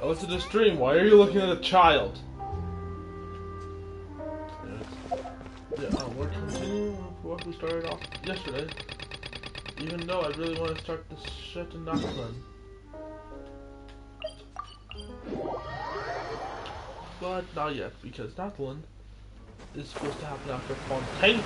I went to the stream. Why are you looking at a child? Yeah, we're continuing with what we started off yesterday. Even though I really want to start this shit in Nocturne. But not yet, because Nocturne is supposed to happen after Fontaine.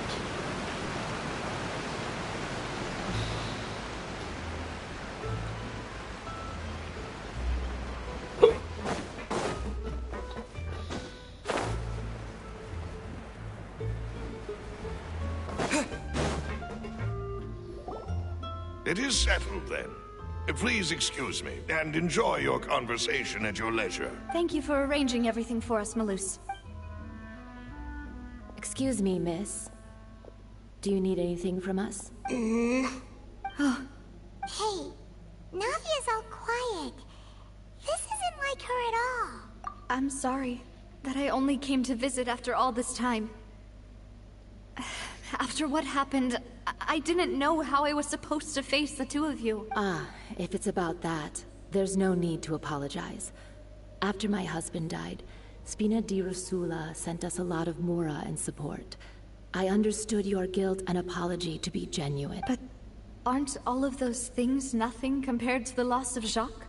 It is settled, then. Please excuse me, and enjoy your conversation at your leisure. Thank you for arranging everything for us, Malus. Excuse me, miss. Do you need anything from us? Hey, Navia's all quiet. This isn't like her at all. I'm sorry that I only came to visit after all this time. After what happened, I didn't know how I was supposed to face the two of you. Ah, if it's about that, there's no need to apologize. After my husband died, Spina di Rosula sent us a lot of mura and support. I understood your guilt and apology to be genuine. But aren't all of those things nothing compared to the loss of Jacques?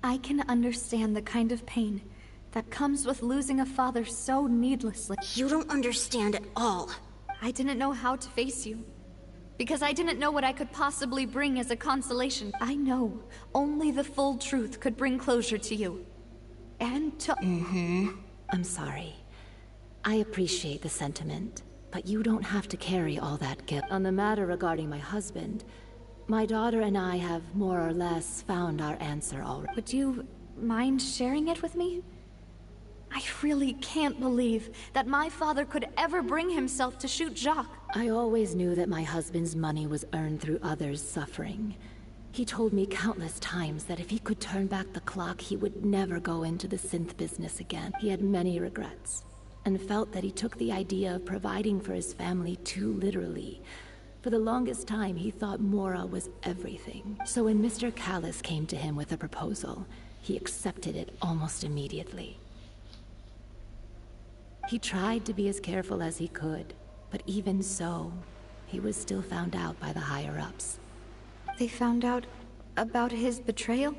I can understand the kind of pain that comes with losing a father so needlessly. You don't understand at all. I didn't know how to face you, because I didn't know what I could possibly bring as a consolation. I know only the full truth could bring closure to you. And to— I'm sorry. I appreciate the sentiment, but you don't have to carry all that guilt. On the matter regarding my husband, my daughter and I have more or less found our answer already. Would you mind sharing it with me? I really can't believe that my father could ever bring himself to shoot Jacques. I always knew that my husband's money was earned through others' suffering. He told me countless times that if he could turn back the clock, he would never go into the synth business again. He had many regrets, and felt that he took the idea of providing for his family too literally. For the longest time, he thought Mora was everything. So when Mr. Callis came to him with a proposal, he accepted it almost immediately. He tried to be as careful as he could, but even so, he was still found out by the higher-ups. They found out about his betrayal?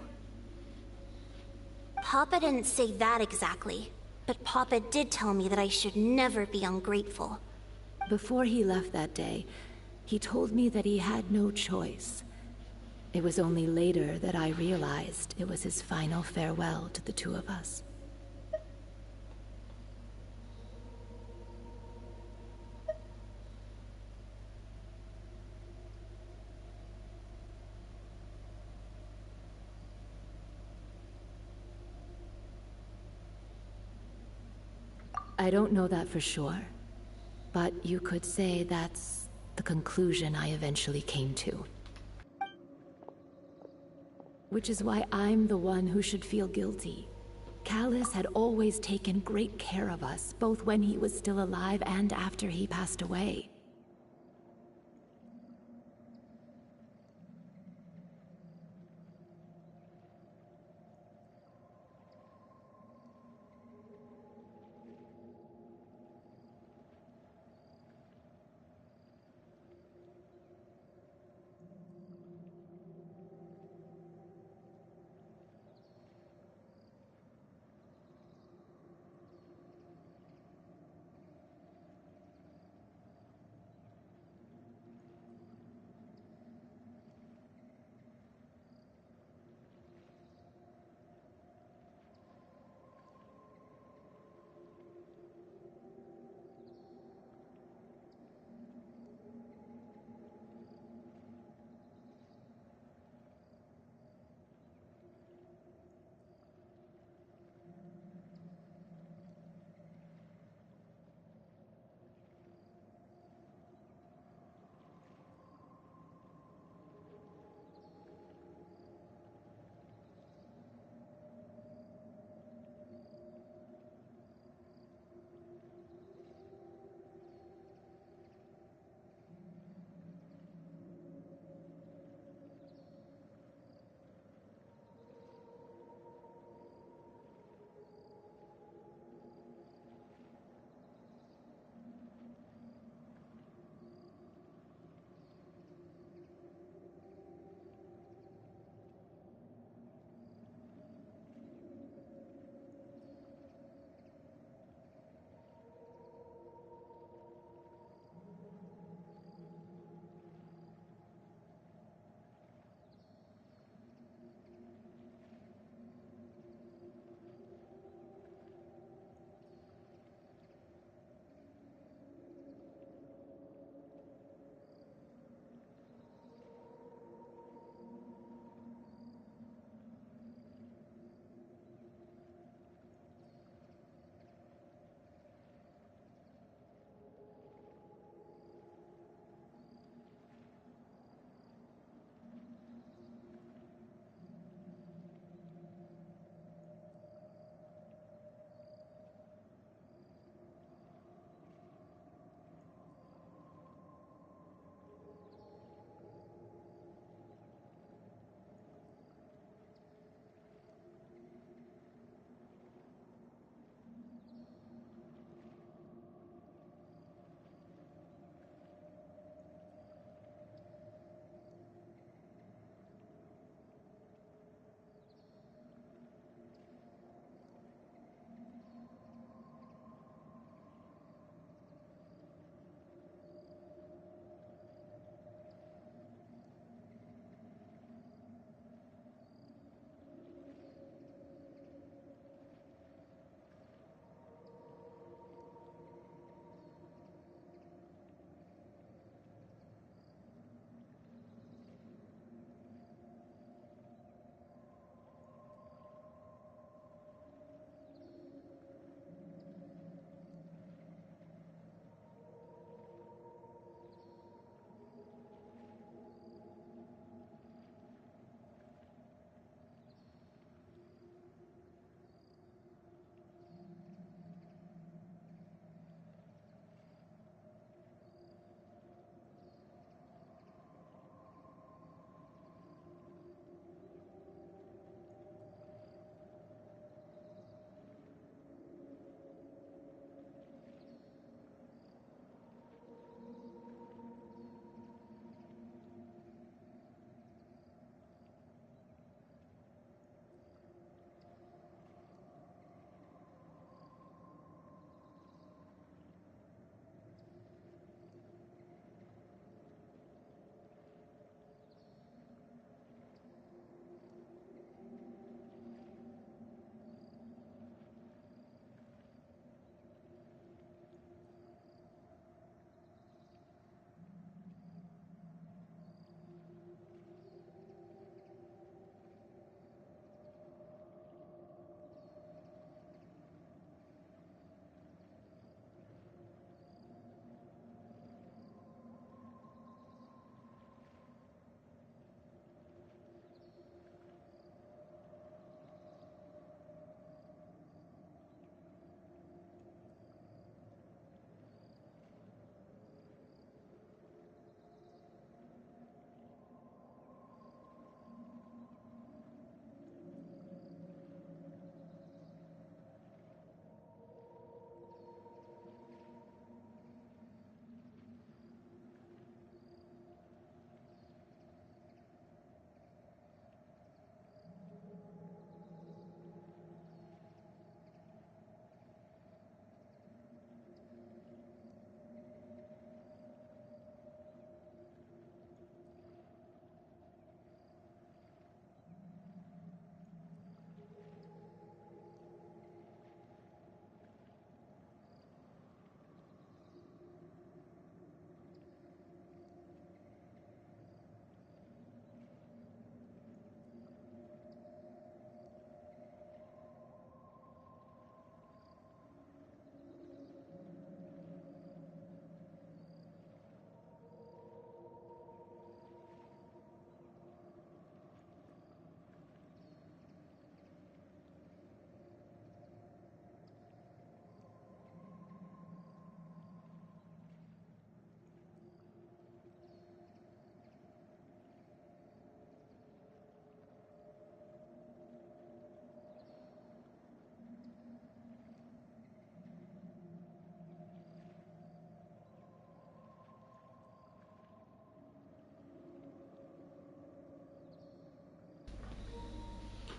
Papa didn't say that exactly, but Papa did tell me that I should never be ungrateful. Before he left that day, he told me that he had no choice. It was only later that I realized it was his final farewell to the two of us. I don't know that for sure, but you could say that's the conclusion I eventually came to. Which is why I'm the one who should feel guilty. Callis had always taken great care of us, both when he was still alive and after he passed away.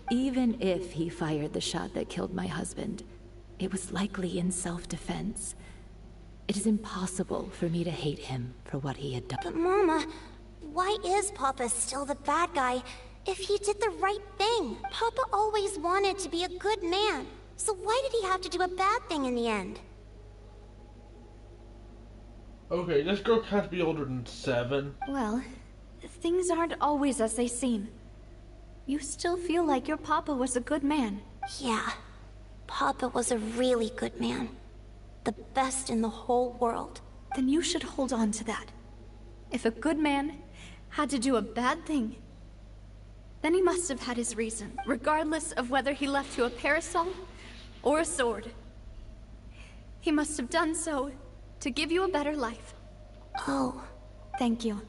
Even if he fired the shot that killed my husband, it was likely in self-defense. It is impossible for me to hate him for what he had done. But Mama, why is Papa still the bad guy if he did the right thing? Papa always wanted to be a good man. So why did he have to do a bad thing in the end? Okay, this girl can't be older than 7. Well, things aren't always as they seem. You still feel like your papa was a good man. Yeah, Papa was a really good man. The best in the whole world. Then you should hold on to that. If a good man had to do a bad thing, then he must have had his reason, regardless of whether he left you a parasol or a sword. He must have done so to give you a better life. Oh. Thank you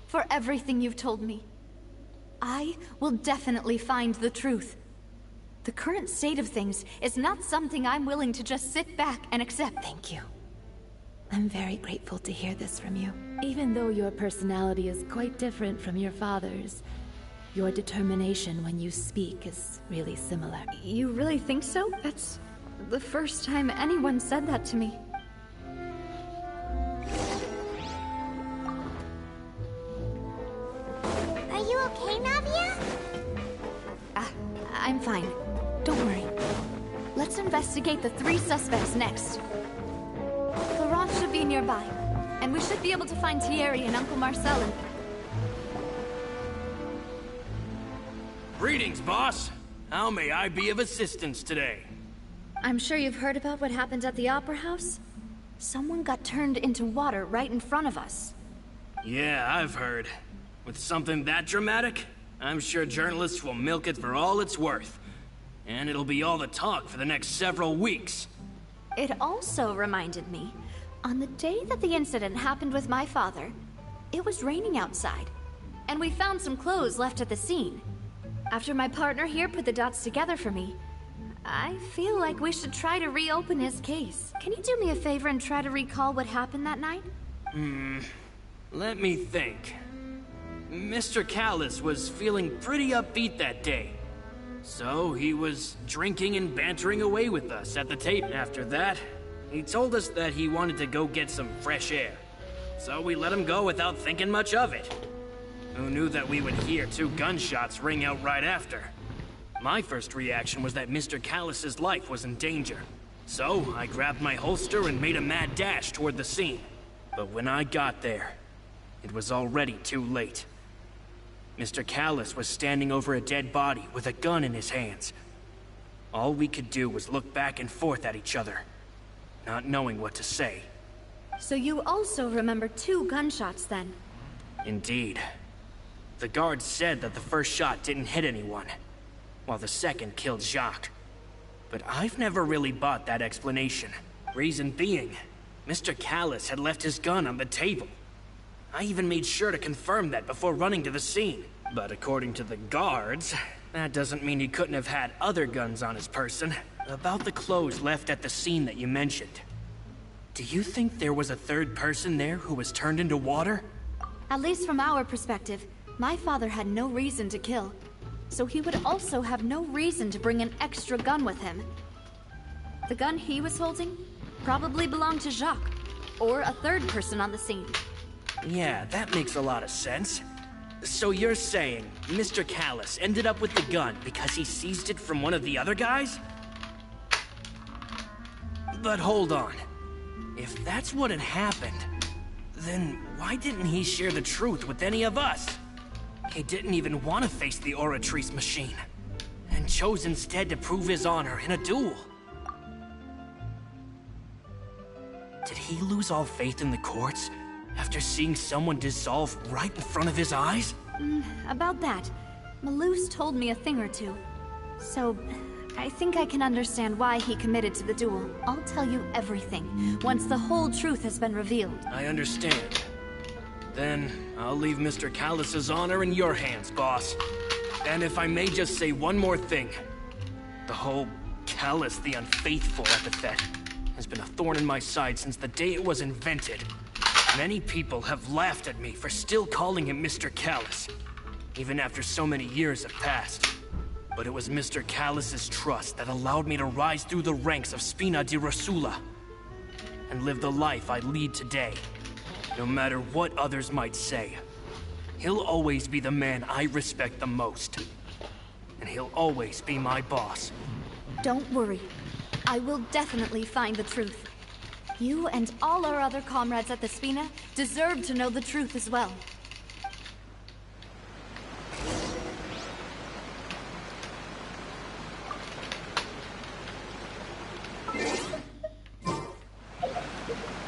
for everything you've told me. I will definitely find the truth. The current state of things is not something I'm willing to just sit back and accept. Thank you. I'm very grateful to hear this from you. Even though your personality is quite different from your father's, your determination when you speak is really similar. You really think so? That's the first time anyone said that to me. Are you okay, Navia? I'm fine. Don't worry. Let's investigate the 3 suspects next. Laurent should be nearby, and we should be able to find Thierry and Uncle Marcel and... Greetings, boss. How may I be of assistance today? I'm sure you've heard about what happened at the Opera House? Someone got turned into water right in front of us. Yeah, I've heard. With something that dramatic, I'm sure journalists will milk it for all it's worth. And it'll be all the talk for the next several weeks. It also reminded me, on the day that the incident happened with my father, it was raining outside, and we found some clothes left at the scene. After my partner here put the dots together for me, I feel like we should try to reopen his case. Can you do me a favor and try to recall what happened that night? Let me think. Mr. Callis was feeling pretty upbeat that day. So he was drinking and bantering away with us at the table. After that, he told us that he wanted to go get some fresh air. So we let him go without thinking much of it. Who knew that we would hear 2 gunshots ring out right after? My first reaction was that Mr. Callis's life was in danger. So I grabbed my holster and made a mad dash toward the scene. But when I got there, it was already too late. Mr. Callis was standing over a dead body with a gun in his hands. All we could do was look back and forth at each other, not knowing what to say. So you also remember 2 gunshots then? Indeed. The guard said that the first shot didn't hit anyone, while the second killed Jacques. But I've never really bought that explanation. Reason being, Mr. Callis had left his gun on the table. I even made sure to confirm that before running to the scene. But according to the guards, that doesn't mean he couldn't have had other guns on his person. About the clothes left at the scene that you mentioned, do you think there was a 3rd person there who was turned into water? At least from our perspective, my father had no reason to kill. So he would also have no reason to bring an extra gun with him. The gun he was holding probably belonged to Jacques, or a 3rd person on the scene. Yeah, that makes a lot of sense. So you're saying Mr. Callis ended up with the gun because he seized it from one of the other guys? But hold on. If that's what had happened, then why didn't he share the truth with any of us? He didn't even want to face the Oratrice machine, and chose instead to prove his honor in a duel. Did he lose all faith in the courts after seeing someone dissolve right in front of his eyes? About that, Malouse told me a thing or two. So, I think I can understand why he committed to the duel. I'll tell you everything, once the whole truth has been revealed. I understand. Then, I'll leave Mr. Callis's honor in your hands, boss. And if I may just say one more thing. The whole Callis the Unfaithful epithet has been a thorn in my side since the day it was invented. Many people have laughed at me for still calling him Mr. Callis, even after so many years have passed. But it was Mr. Callus's trust that allowed me to rise through the ranks of Spina di Rosula and live the life I lead today. No matter what others might say, he'll always be the man I respect the most. And he'll always be my boss. Don't worry. I will definitely find the truth. You and all our other comrades at the Spina deserve to know the truth as well.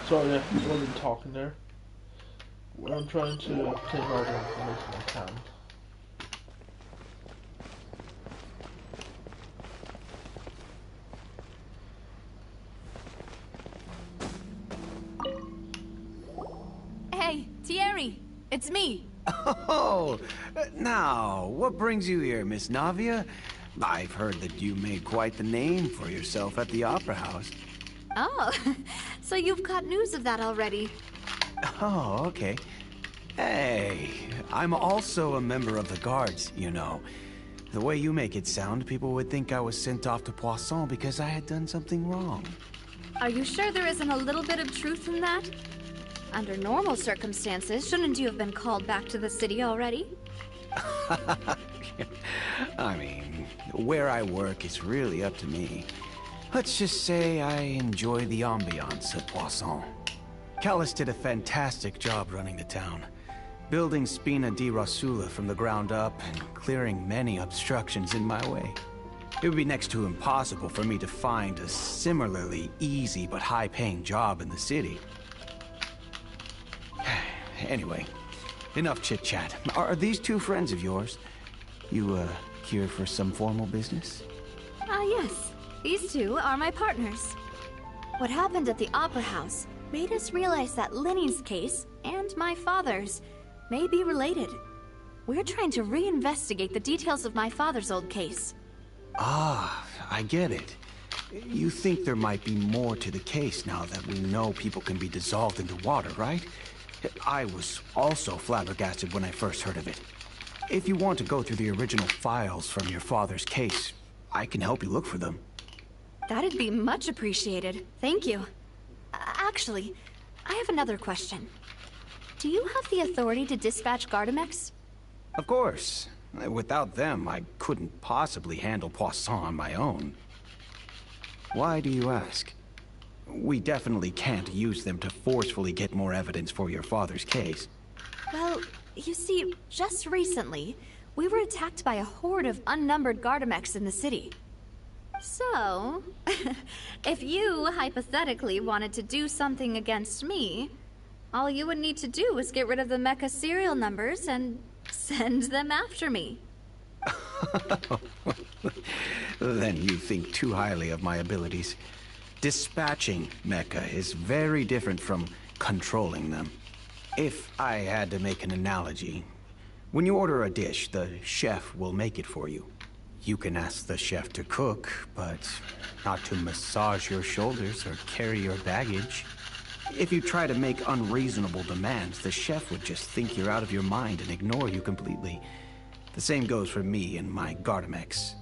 Sorry, I wasn't talking there. I'm trying to obtain all the information I can. Hey, Thierry, it's me. Oh, now, what brings you here, Miss Navia? I've heard that you made quite the name for yourself at the Opera House. Oh, so you've got news of that already. Oh, okay. Hey, I'm also a member of the Guards, you know. The way you make it sound, people would think I was sent off to Poisson because I had done something wrong. Are you sure there isn't a little bit of truth in that? Under normal circumstances, shouldn't you have been called back to the city already? I mean, where I work is really up to me. Let's just say I enjoy the ambiance at Poisson. Callus did a fantastic job running the town, building Spina di Rosula from the ground up and clearing many obstructions in my way. It would be next to impossible for me to find a similarly easy but high-paying job in the city. Anyway, enough chit-chat. Are these two friends of yours? You, here for some formal business? Yes. These two are my partners. What happened at the Opera House made us realize that Linny's case and my father's may be related. We're trying to reinvestigate the details of my father's old case. Ah, I get it. You think there might be more to the case now that we know people can be dissolved into water, right? I was also flabbergasted when I first heard of it. If you want to go through the original files from your father's case, I can help you look for them. That'd be much appreciated. Thank you. Actually, I have another question. Do you have the authority to dispatch Gardamex? Of course. Without them, I couldn't possibly handle Poisson on my own. Why do you ask? We definitely can't use them to forcefully get more evidence for your father's case. Well, you see, just recently, we were attacked by a horde of unnumbered Gardamex in the city. So, if you hypothetically wanted to do something against me, all you would need to do is get rid of the mecha serial numbers and send them after me. Then you think too highly of my abilities. Dispatching mecha is very different from controlling them. If I had to make an analogy, when you order a dish, the chef will make it for you. You can ask the chef to cook, but not to massage your shoulders or carry your baggage. If you try to make unreasonable demands, the chef would just think you're out of your mind and ignore you completely. The same goes for me and my Gardamex.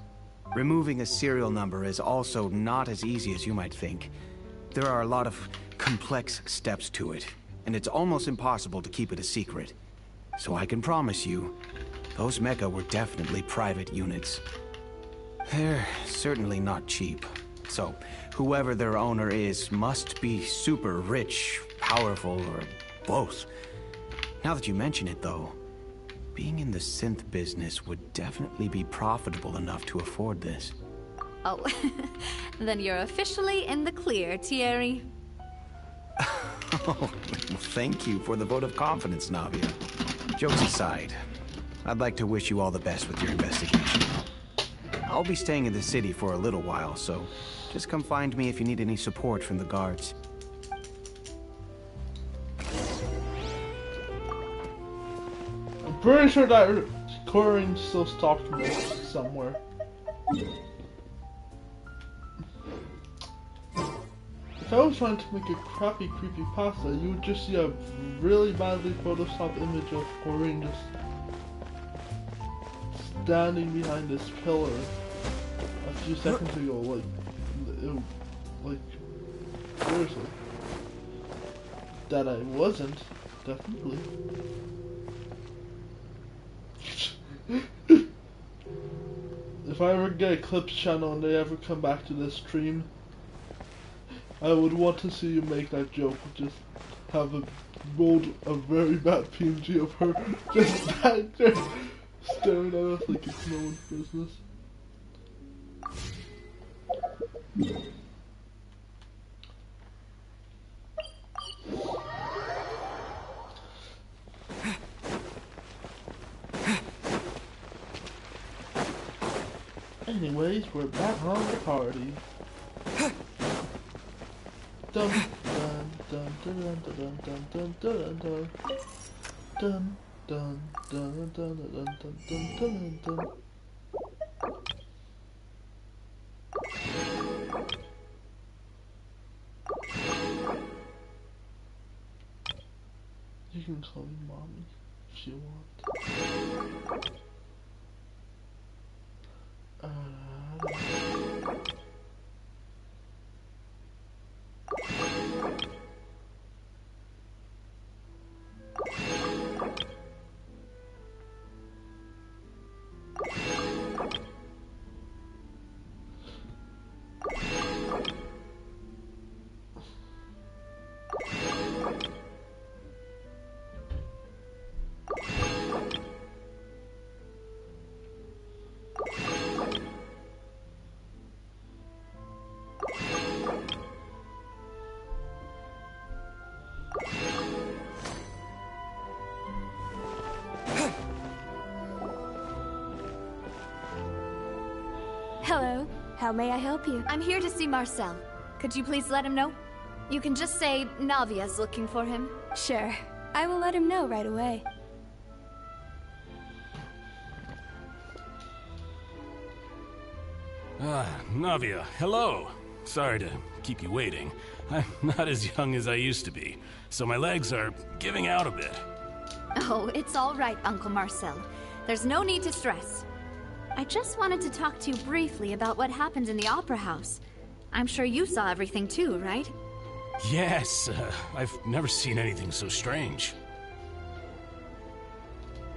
Removing a serial number is also not as easy as you might think. There are a lot of complex steps to it, and it's almost impossible to keep it a secret. So I can promise you, those mecha were definitely private units. They're certainly not cheap. So, whoever their owner is must be super rich, powerful, or both. Now that you mention it, though, being in the synth business would definitely be profitable enough to afford this. Oh, then you're officially in the clear, Thierry. Oh, thank you for the vote of confidence, Navia. Jokes aside, I'd like to wish you all the best with your investigation. I'll be staying in the city for a little while, so just come find me if you need any support from the guards. I'm pretty sure that Corin still stalked me somewhere. If I was trying to make a crappy creepypasta, you would just see a really badly photoshopped image of Corinne just standing behind this pillar a few seconds ago, like, seriously. That I wasn't, definitely. If I ever get a Clips channel and they ever come back to this stream, I would want to see you make that joke. Just have a very bad PNG of her just standing there staring at us like it's no one's business. Anyways, we're back on the party. Dun dun dun dun dun dun dun dun dun dun dun dun dun dun dun dun. You can call me mommy if you want. Hello. How may I help you? I'm here to see Marcel. Could you please let him know? You can just say Navia's looking for him. Sure. I will let him know right away. Navia, hello. Sorry to keep you waiting. I'm not as young as I used to be, so my legs are giving out a bit. Oh, it's all right, Uncle Marcel. There's no need to stress. I just wanted to talk to you briefly about what happened in the Opera House. I'm sure you saw everything too, right? Yes, I've never seen anything so strange.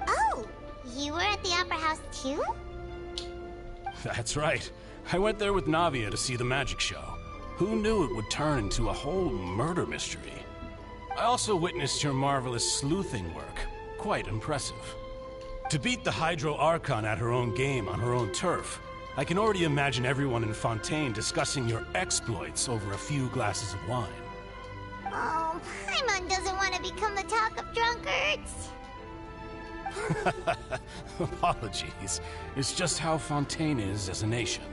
Oh, you were at the Opera House too? That's right. I went there with Navia to see the magic show. Who knew it would turn into a whole murder mystery? I also witnessed your marvelous sleuthing work. Quite impressive. To beat the Hydro Archon at her own game on her own turf, I can already imagine everyone in Fontaine discussing your exploits over a few glasses of wine. Oh, Paimon doesn't want to become the talk of drunkards. Apologies. It's just how Fontaine is as a nation.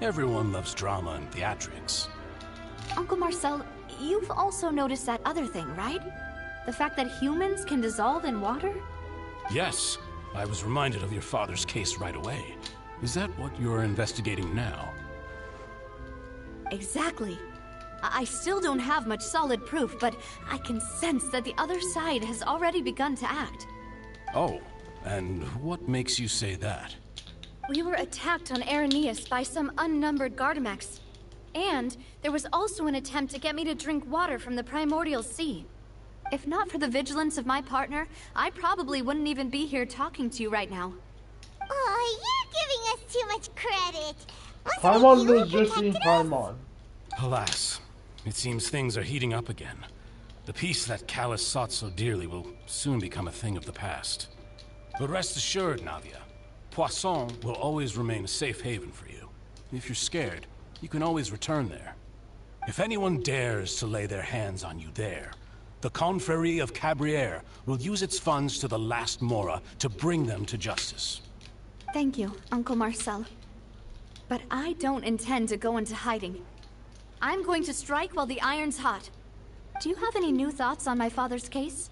Everyone loves drama and theatrics. Uncle Marcel, you've also noticed that other thing, right? The fact that humans can dissolve in water? Yes. I was reminded of your father's case right away. Is that what you're investigating now? Exactly. I still don't have much solid proof, but I can sense that the other side has already begun to act. Oh, and what makes you say that? We were attacked on Araneus by some unnumbered Gardamex. And there was also an attempt to get me to drink water from the primordial sea. If not for the vigilance of my partner, I probably wouldn't even be here talking to you right now. Oh, you're giving us too much credit. Paimon is just being Paimon. Alas, it seems things are heating up again. The peace that Callus sought so dearly will soon become a thing of the past. But rest assured, Navia, Poisson will always remain a safe haven for you. If you're scared, you can always return there. If anyone dares to lay their hands on you there, the Confrérie of Cabrières will use its funds to the last Mora to bring them to justice. Thank you, Uncle Marcel. But I don't intend to go into hiding. I'm going to strike while the iron's hot. Do you have any new thoughts on my father's case?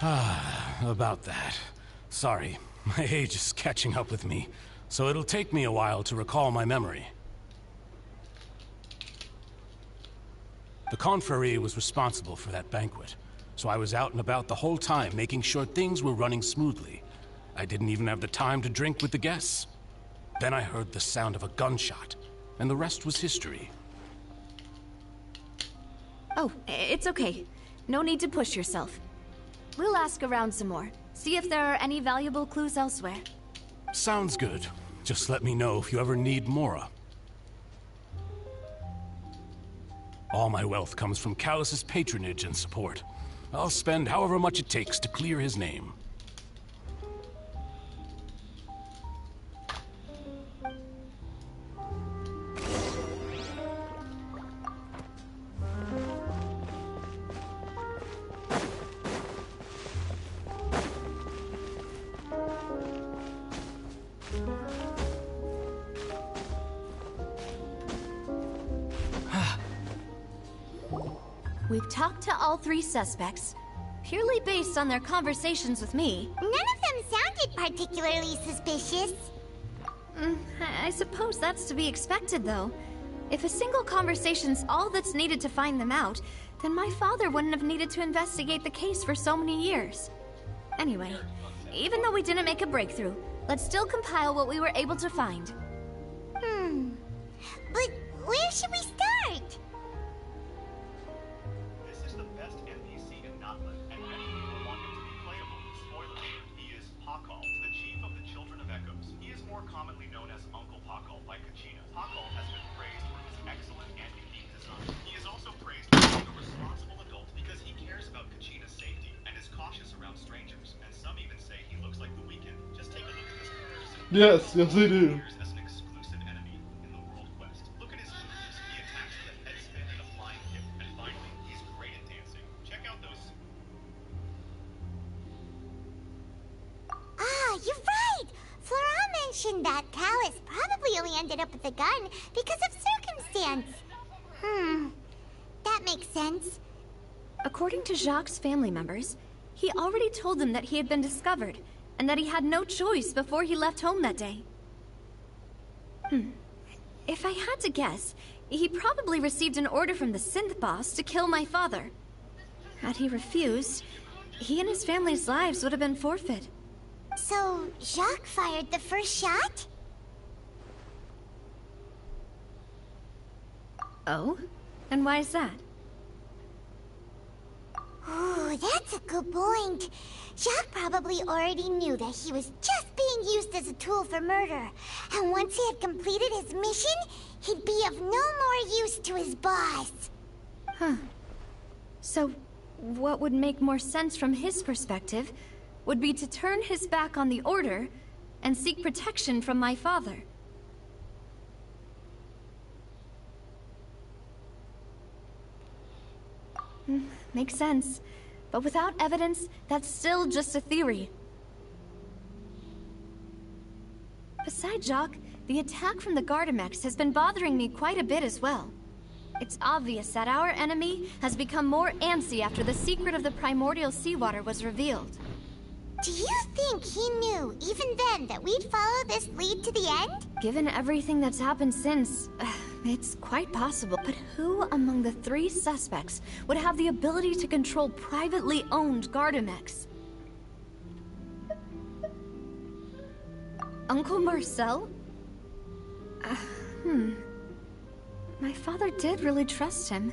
About that. Sorry, my age is catching up with me, so it'll take me a while to recall my memory. The Confrérie was responsible for that banquet, so I was out and about the whole time making sure things were running smoothly. I didn't even have the time to drink with the guests. Then I heard the sound of a gunshot, and the rest was history. Oh, it's okay. No need to push yourself. We'll ask around some more. See if there are any valuable clues elsewhere. Sounds good. Just let me know if you ever need Mora. All my wealth comes from Callus's patronage and support. I'll spend however much it takes to clear his name. We've talked to all three suspects, purely based on their conversations with me. None of them sounded particularly suspicious. I suppose that's to be expected, though. If a single conversation's all that's needed to find them out, then my father wouldn't have needed to investigate the case for so many years. Anyway, even though we didn't make a breakthrough, let's still compile what we were able to find. But where should we start? This is the best NPC in Notland, and many people want him to be playable. Spoiler alert, he is Pakal, the chief of the Children of Echoes. He is more commonly known as Uncle Pakal by Kachina. Pakal has been praised for his excellent and unique design. He is also praised for being a responsible adult because he cares about Kachina's safety and is cautious around strangers. And some even say he looks like the Weeknd. Just take a look at this comparison. Yes, they do. As an exclusive enemy in the World Quest. Look at his moves. He attacks with a head spin and a flying kick. And finally, he's great at dancing. Check out those. Ah, you're right! Flora mentioned that Callus probably only ended up with the gun because of circumstance. That makes sense. According to Jacques' family members, he already told them that he had been discovered, and that he had no choice before he left home that day. If I had to guess, he probably received an order from the synth boss to kill my father. Had he refused, he and his family's lives would have been forfeit. So, Jacques fired the first shot? Oh? And why is that? Ooh, that's a good point. Jacques probably already knew that he was just being used as a tool for murder. And once he had completed his mission, he'd be of no more use to his boss. Huh. So, what would make more sense from his perspective would be to turn his back on the Order and seek protection from my father. Makes sense. But without evidence, that's still just a theory. Besides Jacques, the attack from the Gardamex has been bothering me quite a bit as well. It's obvious that our enemy has become more antsy after the secret of the primordial seawater was revealed. Do you think he knew, even then, that we'd follow this lead to the end? Given everything that's happened since, it's quite possible. But who among the three suspects would have the ability to control privately owned Gardamex? Uncle Marcel? My father did really trust him.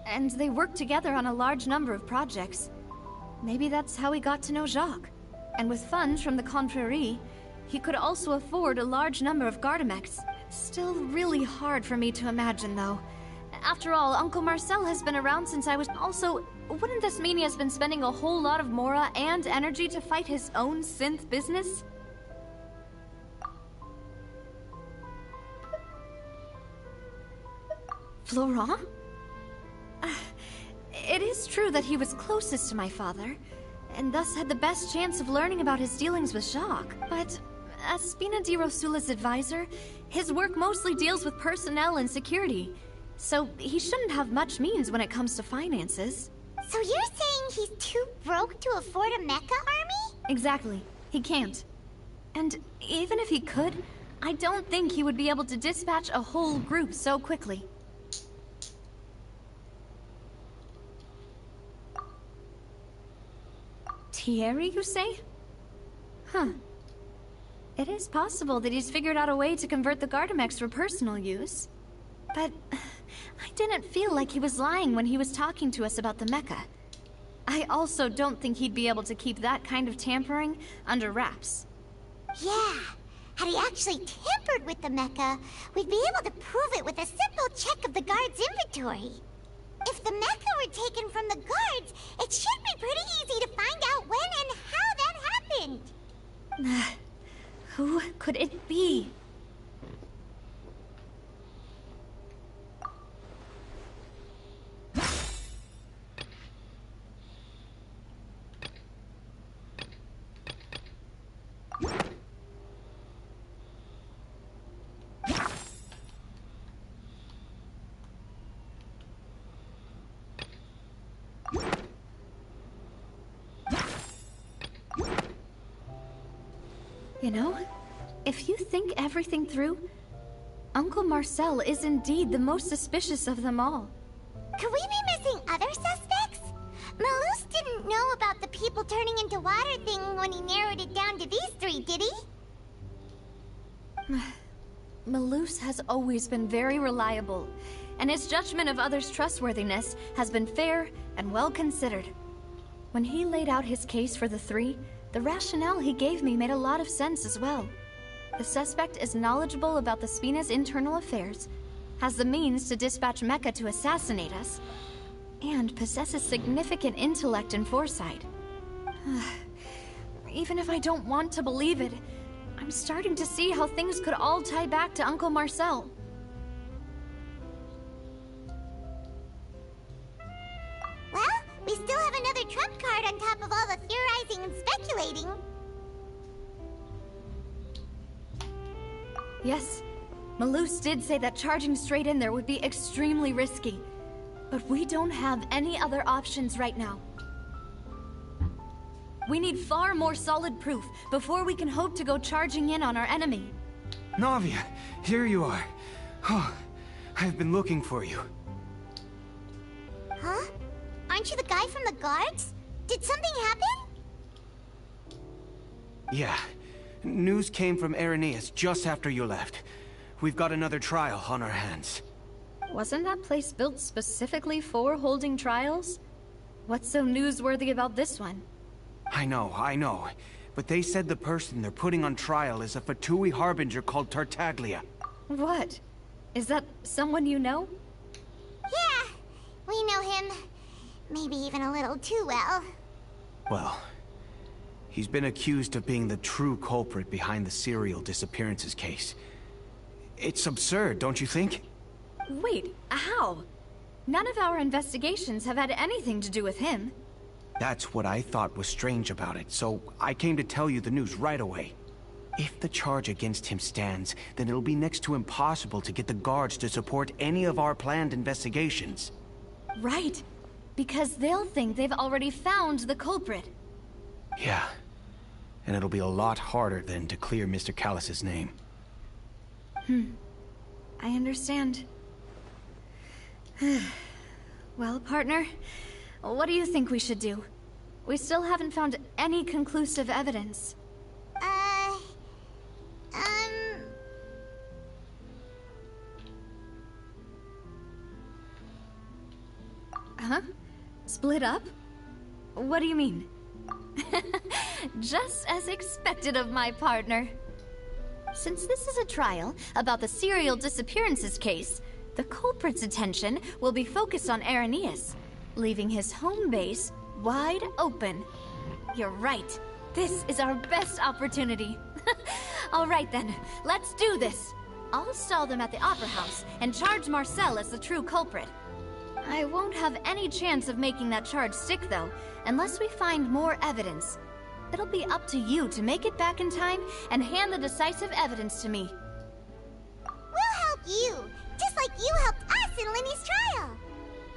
And they worked together on a large number of projects. Maybe that's how he got to know Jacques. And with funds from the Confrérie, he could also afford a large number of Gardamex. It's still really hard for me to imagine, though. After all, Uncle Marcel has been around since I was... Also, wouldn't this mean he has been spending a whole lot of Mora and energy to fight his own synth business? Florent? It is true that he was closest to my father, and thus had the best chance of learning about his dealings with Jacques. But as Spina di Rosula's advisor, his work mostly deals with personnel and security, so he shouldn't have much means when it comes to finances. So you're saying he's too broke to afford a mecha army? Exactly. He can't. And even if he could, I don't think he would be able to dispatch a whole group so quickly. Thierry, you say? Huh. It is possible that he's figured out a way to convert the Gardamex for personal use. But I didn't feel like he was lying when he was talking to us about the mecha. I also don't think he'd be able to keep that kind of tampering under wraps. Yeah, had he actually tampered with the mecha, we'd be able to prove it with a simple check of the guard's inventory. If the mecha were taken from the guards, it should be pretty easy to find out when and how that happened. Who could it be? You know, if you think everything through, Uncle Marcel is indeed the most suspicious of them all. Could we be missing other suspects? Malus didn't know about the people turning into water thing when he narrowed it down to these three, did he? Malus has always been very reliable, and his judgment of others' trustworthiness has been fair and well considered. When he laid out his case for the three, the rationale he gave me made a lot of sense as well. The suspect is knowledgeable about the Spina's internal affairs, has the means to dispatch Mecha to assassinate us, and possesses significant intellect and foresight. Even if I don't want to believe it, I'm starting to see how things could all tie back to Uncle Marcel. Well, we still have another trump card on top of all the theorizing and speculating. Yes, Malus did say that charging straight in there would be extremely risky. But we don't have any other options right now. We need far more solid proof before we can hope to go charging in on our enemy. Navia, here you are. Oh, I've been looking for you. Huh? Aren't you the guy from the guards? Did something happen? Yeah. News came from Irenaeus just after you left. We've got another trial on our hands. Wasn't that place built specifically for holding trials? What's so newsworthy about this one? I know. But they said the person they're putting on trial is a Fatui harbinger called Tartaglia. What? Is that someone you know? Yeah, we know him. Maybe even a little too well. Well, he's been accused of being the true culprit behind the serial disappearances case. It's absurd, don't you think? Wait, how? None of our investigations have had anything to do with him. That's what I thought was strange about it, so I came to tell you the news right away. If the charge against him stands, then it'll be next to impossible to get the guards to support any of our planned investigations. Right, because they'll think they've already found the culprit. Yeah, and it'll be a lot harder then to clear Mr. Callus's name. I understand. Well, partner, what do you think we should do? We still haven't found any conclusive evidence. Huh? Split up? What do you mean? Just as expected of my partner. Since this is a trial about the serial disappearances case, the culprit's attention will be focused on Irenaeus, leaving his home base wide open. You're right. This is our best opportunity. All right then, let's do this. I'll stall them at the Opera House and charge Marcel as the true culprit. I won't have any chance of making that charge stick, though, unless we find more evidence. It'll be up to you to make it back in time and hand the decisive evidence to me. We'll help you, just like you helped us in Linny's trial.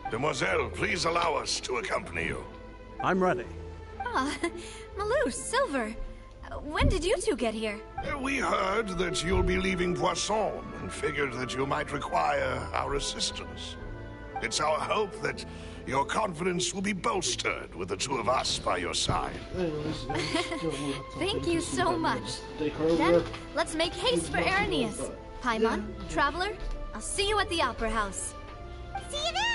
Demoiselle, please allow us to accompany you. I'm ready. Ah, Malus, Silver. When did you two get here? We heard that you'll be leaving Poisson and figured that you might require our assistance. It's our hope that your confidence will be bolstered with the two of us by your side. Anyways, Thank you so much. Take her Then, over. let's make haste for Arrhenius. Paimon, Traveler, I'll see you at the Opera House. See you then!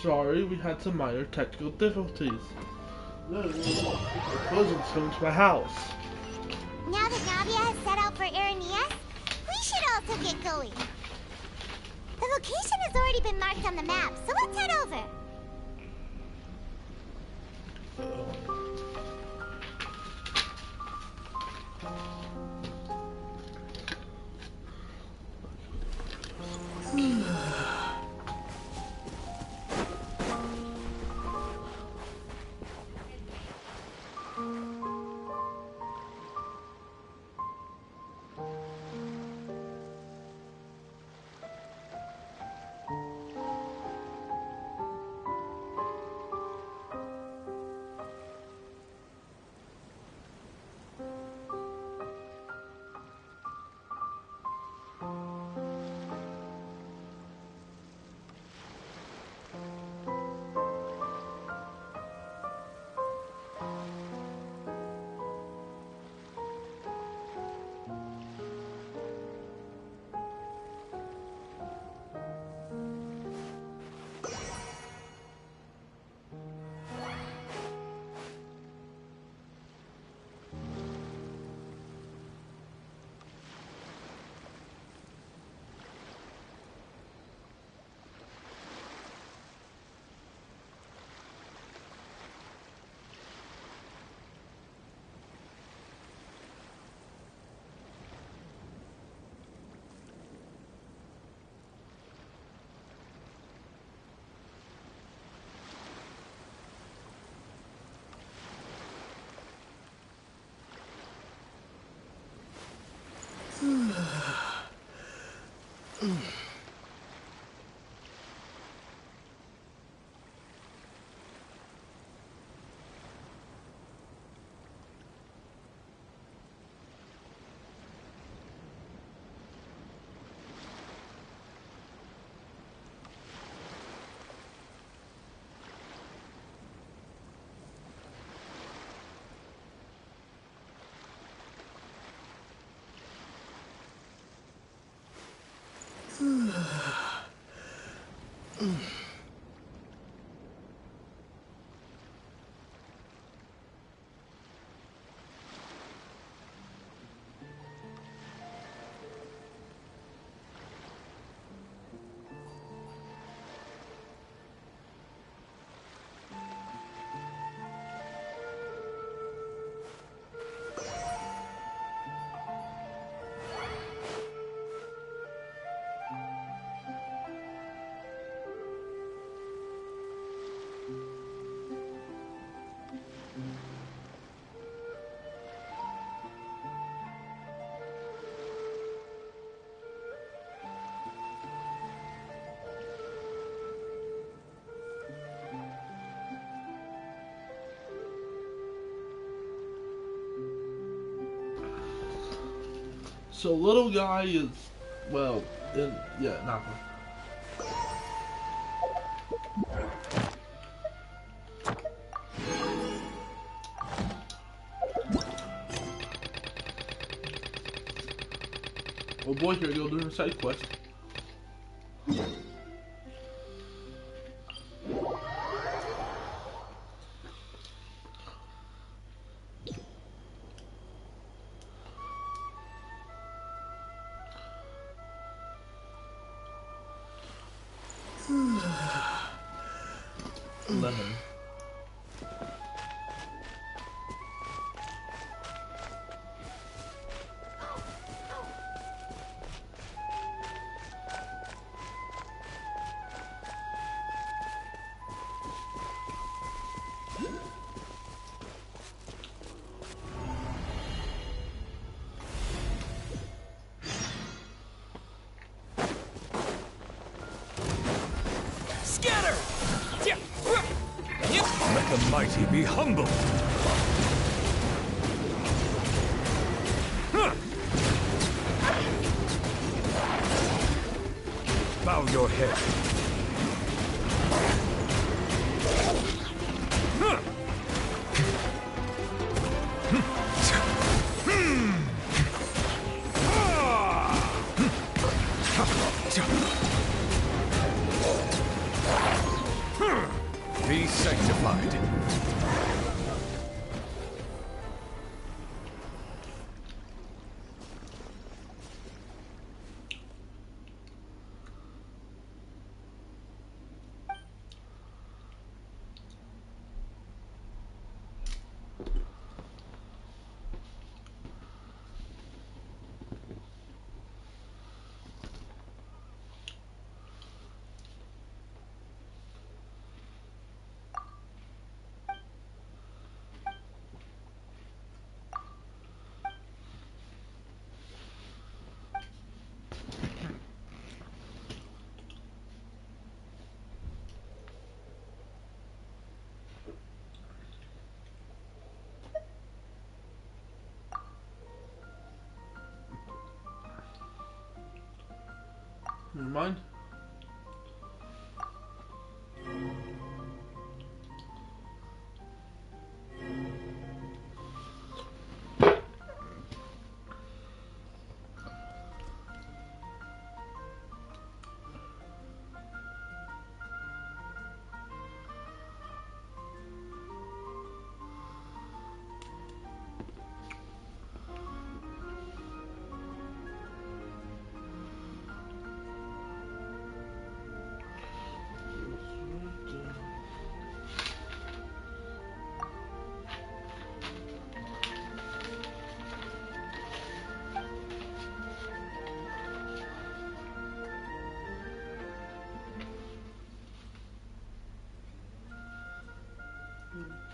Sorry, we had some minor technical difficulties. Cousins coming to my house. Now that Navia has set out for Aranias, we should also get going. The location has already been marked on the map, so let's head over. So little guy is, well, yeah, not good. Oh boy, here we go doing a side quest. Lemon. Let the mighty be humble. Bow your head. Never mind.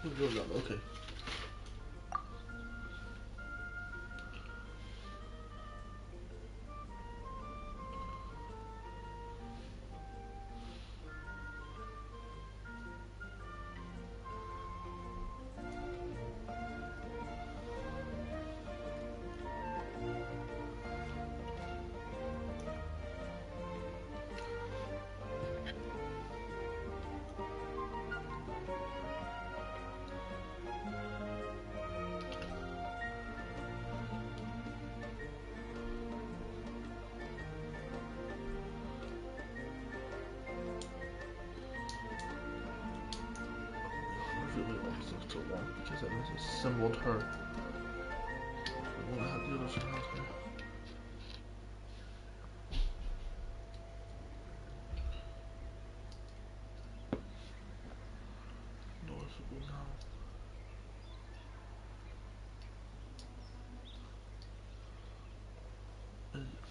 We'll go down, okay. So long because I misassembled her. I want to have the other side here. Noticeable now.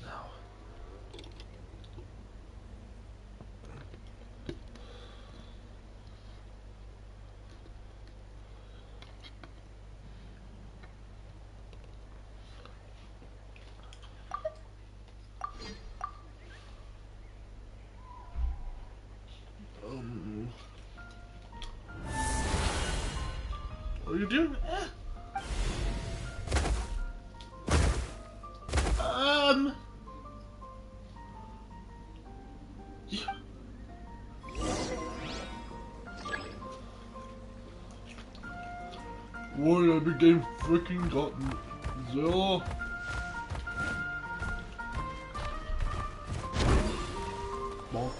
Now. What are you doing? Yeah. Boy, I became freaking gotten zero. Bonk.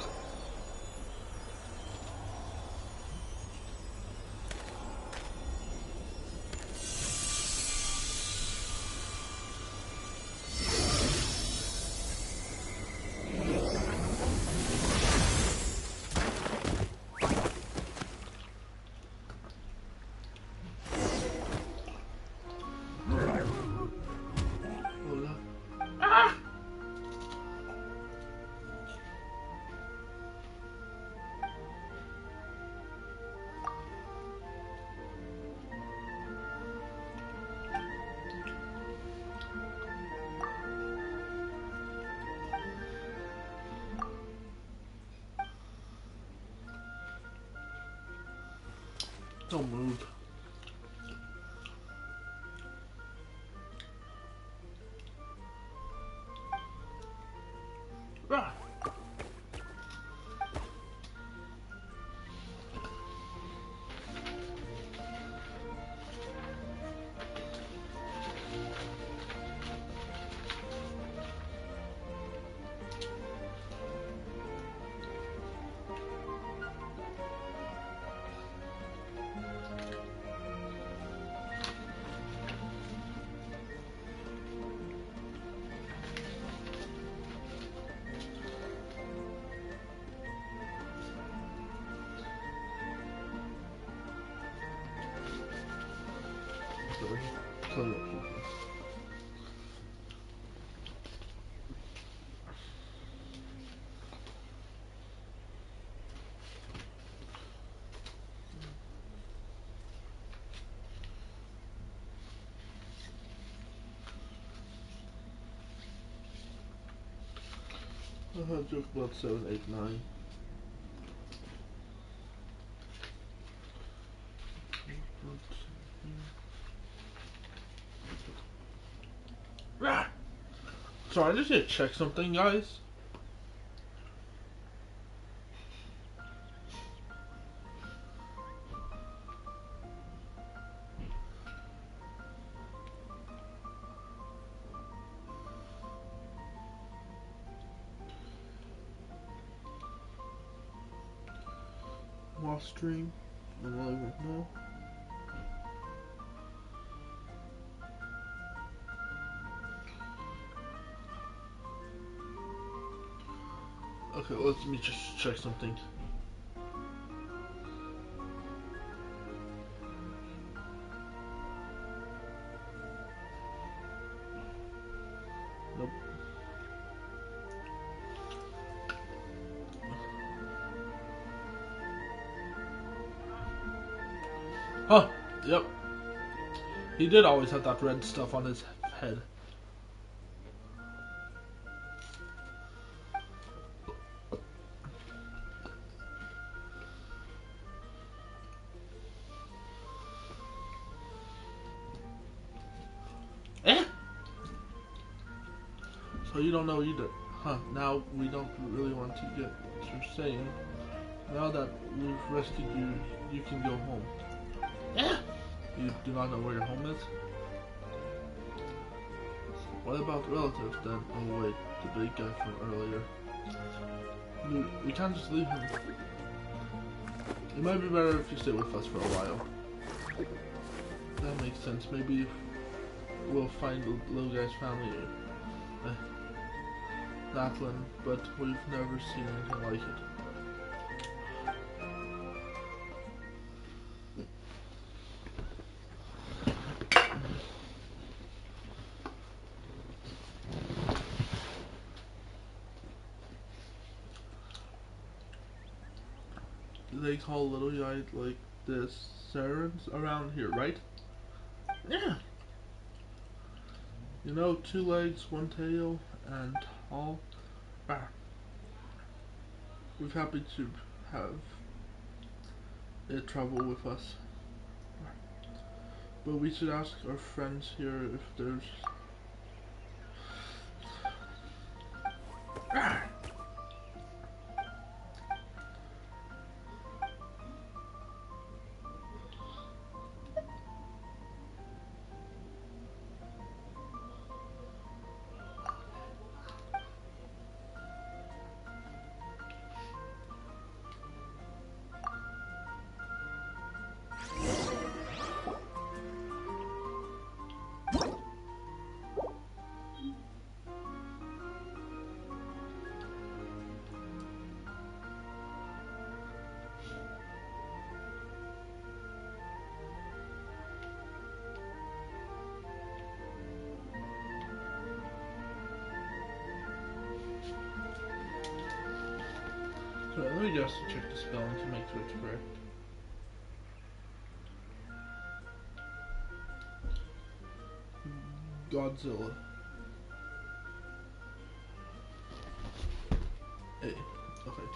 Don't move. Ah. Sorry. I had joke about 7, 8, 9. Ah! Sorry, I just need to check something, guys. off stream, and I won't know. Okay, let me just check something. Nope. Huh, yep. He did always have that red stuff on his head. Eh? So you don't know either. Huh, now we don't really want to get what you're saying. Now that we've rescued you, you can go home. Eh? You do not know where your home is? What about relatives then? Oh wait, the big guy from earlier. We can't just leave him. It might be better if you stay with us for a while. That makes sense. Maybe we'll find the little guy's family. Natlan, but we've never seen anything like it. They call little guys like this sirens around here, right? Yeah. You know, 2 legs, 1 tail, and all. Ah. We're happy to have it travel with us. But we should ask our friends here if there's... Ah. So let me just check the spelling to make sure it's correct. Godzilla. A. Okay.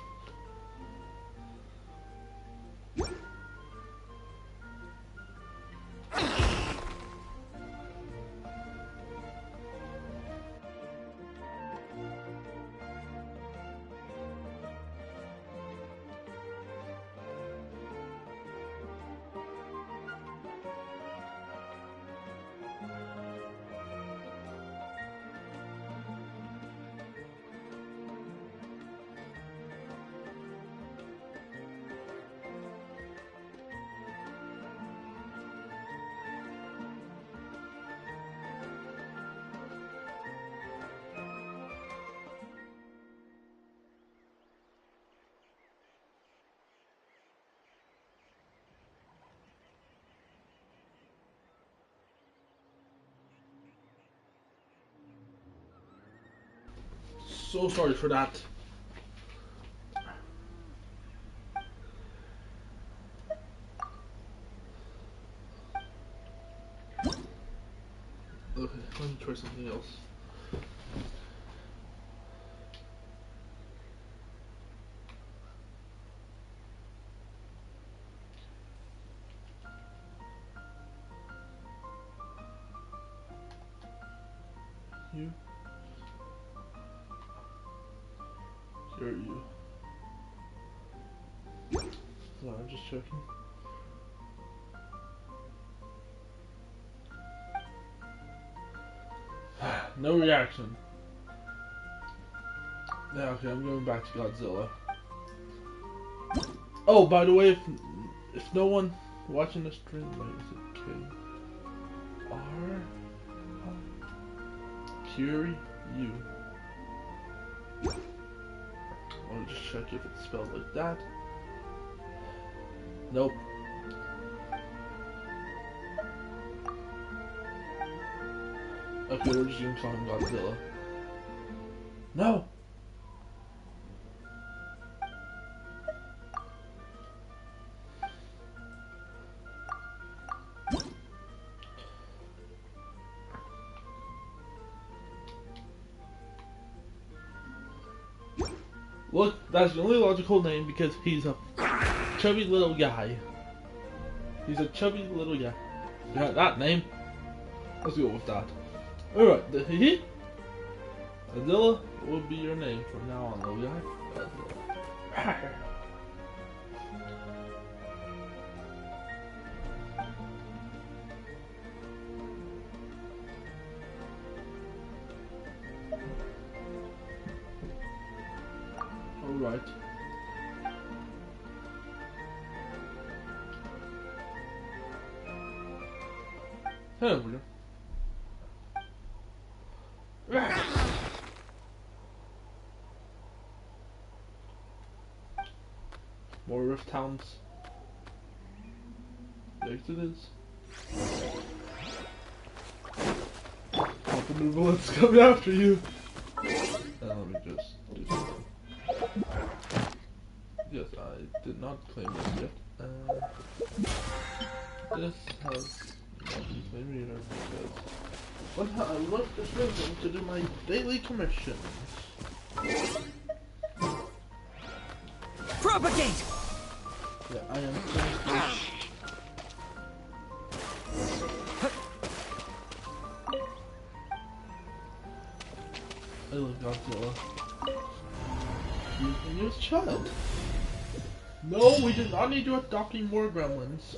So sorry for that. Okay, let me try something else. You? Here are you. No, I'm just checking. No reaction. Yeah, okay, I'm going back to Godzilla. Oh, by the way, if no one watching the stream, wait, is it K R Curie U? I'll just check if it's spelled like that. Nope. Okay, we're just gonna call him Godzilla. No! Look, that's the only logical name because he's a chubby little guy. He's a chubby little guy. Yeah, that name. Let's go with that. Alright, Godzilla will be your name from now on, little guy. Godzilla. Alright. Head over here. More Rift Towns. Yes, it is. Open the bullets coming after you. Let me just do that. Yes, I did not claim this yet. This has not been claimed either because I left this building to do my daily commissions. Propagate! Yeah, I am I love Godzilla. He's the newest child. No, we do not need to adopt any more gremlins.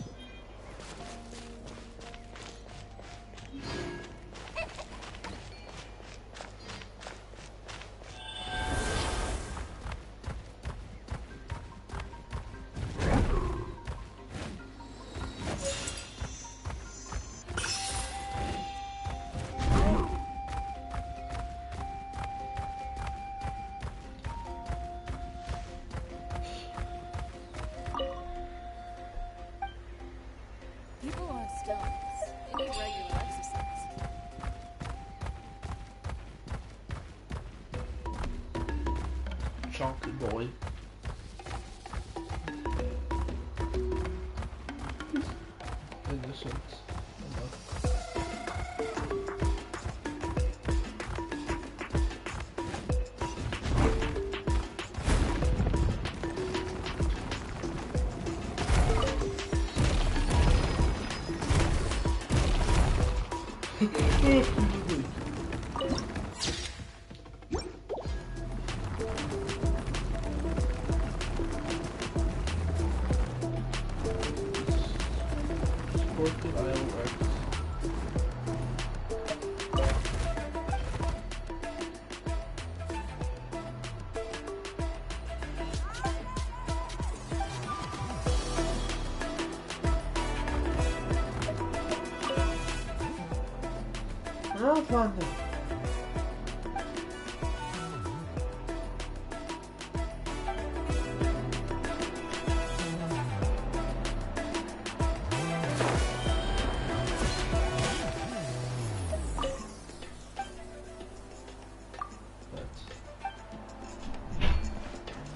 People on stomachs. They need regular exercise. Chocolate boy. Innocent. No problem.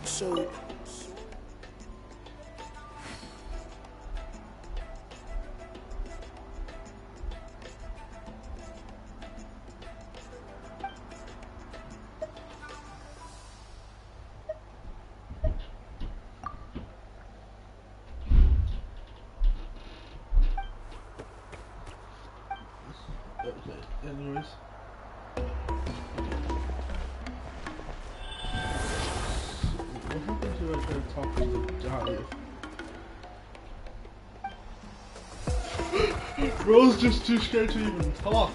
So... Okay, anyways. What happens if I try to talk to the guy? Bro's just too scared to even talk.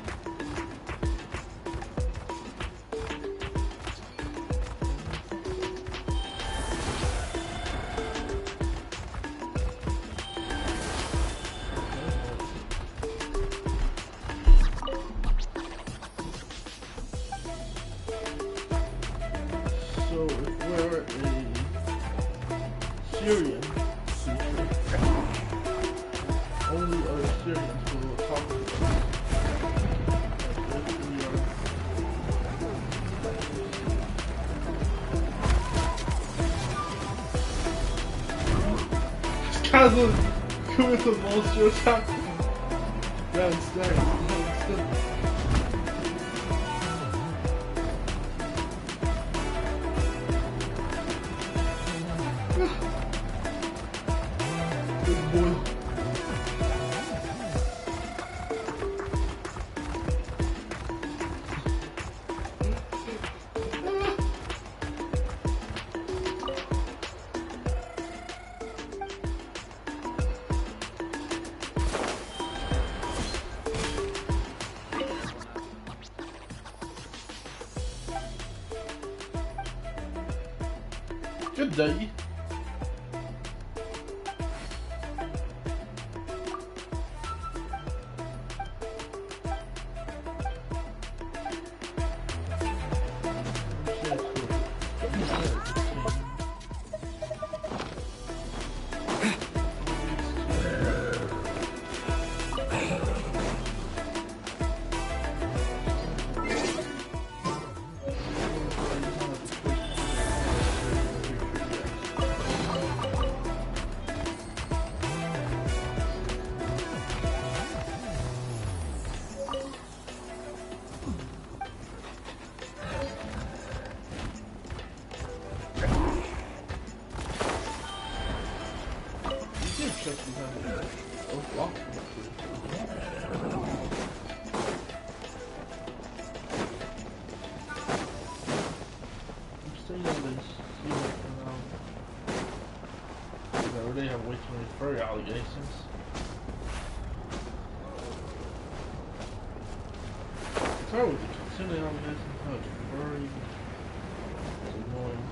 Syrian creature. Only Syrians will talk to them. This guy's with the monster attack. Downstairs. Good boy. Good day. They have way too many furry allegations. It's hard with the considering allegations how it's furry. It's annoying.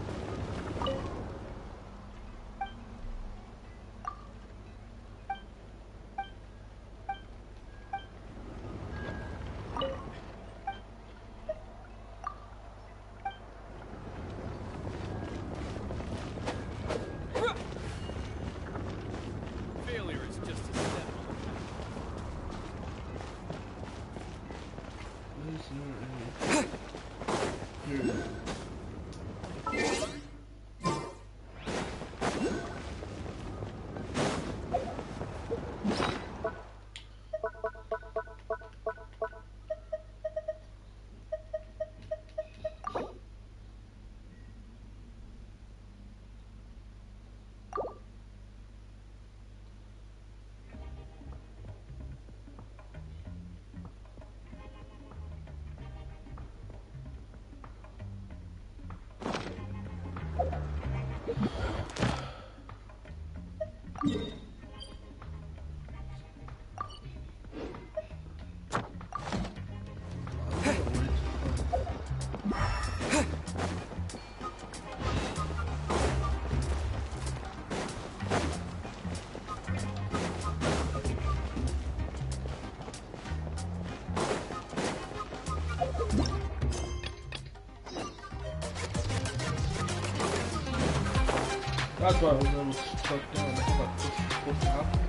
That's why I was able to start doing it. I thought this was supposed to happen.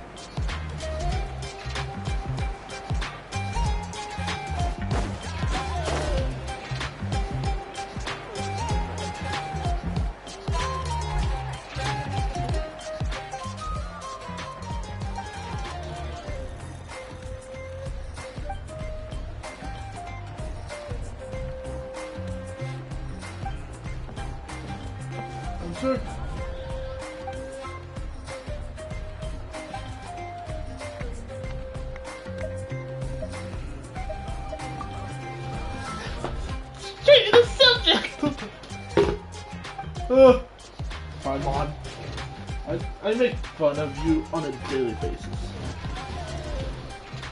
I'm sure. Fine, Mon. I make fun of you on a daily basis.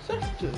Sectors.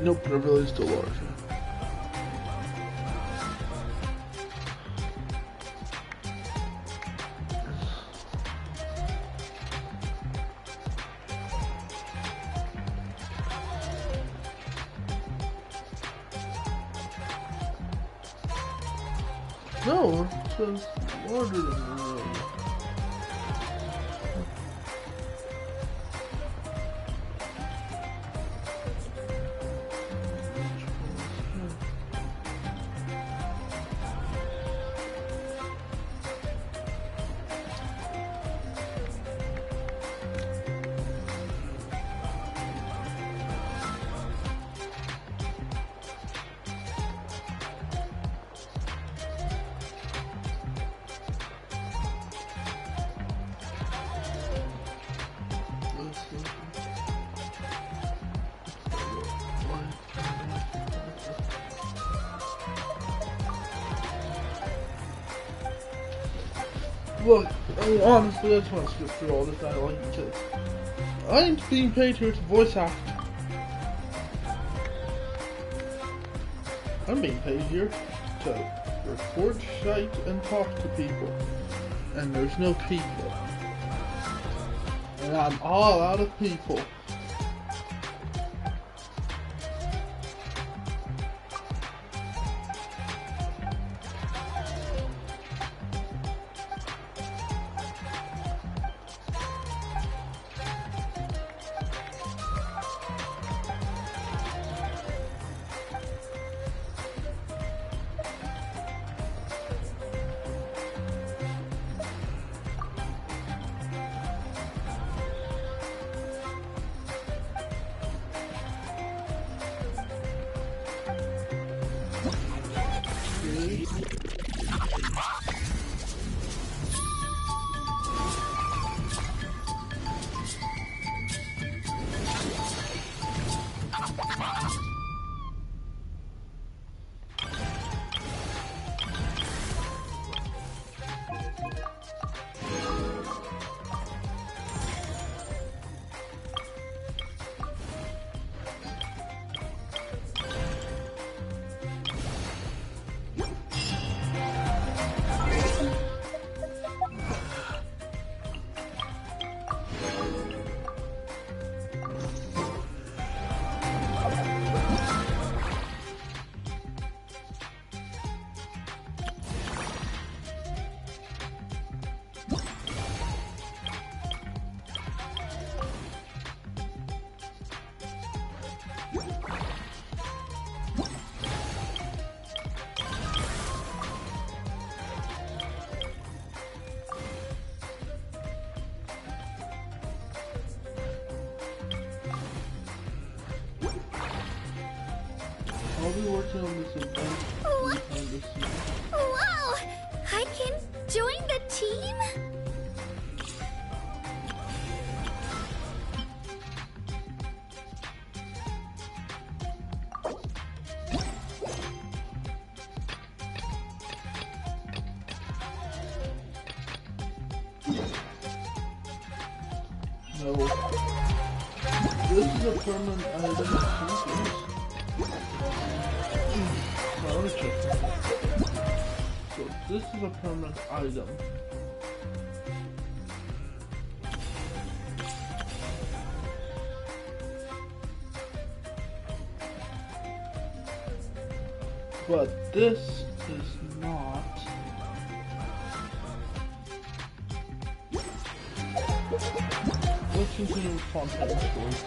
Nope, they're really still large. No, it says larger than the road. Look, honestly, I just want to skip through all this dialogue because I ain't being paid here to voice act. I'm being paid here to record shite and talk to people. And there's no people. And I'm all out of people. I'll be working on this event behind the scenes. Wow! I can join the team? No. This is a permanent item. Let me check. So this is a permanent item. But this is not. Let's continue with content stories.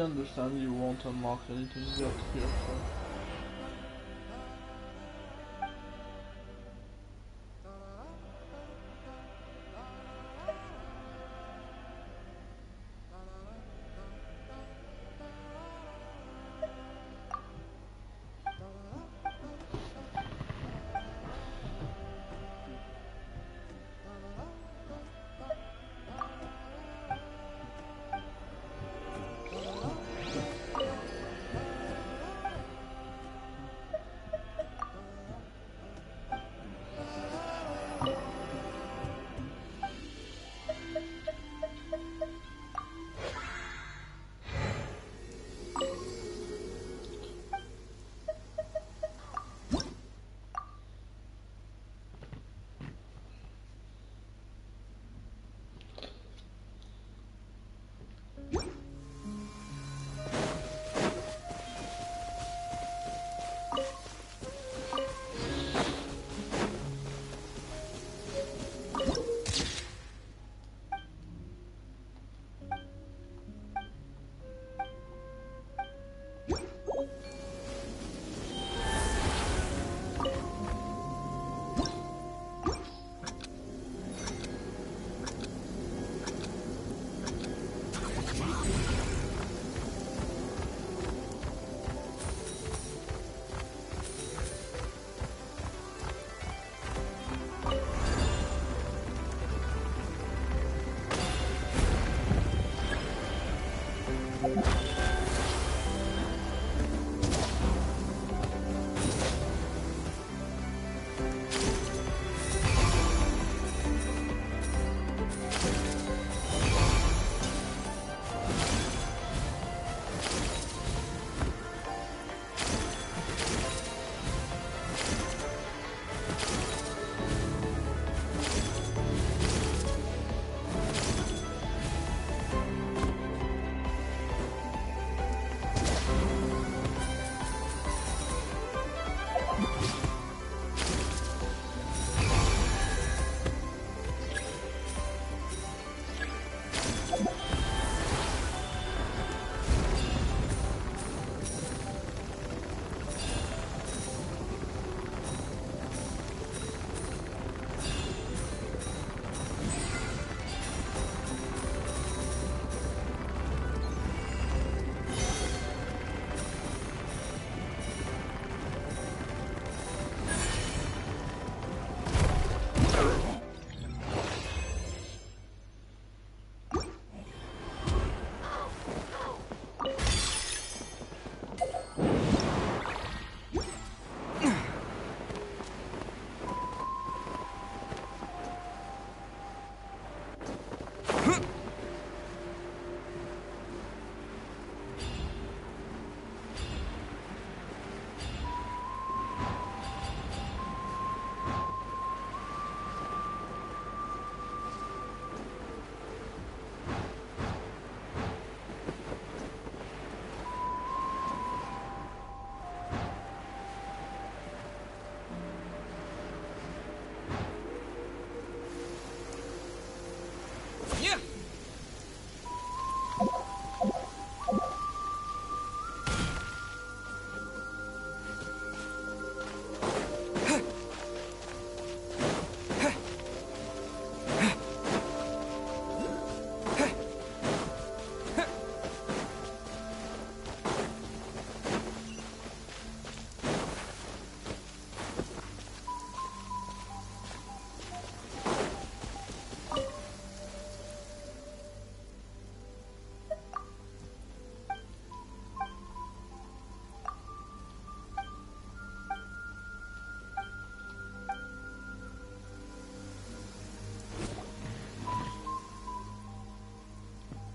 understand you won't unlock anything yet here, so.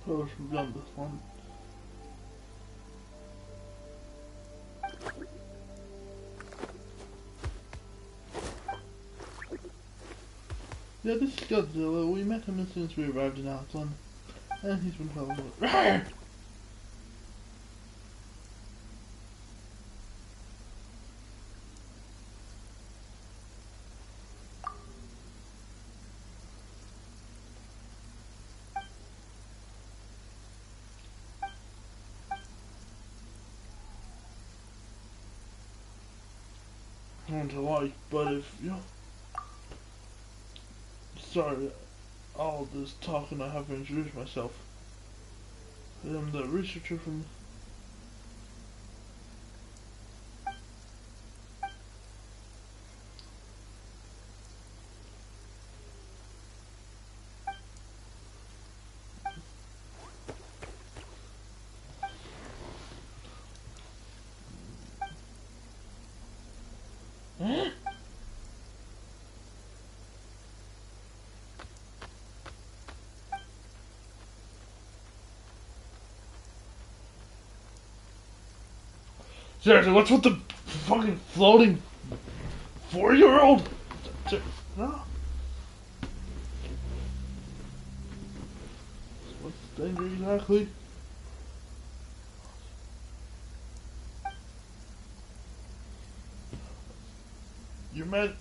Probably should have done this one. Yeah, this is Godzilla. We met him as soon as we arrived in Outland, and he's been telling us. want to like, but if you sorry, all this talking, I haven't introduced myself. I'm the researcher from seriously, what's with the fucking floating 4-year-old? No. What's the danger exactly? You meant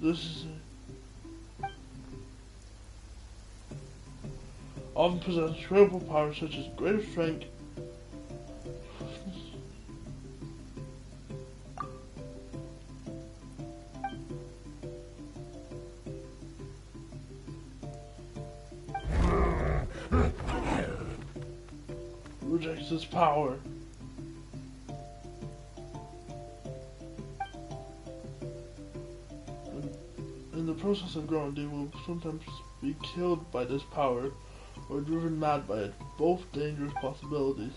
this is often possess incredible powers such as greater strength, rejects this power. In the process of growing, they will sometimes be killed by this power or driven mad by it, both dangerous possibilities.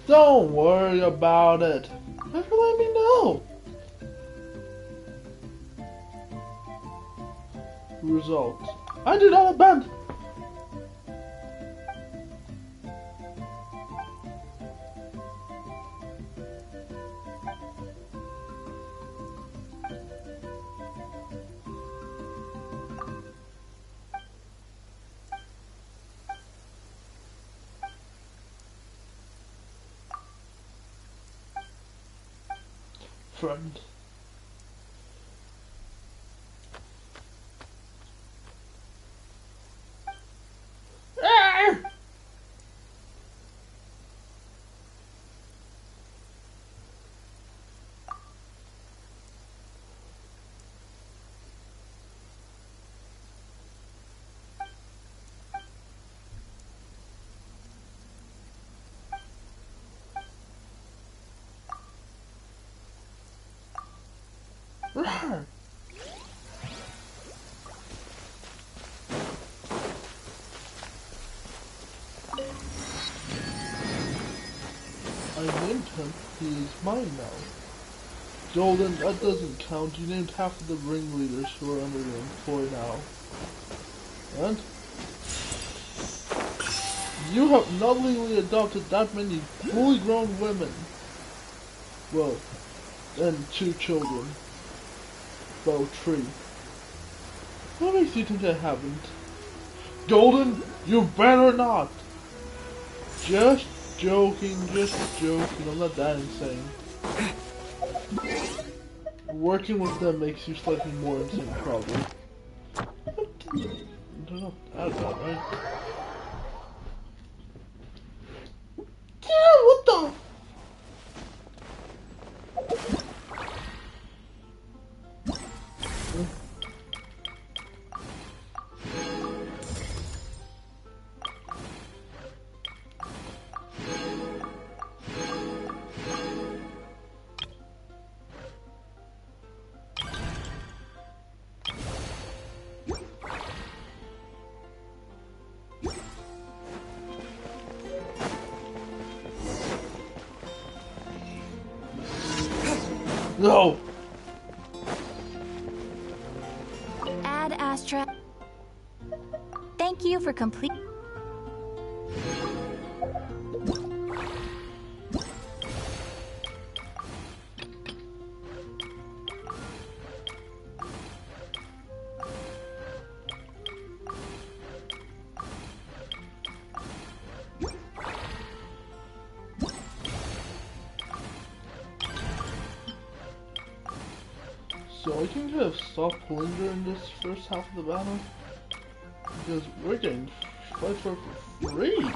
Don't worry about it. Just let me know. Results. I did not abandon. Friend. Rawr. I named him. He is mine now. Golden, that doesn't count. You named half of the ringleaders who are under your employ now. And? You have not legally adopted that many fully grown women. Well, and 2 children. Well, 3. What makes you think I haven't? Golden, you better not! Just joking, I'm not that insane. Working with them makes you slightly more insane, probably. They're not that bad, right? Yeah, what the? No! Ad Astra. Thank you for complete. So I can kind of stop pulling during this first half of the battle. Because we're getting fight for free.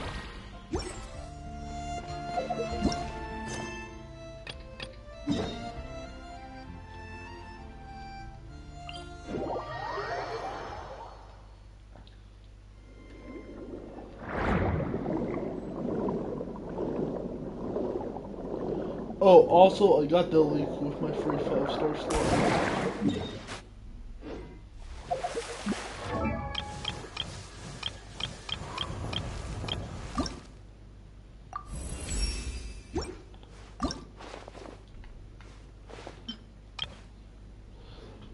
Oh, also I got the leak with my free 5-star slot.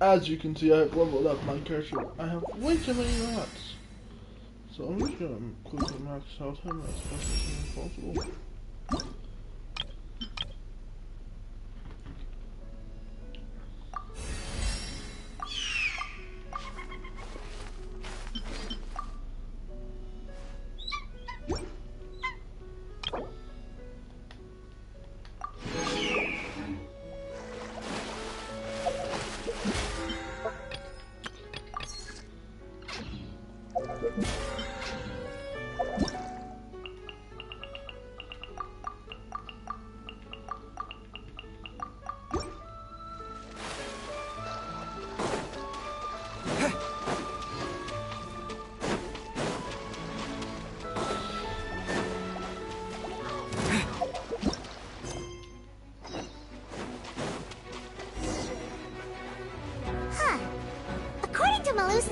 As you can see, I have leveled up my character. I have way too many rats. So I'm just gonna quickly max out him as fast as possible.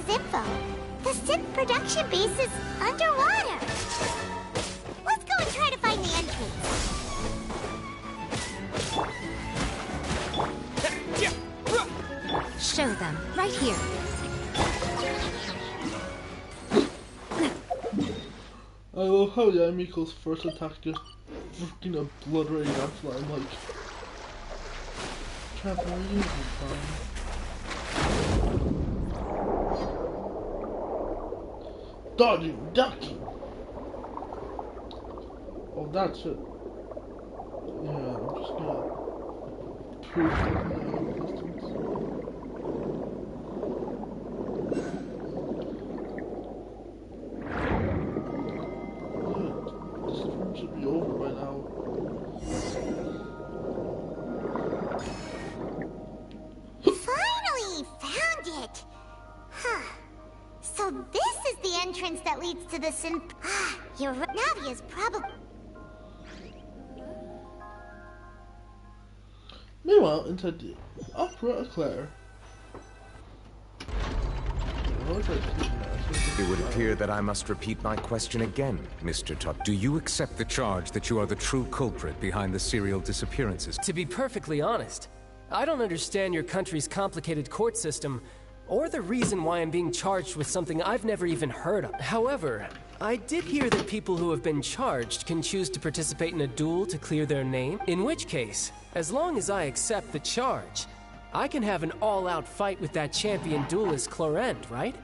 Info. The synth production base is underwater. Let's go and try to find the entrance. Show them. Right here. I love how Yamiko's first attack just freaking obliterated that slime, like... Trampoline, fine. Dodging, ducking! Oh, that's it. Yeah, I'm just gonna prove that my existence. Good. This room should be over by now. Finally found it! Huh. So this is the entrance that leads to the synth. You're right. Navia's probably. Meanwhile, inside the Opera Eclair. It would appear that I must repeat my question again, Mr. Tuck. Do you accept the charge that you are the true culprit behind the serial disappearances? To be perfectly honest, I don't understand your country's complicated court system, or the reason why I'm being charged with something I've never even heard of. However, I did hear that people who have been charged can choose to participate in a duel to clear their name, in which case, as long as I accept the charge, I can have an all-out fight with that champion duelist Clorend, right?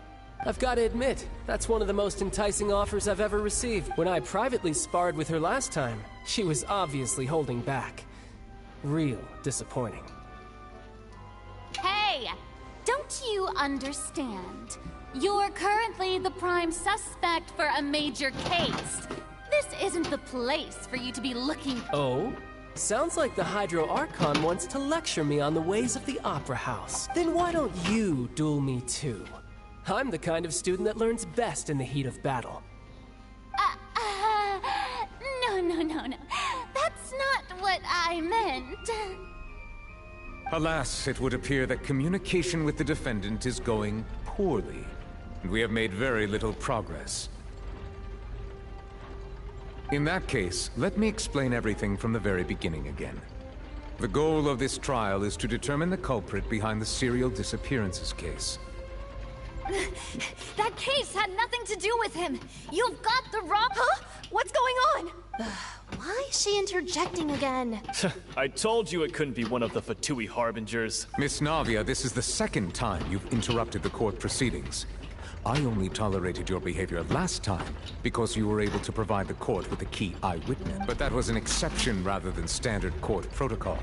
I've got to admit, that's one of the most enticing offers I've ever received. When I privately sparred with her last time, she was obviously holding back. Real disappointing. Hey! Don't you understand? You're currently the prime suspect for a major case. This isn't the place for you to be looking... Oh? Sounds like the Hydro Archon wants to lecture me on the ways of the Opera House. Then why don't you duel me too? I'm the kind of student that learns best in the heat of battle. No. That's not what I meant. Alas, it would appear that communication with the defendant is going poorly, and we have made very little progress. In that case, let me explain everything from the very beginning again. The goal of this trial is to determine the culprit behind the serial disappearances case. That case had nothing to do with him. You've got the wrong... Huh? What's going on? Why is she interjecting again? I told you it couldn't be one of the Fatui Harbingers. Miss Navia, this is the second time you've interrupted the court proceedings. I only tolerated your behavior last time because you were able to provide the court with a key eyewitness. But that was an exception rather than standard court protocol.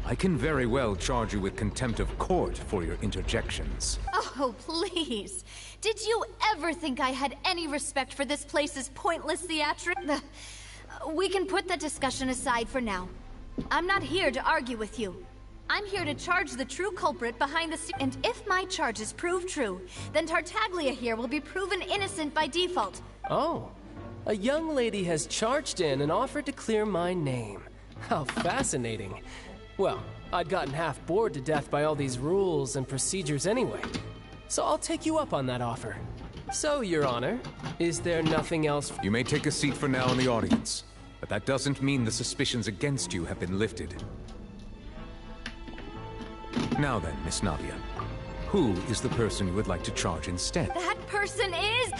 I can very well charge you with contempt of court for your interjections. Oh, please. Did you ever think I had any respect for this place's pointless theatrics? We can put that discussion aside for now. I'm not here to argue with you. I'm here to charge the true culprit behind the scene. And if my charges prove true, then Tartaglia here will be proven innocent by default. Oh, a young lady has charged in and offered to clear my name. How fascinating. Well, I'd gotten half bored to death by all these rules and procedures anyway. So I'll take you up on that offer. So, Your Honor, is there nothing else? You may take a seat for now in the audience, but that doesn't mean the suspicions against you have been lifted. Now then, Miss Navia, who is the person you would like to charge instead? That person is...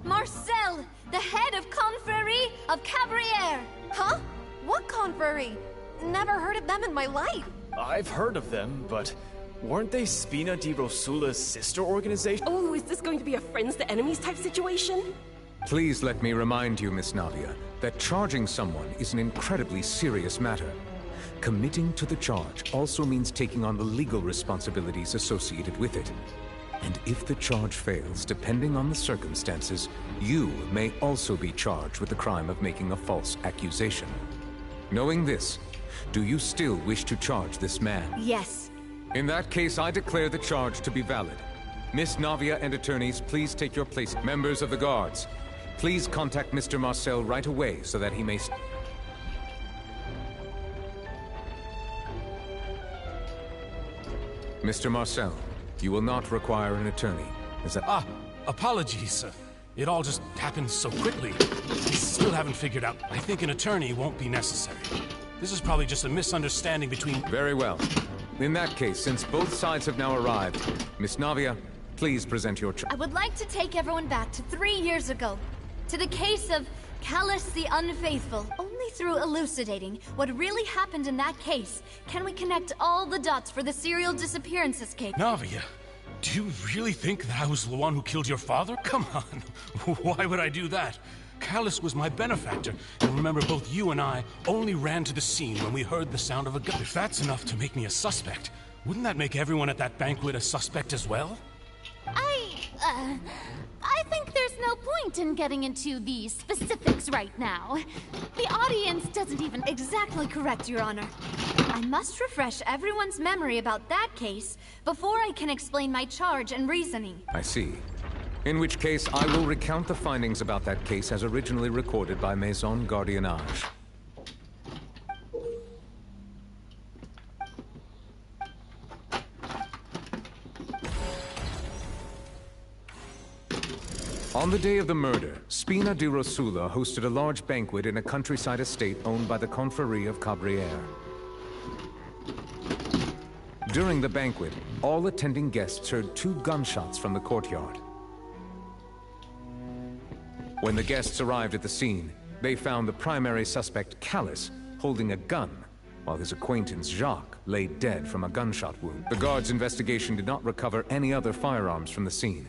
Marcel, the head of Confrérie of Cabrières. Huh? What confrérie? Never heard of them in my life. I've heard of them, but weren't they Spina di Rosula's sister organization? Oh, is this going to be a friends to enemies type situation? Please let me remind you, Miss Navia, that charging someone is an incredibly serious matter. Committing to the charge also means taking on the legal responsibilities associated with it. And if the charge fails, depending on the circumstances, you may also be charged with the crime of making a false accusation. Knowing this, do you still wish to charge this man? Yes. In that case, I declare the charge to be valid. Miss Navia and attorneys, please take your place. Members of the guards, please contact Mr. Marcel right away so that he may... Mr. Marcel, you will not require an attorney. Is that... Apologies. It all just happened so quickly. I still haven't figured out. I think an attorney won't be necessary. This is probably just a misunderstanding between... Very well. In that case, since both sides have now arrived, Miss Navia, please present your charge. I would like to take everyone back to 3 years ago, to the case of Callus the Unfaithful. Only through elucidating what really happened in that case can we connect all the dots for the serial disappearances case. Navia, do you really think that I was the one who killed your father? Come on, why would I do that? Callus was my benefactor, and remember, both you and I only ran to the scene when we heard the sound of a gun. If that's enough to make me a suspect, wouldn't that make everyone at that banquet a suspect as well? I think there's no point in getting into the specifics right now. The audience doesn't even... Exactly correct, Your Honor. I must refresh everyone's memory about that case before I can explain my charge and reasoning. I see. In which case, I will recount the findings about that case as originally recorded by Maison Gardiennage. On the day of the murder, Spina di Rosula hosted a large banquet in a countryside estate owned by the Confrérie of Cabrières. During the banquet, all attending guests heard 2 gunshots from the courtyard. When the guests arrived at the scene, they found the primary suspect, Callus, holding a gun, while his acquaintance, Jacques, lay dead from a gunshot wound. The guards' investigation did not recover any other firearms from the scene.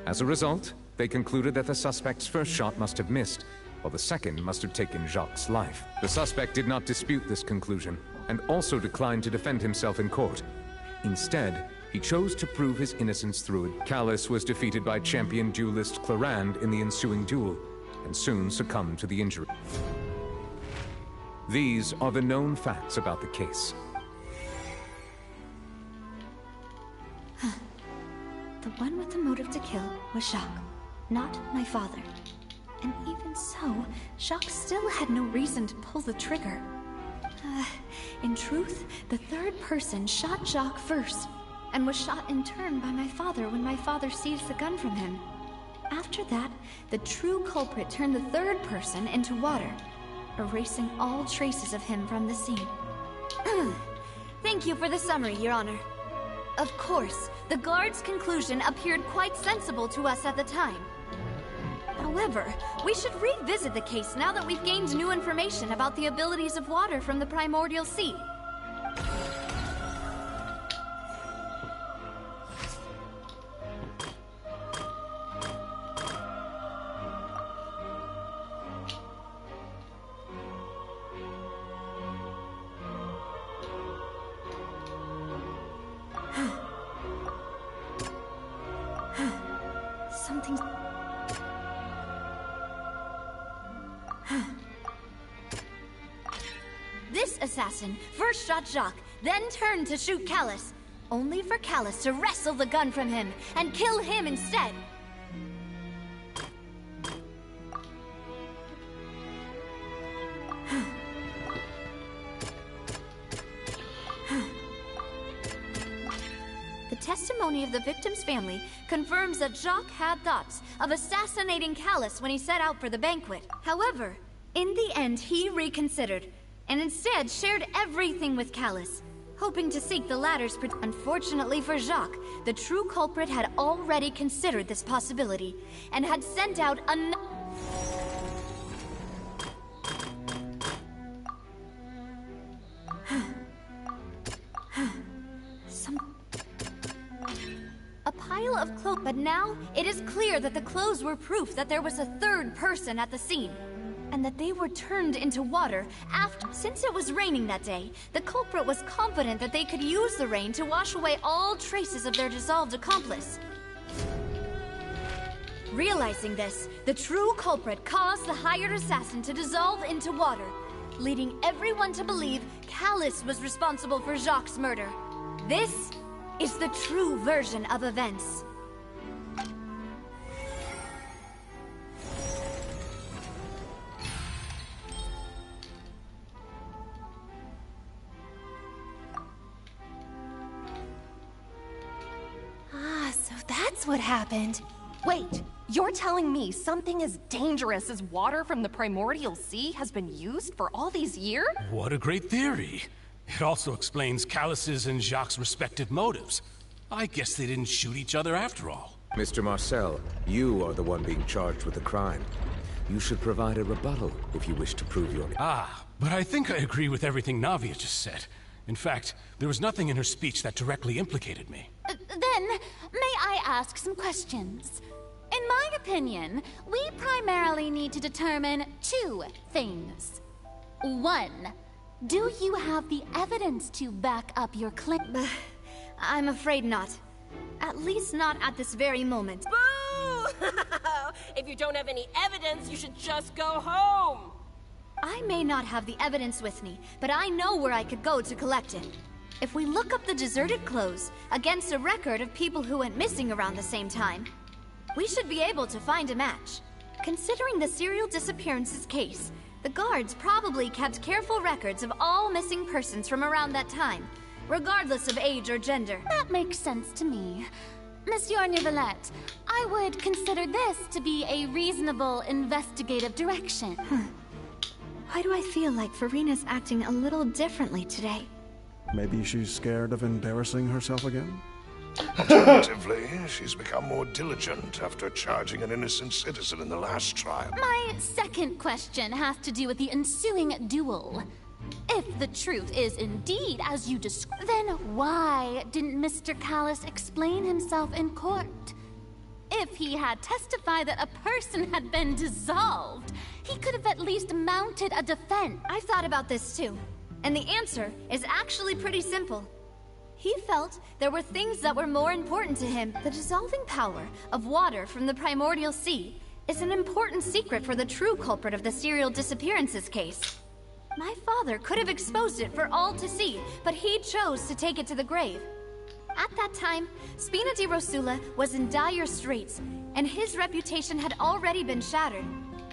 As a result, they concluded that the suspect's first shot must have missed, while the second must have taken Jacques' life. The suspect did not dispute this conclusion, and also declined to defend himself in court. Instead, he chose to prove his innocence through it. Callus was defeated by champion duelist Clarand in the ensuing duel, and soon succumbed to the injury. These are the known facts about the case. The one with the motive to kill was Jacques, not my father. And even so, Jacques still had no reason to pull the trigger. In truth, the third person shot Jacques first, and was shot in turn by my father when my father seized the gun from him. After that, the true culprit turned the third person into water, erasing all traces of him from the scene. Thank you for the summary, Your Honor. Of course, the guard's conclusion appeared quite sensible to us at the time. However, we should revisit the case now that we've gained new information about the abilities of water from the primordial sea. Something's... This assassin first shot Jacques, then turned to shoot Callus, only for Callus to wrestle the gun from him and kill him instead. The testimony of the victim's family confirms that Jacques had thoughts of assassinating Callus when he set out for the banquet. However, in the end, he reconsidered and instead shared everything with Callus, hoping to seek the latter's protection. Unfortunately for Jacques, the true culprit had already considered this possibility and had sent out a... A pile of clothes, but now it is clear that the clothes were proof that there was a third person at the scene, and that they were turned into water after. Since it was raining that day, the culprit was confident that they could use the rain to wash away all traces of their dissolved accomplice. Realizing this, the true culprit caused the hired assassin to dissolve into water, leading everyone to believe Callus was responsible for Jacques' murder. This is the true version of events. Ah, so that's what happened. Wait, you're telling me something as dangerous as water from the primordial sea has been used for all these years? What a great theory. It also explains Callus's and Jacques' respective motives. I guess they didn't shoot each other after all. Mr. Marcel, you are the one being charged with the crime. You should provide a rebuttal if you wish to prove your... Ah, but I think I agree with everything Navia just said. In fact, there was nothing in her speech that directly implicated me. Then, may I ask some questions? In my opinion, we primarily need to determine two things. One, do you have the evidence to back up your claim? I'm afraid not. At least not at this very moment. Boo! If you don't have any evidence, you should just go home! I may not have the evidence with me, but I know where I could go to collect it. If we look up the deserted clothes against a record of people who went missing around the same time, we should be able to find a match. Considering the serial disappearances case, the guards probably kept careful records of all missing persons from around that time, regardless of age or gender. That makes sense to me. Monsieur Neuvillette, I would consider this to be a reasonable investigative direction. Why do I feel like Farina's acting a little differently today? Maybe she's scared of embarrassing herself again? Alternatively, she's become more diligent after charging an innocent citizen in the last trial. My second question has to do with the ensuing duel. If the truth is indeed as you describe, then why didn't Mr. Callus explain himself in court? If he had testified that a person had been dissolved, he could have at least mounted a defense. I've thought about this too, and the answer is actually pretty simple. He felt there were things that were more important to him. The dissolving power of water from the primordial sea is an important secret for the true culprit of the serial disappearances case. My father could have exposed it for all to see, but he chose to take it to the grave. At that time, Spina di Rosula was in dire straits, and his reputation had already been shattered.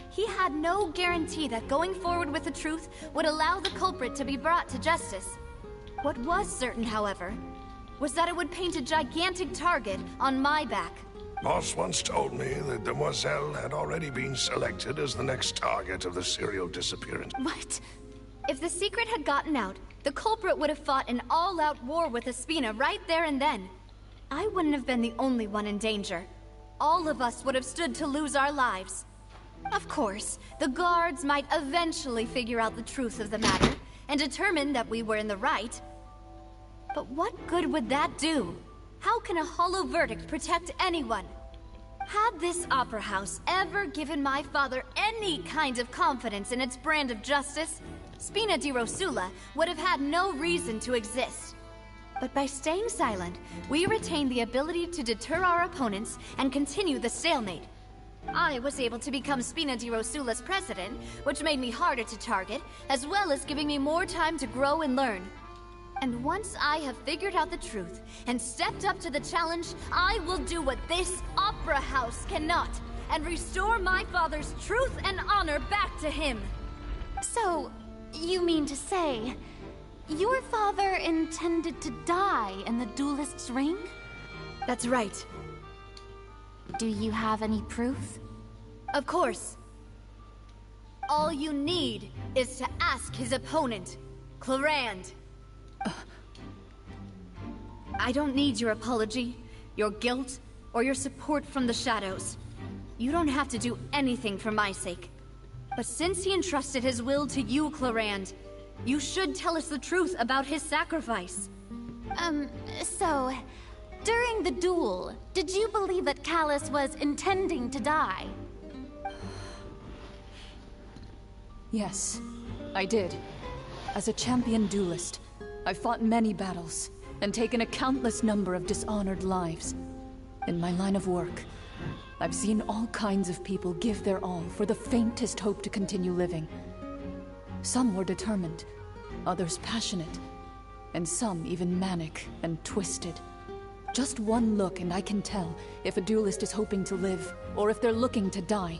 He had no guarantee that going forward with the truth would allow the culprit to be brought to justice. What was certain, however, was that it would paint a gigantic target on my back. Boss once told me that Demoiselle had already been selected as the next target of the serial disappearance. What? If the secret had gotten out, the culprit would have fought an all-out war with Espina right there and then. I wouldn't have been the only one in danger. All of us would have stood to lose our lives. Of course, the guards might eventually figure out the truth of the matter and determine that we were in the right. But what good would that do? How can a hollow verdict protect anyone? Had this opera house ever given my father any kind of confidence in its brand of justice, Spina di Rosula would have had no reason to exist. But by staying silent, we retain the ability to deter our opponents and continue the stalemate. I was able to become Spina di Rosula's president, which made me harder to target, as well as giving me more time to grow and learn. And once I have figured out the truth and stepped up to the challenge, I will do what this opera house cannot, and restore my father's truth and honor back to him. So, you mean to say, your father intended to die in the duelist's ring? That's right. Do you have any proof? Of course. All you need is to ask his opponent, Clorand. I don't need your apology, your guilt, or your support from the shadows. You don't have to do anything for my sake. But since he entrusted his will to you, Clorand, you should tell us the truth about his sacrifice. So, during the duel, did you believe that Callus was intending to die? Yes, I did. As a champion duelist, I've fought many battles and taken a countless number of dishonored lives. In my line of work, I've seen all kinds of people give their all for the faintest hope to continue living. Some were determined, others passionate, and some even manic and twisted. Just one look and I can tell if a duelist is hoping to live or if they're looking to die.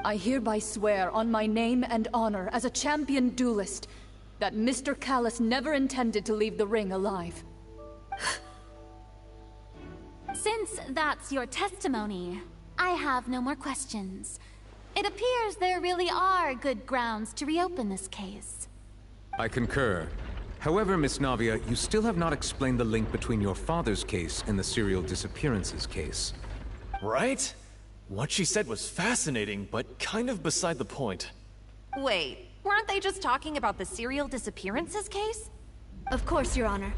I hereby swear on my name and honor as a champion duelist that Mr. Callus never intended to leave the ring alive. Since that's your testimony, I have no more questions. It appears there really are good grounds to reopen this case. I concur. However, Miss Navia, you still have not explained the link between your father's case and the serial disappearances case. Right? What she said was fascinating, but kind of beside the point. Wait, weren't they just talking about the serial disappearances case? Of course, Your Honor.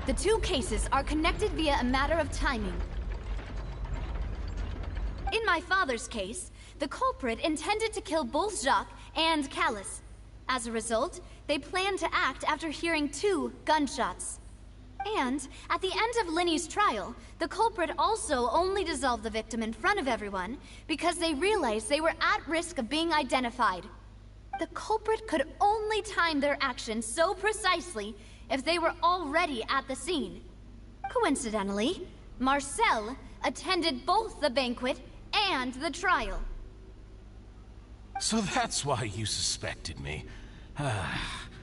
The two cases are connected via a matter of timing. In my father's case, the culprit intended to kill both Jacques and Callus. As a result, they planned to act after hearing 2 gunshots. And at the end of Linny's trial, the culprit also only dissolved the victim in front of everyone because they realized they were at risk of being identified. The culprit could only time their actions so precisely if they were already at the scene. Coincidentally, Marcel attended both the banquet and the trial. So that's why you suspected me.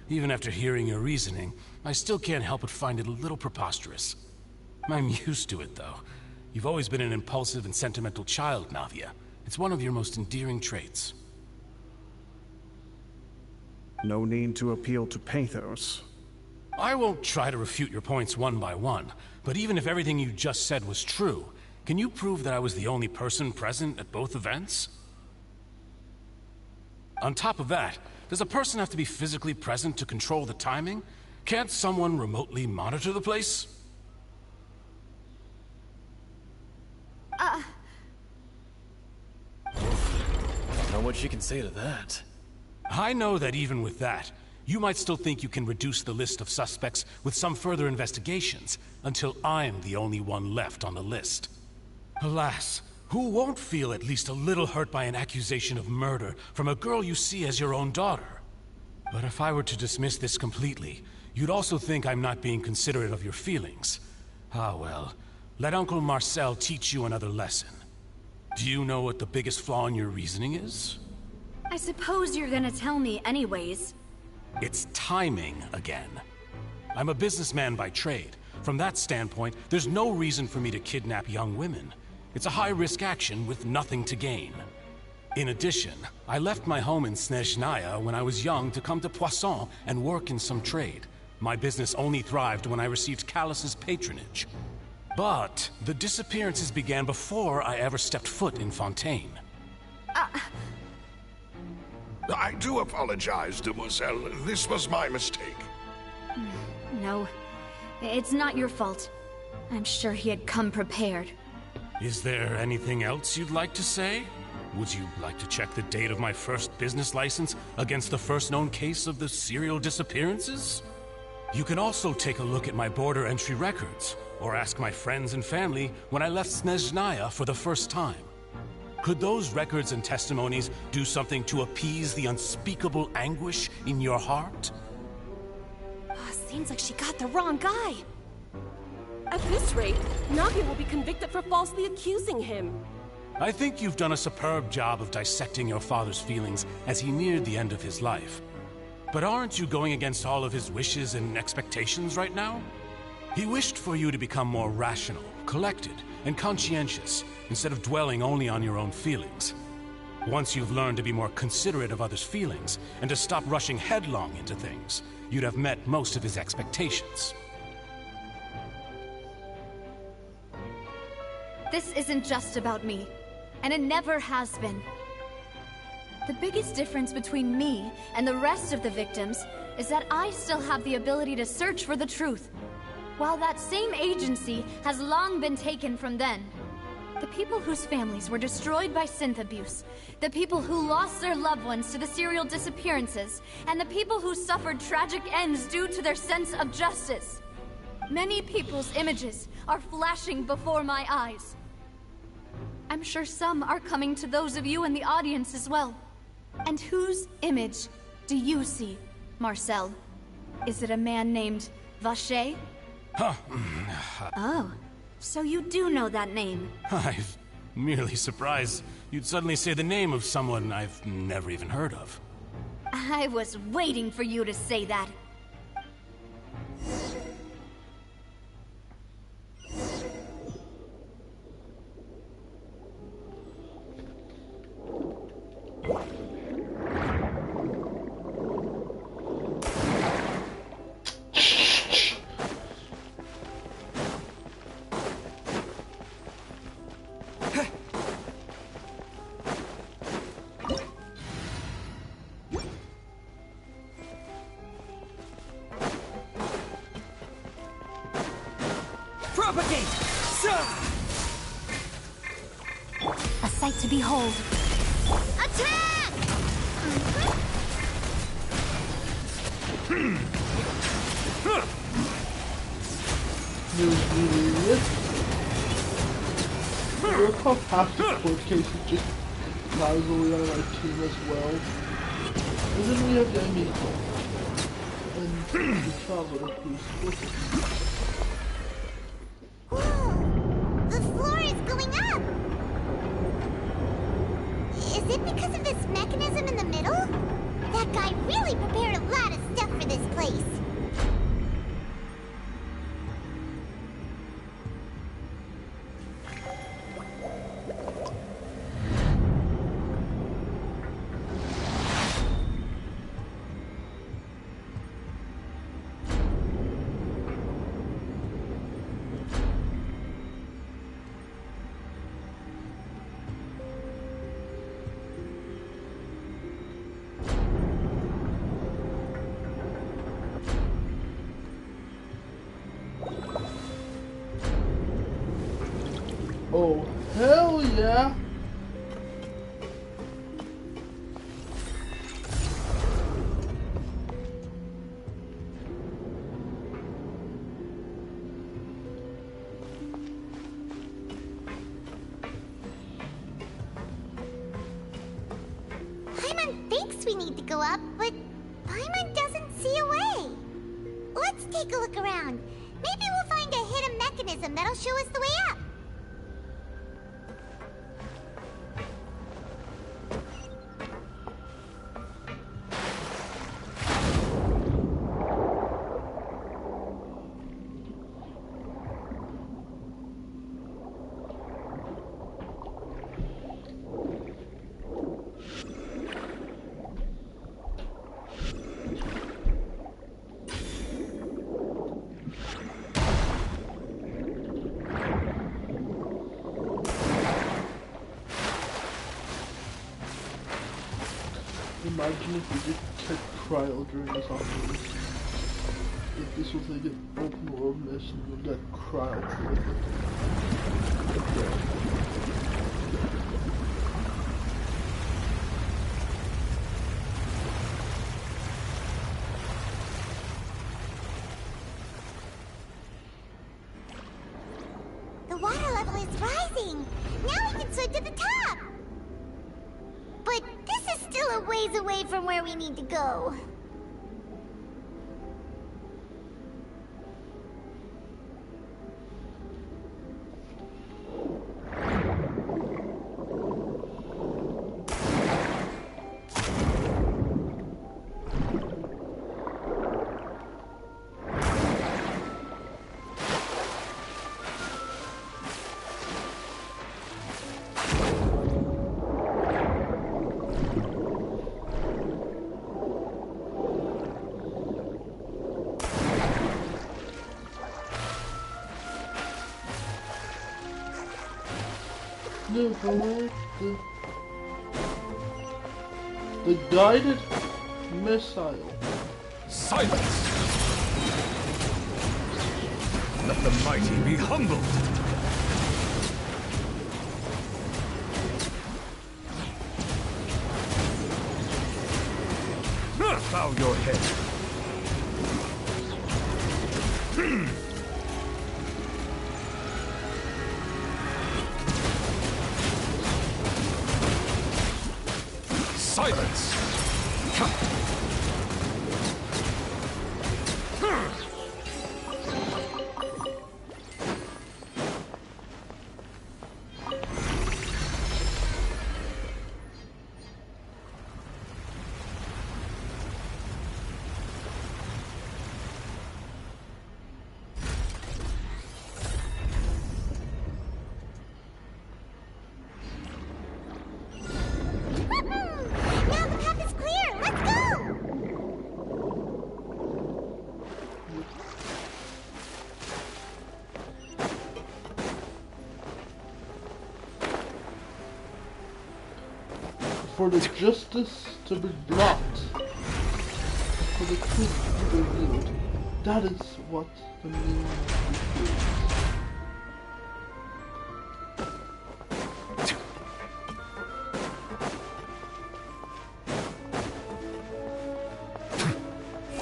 Even after hearing your reasoning, I still can't help but find it a little preposterous. I'm used to it, though. You've always been an impulsive and sentimental child, Navia. It's one of your most endearing traits. No need to appeal to pathos. I won't try to refute your points one by one, but even if everything you just said was true, can you prove that I was the only person present at both events? On top of that, does a person have to be physically present to control the timing? Can't someone remotely monitor the place? I don't know what she can say to that. I know that even with that, you might still think you can reduce the list of suspects with some further investigations, until I'm the only one left on the list. Alas, who won't feel at least a little hurt by an accusation of murder from a girl you see as your own daughter? But if I were to dismiss this completely, you'd also think I'm not being considerate of your feelings. Ah well, let Uncle Marcel teach you another lesson. Do you know what the biggest flaw in your reasoning is? I suppose you're gonna tell me anyways. It's timing again. I'm a businessman by trade. From that standpoint, there's no reason for me to kidnap young women. It's a high-risk action with nothing to gain. In addition, I left my home in Snezhnaya when I was young to come to Poisson and work in some trade. My business only thrived when I received Callus's patronage. But the disappearances began before I ever stepped foot in Fontaine. I do apologize, demoiselle. This was my mistake. No, It's not your fault. I'm sure he had come prepared. Is there anything else you'd like to say? Would you like to check the date of my first business license against the first known case of the serial disappearances? You can also take a look at my border entry records, or ask my friends and family when I left Snezhnaya for the first time. Could those records and testimonies do something to appease the unspeakable anguish in your heart? Seems like she got the wrong guy. At this rate, Navia will be convicted for falsely accusing him. I think you've done a superb job of dissecting your father's feelings as he neared the end of his life. But aren't you going against all of his wishes and expectations right now? He wished for you to become more rational, collected, and conscientious, instead of dwelling only on your own feelings. Once you've learned to be more considerate of others' feelings, and to stop rushing headlong into things, you'd have met most of his expectations. This isn't just about me, and it never has been. The biggest difference between me and the rest of the victims is that I still have the ability to search for the truth, while that same agency has long been taken from them. The people whose families were destroyed by synth abuse, the people who lost their loved ones to the serial disappearances, and the people who suffered tragic ends due to their sense of justice. Many people's images are flashing before my eyes. I'm sure some are coming to those of you in the audience as well. And whose image do you see, Marcel? Is it a man named Vacher? Oh, so you do know that name. I'm merely surprised you'd suddenly say the name of someone I've never even heard of. I was waiting for you to say that. Propagate! A sight to behold. Attack! Look how half the court cases just casually on our team as well. And then we have the enemy and the traveler who's Whoa! The floor is going up! Is it because of this mechanism in the middle? That guy really prepared a lot of stuff for this place. Oh, hell yeah! Paimon thinks we need to go up, but Paimon doesn't see a way. Let's take a look around. Maybe we'll find a hidden mechanism that'll show us the way up. Imagine if we did check cryo during this operation. This was like an open world mission with that crowd. The water level is rising. Now we can swim to the top. But this is still a ways away from where we need to go. The guided missile. Silence! Let the mighty be humbled! Bow your head. Silence! For the justice to be blocked, for the truth to be revealed. That is what the meaning of this is.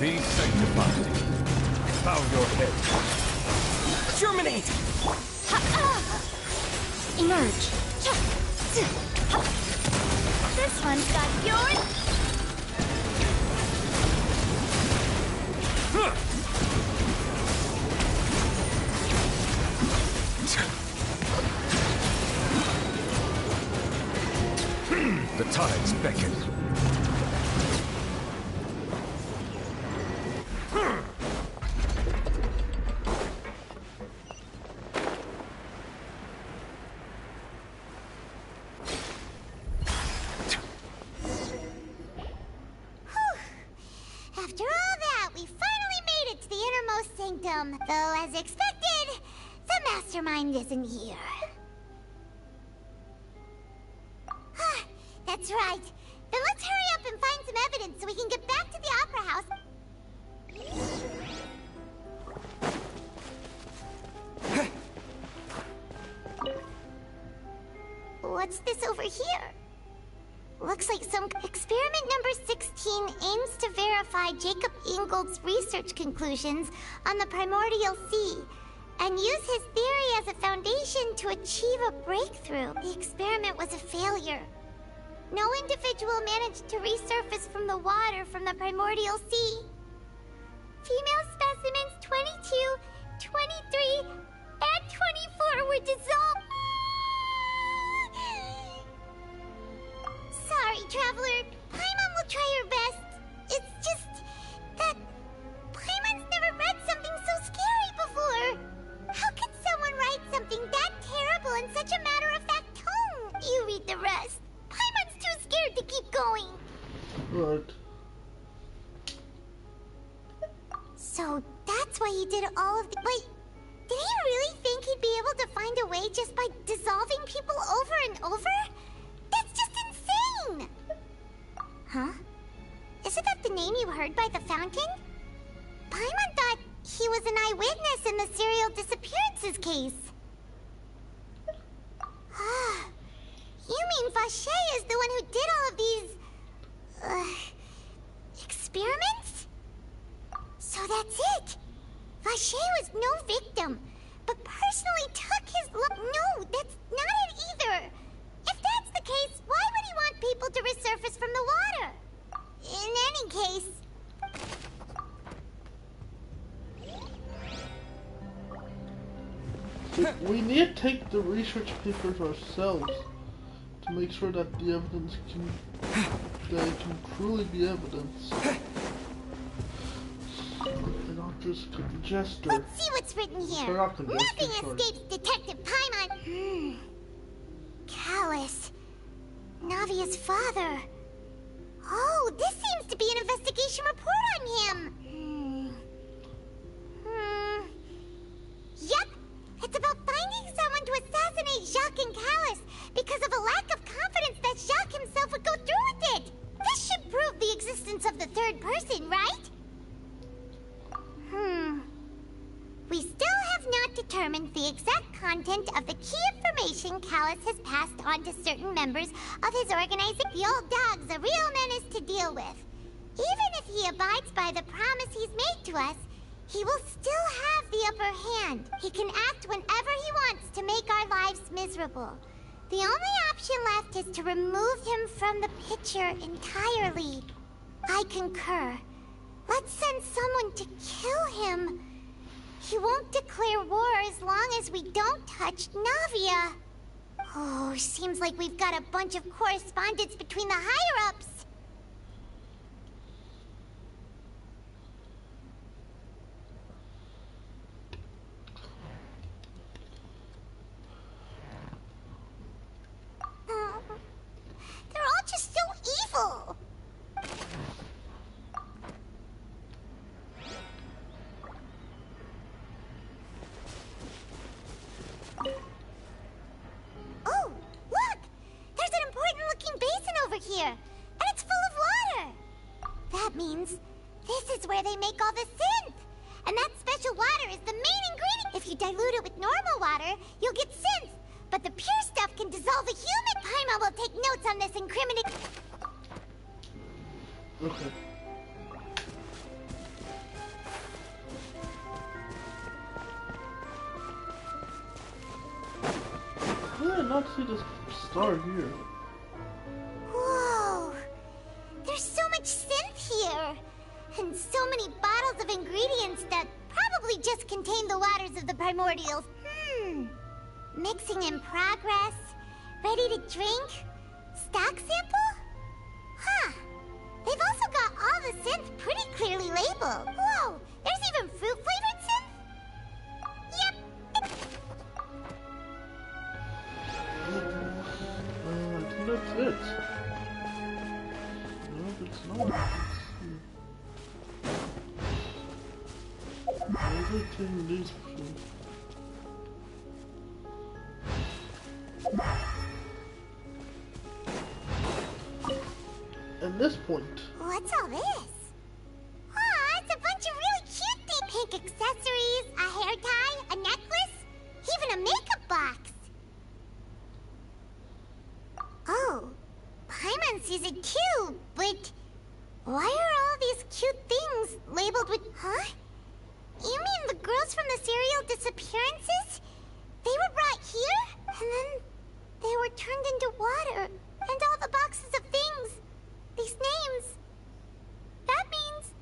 Be sanctified. Bow your head. Germinate! Emerge. This one's got yours. The tides beckon. After all that, we finally made it to the innermost sanctum. Though, as expected, the mastermind isn't here. That's right. Then let's hurry up and find some evidence so we can get back to the Opera House. What's this over here? Looks like some experiment number 16 aims to verify Jacob Ingold's research conclusions on the primordial sea and use his theory as a foundation to achieve a breakthrough. The experiment was a failure. No individual managed to resurface from the water from the primordial sea. Female specimens 22, 23, and 24 were dissolved. Sorry, Traveler. Paimon will try her best. It's just that Paimon's never read something so scary before. How could someone write something that terrible in such a matter-of-fact tone? You read the rest. Paimon's too scared to keep going. Right. So that's why he did all of the... Wait, did he really think he'd be able to find a way just by dissolving people over and over? That's just insane! Huh? Isn't that the name you heard by the fountain? Paimon thought he was an eyewitness in the serial disappearances case. You mean Vacher is the one who did all of these... experiments? So that's it! Vacher was no victim, but personally took his No, that's not it either! If that's the case, why would he want people to resurface from the water? In any case... So we need to take the research papers ourselves to make sure that the evidence can truly be evidence. And not just congester. Let's see what's written here. Nothing escapes Detective Paimon. Callus. Navia's father. Oh, this seems to be an investigation report on him. Yep. It's about finding someone to assassinate Jacques and Callus because of a lack of confidence that Jacques himself would go through with it. This should prove the existence of the third person, right? We still have not determined the exact content of the key information Callus has passed on to certain members of his organization. The old dog's a real menace to deal with. Even if he abides by the promise he's made to us, he will still have the upper hand. He can act whenever he wants to make our lives miserable. The only option left is to remove him from the picture entirely. I concur. Let's send someone to kill him. He won't declare war as long as we don't touch Navia. Oh, seems like we've got a bunch of correspondence between the higher-ups. They're all just so evil. Oh, look! There's an important-looking basin over here, and it's full of water. That means this is where they make all the synth. And that special water is the main ingredient. If you dilute it with normal water, you'll get synth. But the pure stuff can dissolve a human. Paimon will take notes on this incriminating... Okay. How did I not see this star here? Whoa! There's so much synth here! And so many bottles of ingredients that probably just contain the waters of the primordials. Mixing in progress. Ready to drink? Stock sample? Huh. They've also got all the synth pretty clearly labeled. Whoa! There's even fruit-flavored synth? Yep. I think that's it. No, it's not. Why is it taking these people? At this point... What's all this? Aw, it's a bunch of really cute things. Pink accessories, a hair tie, a necklace, even a makeup box. Oh, Paimon sees it too, but why are all these cute things labeled with... Huh? You mean the girls from the serial disappearances? They were brought here, and then they were turned into water, and all the boxes of things, these names. That means...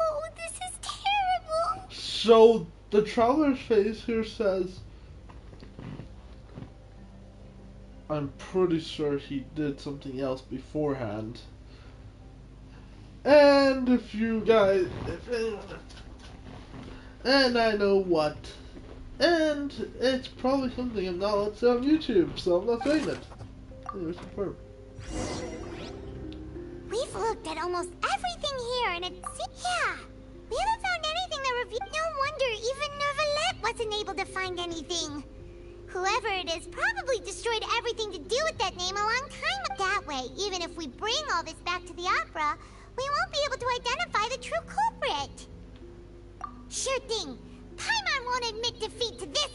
Oh, this is terrible. So, the traveler's face here says... I'm pretty sure he did something else beforehand. And if you guys... And I know what. And it's probably something I'm not allowed to say on YouTube, so I'm not saying it. Anyways, confirm. We've looked at almost everything here, and it's... Yeah, we haven't found anything that reveals... No wonder even Nervalette wasn't able to find anything. Whoever it is probably destroyed everything to do with that name a long time ago. That way, even if we bring all this back to the opera, we won't be able to identify the true culprit. Sure thing. Paimon won't admit defeat to this.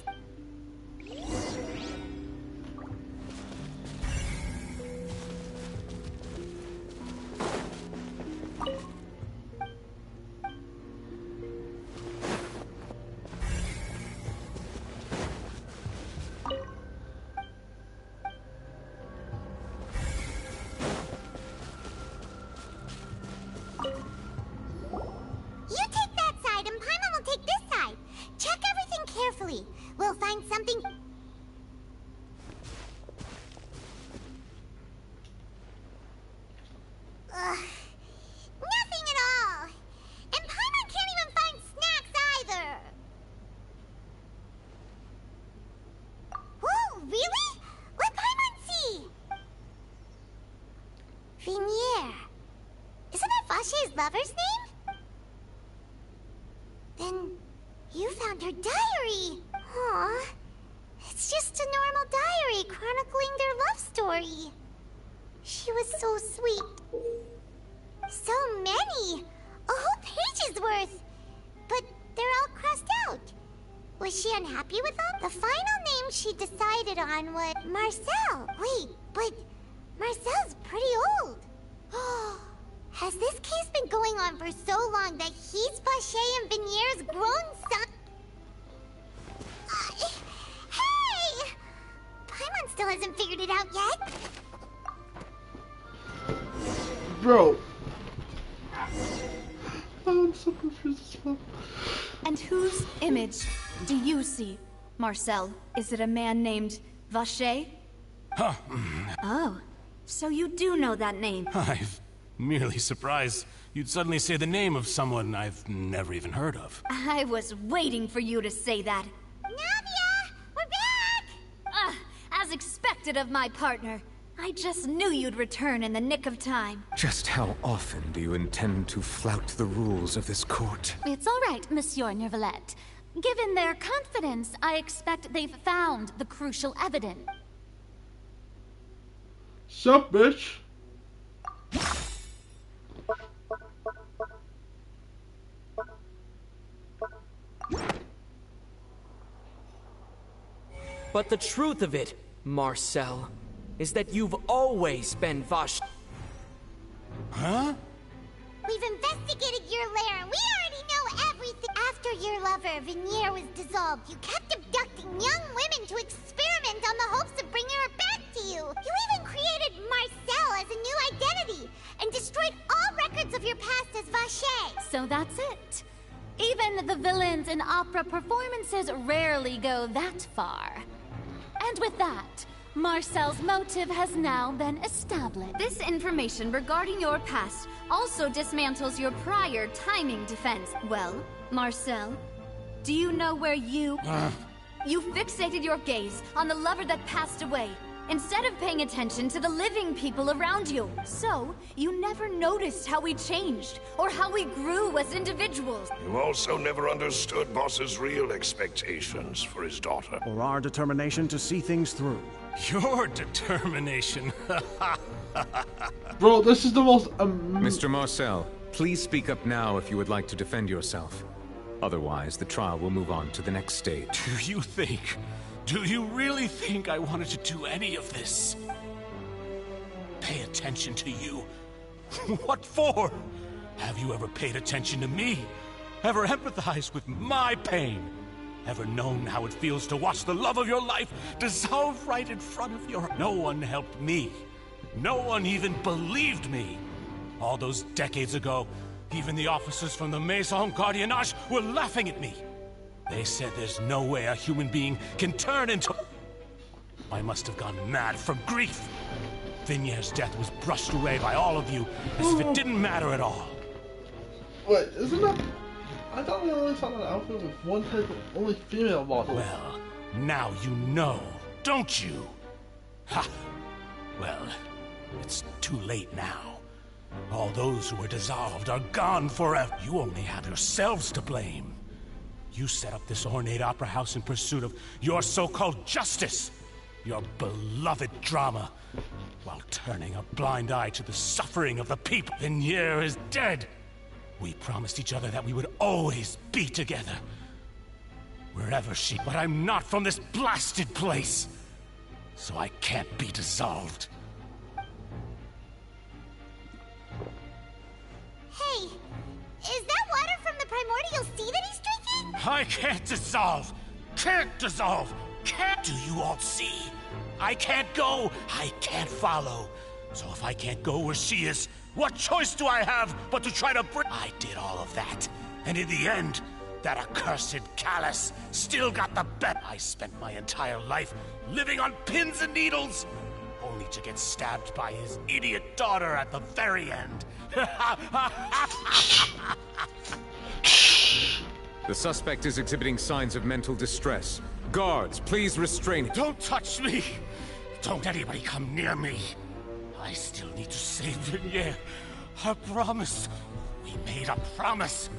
You take that side and Paimon will take this side. Check everything carefully. We'll find something... Ugh. Nothing at all. And Paimon can't even find snacks either. Whoa, really? Let Paimon see. Vinier. Isn't that Vache's lover's name? Then you found her diary. Aw. It's just a normal diary chronicling their love story. She was so sweet. So many. A whole page's worth. But they're all crossed out. Was she unhappy with them? The final name she decided on was Marcel. Wait, but Marcel's pretty old. Has this case been going on for so long that he's Vache and Vinier's grown son? Hey! Paimon still hasn't figured it out yet. Bro. I'm so confused as well. And whose image do you see, Marcel? Is it a man named Vache? Huh. Oh, so you do know that name. I'm merely surprised you'd suddenly say the name of someone I've never even heard of. I was waiting for you to say that. Navia! We're back! As expected of my partner. I just knew you'd return in the nick of time. Just how often do you intend to flout the rules of this court? It's all right, Monsieur Nervalette. Given their confidence, I expect they've found the crucial evidence. Sup, bitch? But the truth of it, Marcel, is that you've always been Vache. Huh? We've investigated your lair and we already know everything. After your lover, Vinier, was dissolved, you kept abducting young women to experiment on the hopes of bringing her back to you. You even created Marcel as a new identity and destroyed all records of your past as Vache. So that's it. Even the villains in opera performances rarely go that far. And with that, Marcel's motive has now been established. This information regarding your past also dismantles your prior timing defense. Well, Marcel, do you know where you fixated your gaze on the lover that passed away, instead of paying attention to the living people around you. So, you never noticed how we changed, or how we grew as individuals. You also never understood Boss's real expectations for his daughter. Or our determination to see things through. Your determination. Bro, this is the most Mr. Marcel, please speak up now if you would like to defend yourself. Otherwise, the trial will move on to the next stage. Do you really think I wanted to do any of this? Pay attention to you? What for? Have you ever paid attention to me? Ever empathized with my pain? Ever known how it feels to watch the love of your life dissolve right in front of your... No one helped me. No one even believed me. All those decades ago, even the officers from the Maison Gardiennage were laughing at me. They said there's no way a human being can turn into... I must have gone mad from grief. Vinier's death was brushed away by all of you, as if it didn't matter at all. Wait, isn't that... I thought we only saw that outfit with one type of only female model. Well, now you know, don't you? Ha! Well, it's too late now. All those who were dissolved are gone forever. You only have yourselves to blame. You set up this ornate opera house in pursuit of your so-called justice, your beloved drama, while turning a blind eye to the suffering of the people. Vinier is dead. We promised each other that we would always be together. Wherever she... But I'm not from this blasted place. So I can't be dissolved. Hey, is that water from the primordial sea that he's drinking? I can't dissolve. Can't dissolve. Can't. Do you all see? I can't go. I can't follow. So if I can't go where she is, what choice do I have but to try to bring... I did all of that. And in the end, that accursed Callus still got the bet. I spent my entire life living on pins and needles, only to get stabbed by his idiot daughter at the very end. The suspect is exhibiting signs of mental distress. Guards, please restrain him. Don't touch me! Don't anybody come near me! I still need to save Vignere. I promise. We made a promise.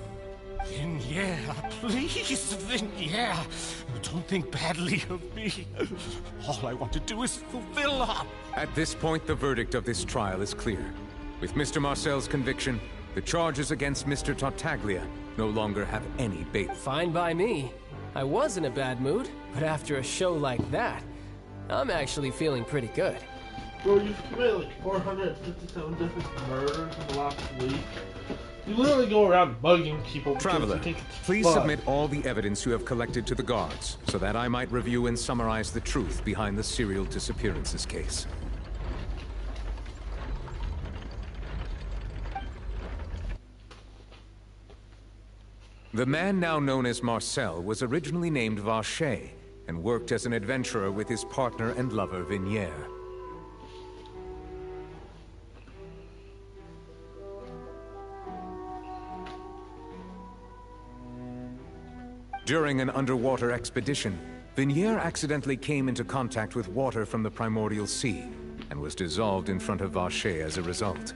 Vignere, please, Vignere. Don't think badly of me. All I want to do is fulfill her. At this point, the verdict of this trial is clear. With Mr. Marcel's conviction, the charges against Mr. Tartaglia no longer have any bait. Fine by me. I was in a bad mood, but after a show like that, I'm actually feeling pretty good. Bro, you've committed like 457 different murders in the last week. You literally go around bugging people because Traveler, you think it's please fun. submit all the evidence you have collected to the guards, so that I might review and summarize the truth behind the serial disappearances case. The man now known as Marcel was originally named Vacher and worked as an adventurer with his partner and lover Vignere. During an underwater expedition, Vignere accidentally came into contact with water from the primordial sea and was dissolved in front of Vacher as a result.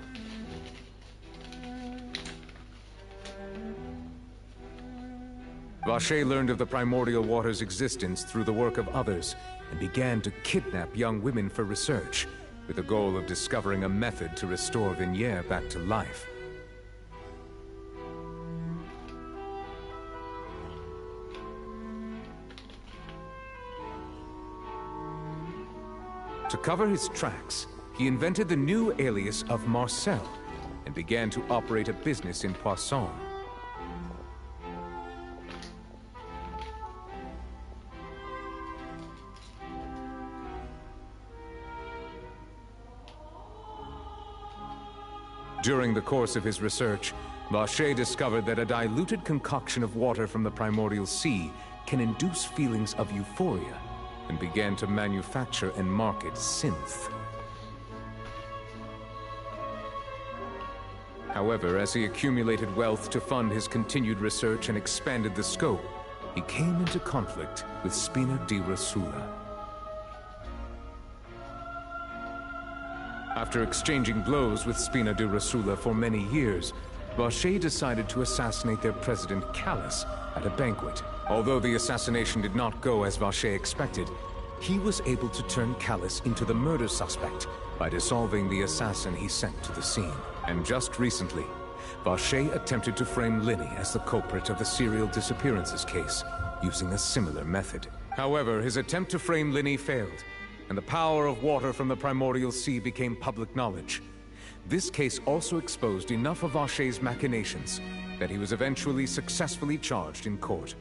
Vacher learned of the primordial water's existence through the work of others and began to kidnap young women for research, with the goal of discovering a method to restore Vignere back to life. To cover his tracks, he invented the new alias of Marcel and began to operate a business in Poisson. During the course of his research, Vacher discovered that a diluted concoction of water from the primordial sea can induce feelings of euphoria, and began to manufacture and market synth. However, as he accumulated wealth to fund his continued research and expanded the scope, he came into conflict with Spina di Rosula. After exchanging blows with Spina di Rosula for many years, Vacher decided to assassinate their president Callus at a banquet. Although the assassination did not go as Vacher expected, he was able to turn Callus into the murder suspect by dissolving the assassin he sent to the scene. And just recently, Vacher attempted to frame Linny as the culprit of the serial disappearances case, using a similar method. However, his attempt to frame Linny failed, and the power of water from the primordial sea became public knowledge. This case also exposed enough of Vacher's machinations that he was eventually successfully charged in court.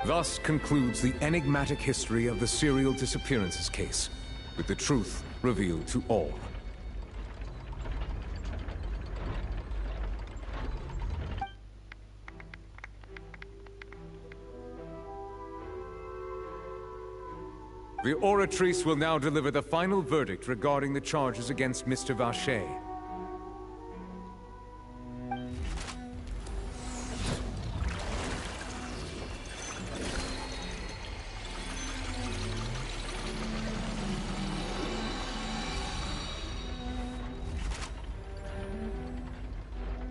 Thus concludes the enigmatic history of the serial disappearances case, with the truth revealed to all. The Oratrice will now deliver the final verdict regarding the charges against Mr. Vacher.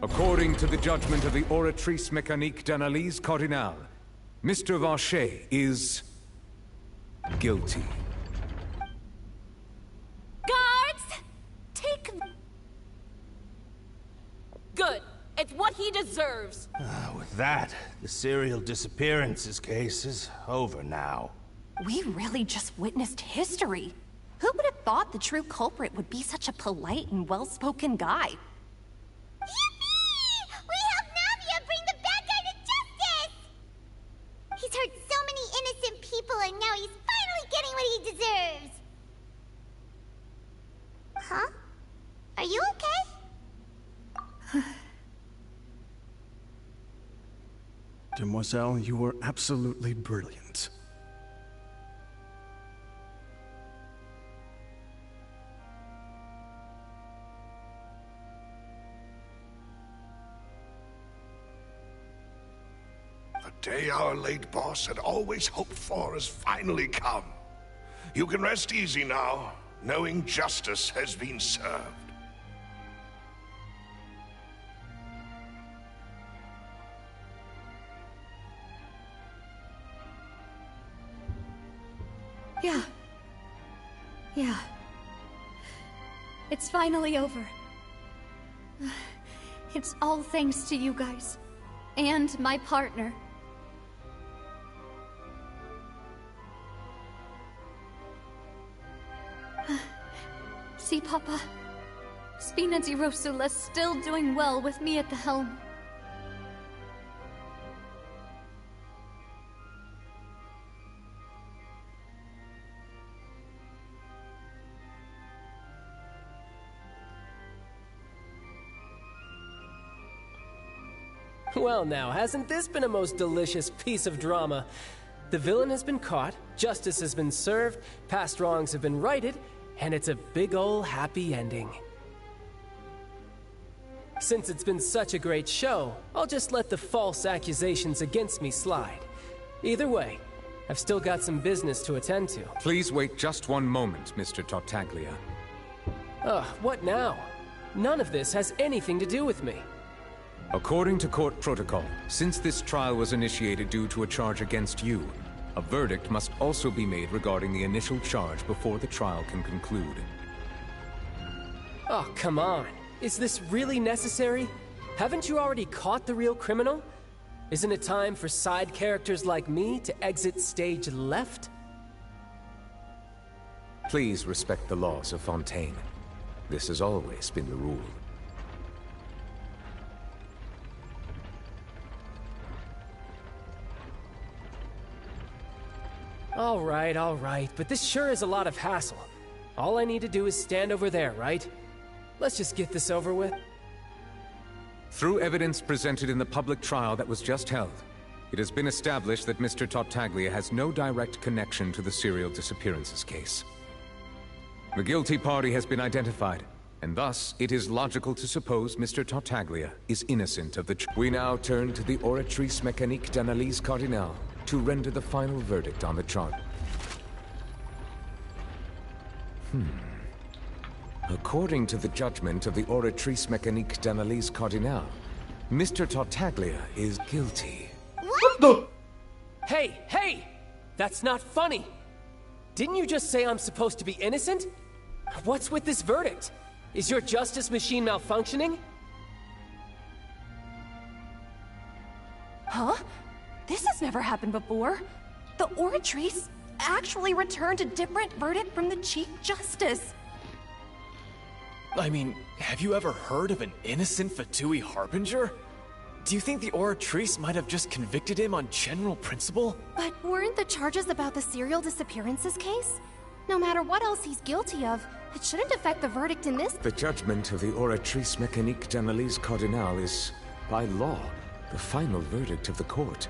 According to the judgment of the Oratrice Mécanique d'Analyse Cardinale, Mr. Vacher is guilty. It's what he deserves. With that, the serial disappearances case is over now. We really just witnessed history. Who would have thought the true culprit would be such a polite and well-spoken guy? Yippee! We helped Navia bring the bad guy to justice! He's hurt so many innocent people and now he's finally getting what he deserves! Huh? Are you okay? Demoiselle, you were absolutely brilliant. The day our late boss had always hoped for has finally come. You can rest easy now, knowing justice has been served. Yeah. Yeah. It's finally over. It's all thanks to you guys. And my partner. See, Papa? Spina di Rosula's still doing well with me at the helm. Well now, hasn't this been a most delicious piece of drama? The villain has been caught, justice has been served, past wrongs have been righted, and it's a big ol' happy ending. Since it's been such a great show, I'll just let the false accusations against me slide. Either way, I've still got some business to attend to. Please wait just one moment, Mr. Tartaglia. Ugh, what now? None of this has anything to do with me. According to court protocol, since this trial was initiated due to a charge against you, a verdict must also be made regarding the initial charge before the trial can conclude. Oh, come on. Is this really necessary? Haven't you already caught the real criminal? Isn't it time for side characters like me to exit stage left? Please respect the laws of Fontaine. This has always been the rule. All right, but this sure is a lot of hassle. All I need to do is stand over there, right? Let's just get this over with. Through evidence presented in the public trial that was just held, it has been established that Mr. Tartaglia has no direct connection to the serial disappearances case. The guilty party has been identified, and thus it is logical to suppose Mr. Tartaglia is innocent of the We now turn to the Oratrice Mécanique d'Analyse Cardinale to render the final verdict on the charge. According to the judgment of the Oratrice Mécanique d'Analyse Cardinale, Mr. Tartaglia is guilty. What the? Hey! That's not funny! Didn't you just say I'm supposed to be innocent? What's with this verdict? Is your justice machine malfunctioning? Huh? This has never happened before. The Oratrice actually returned a different verdict from the Chief Justice. I mean, have you ever heard of an innocent Fatui Harbinger? Do you think the Oratrice might have just convicted him on general principle? But weren't the charges about the serial disappearances case? No matter what else he's guilty of, it shouldn't affect the verdict in this. The judgment of the Oratrice Mécanique d'Analyse Cardinale is, by law, the final verdict of the court.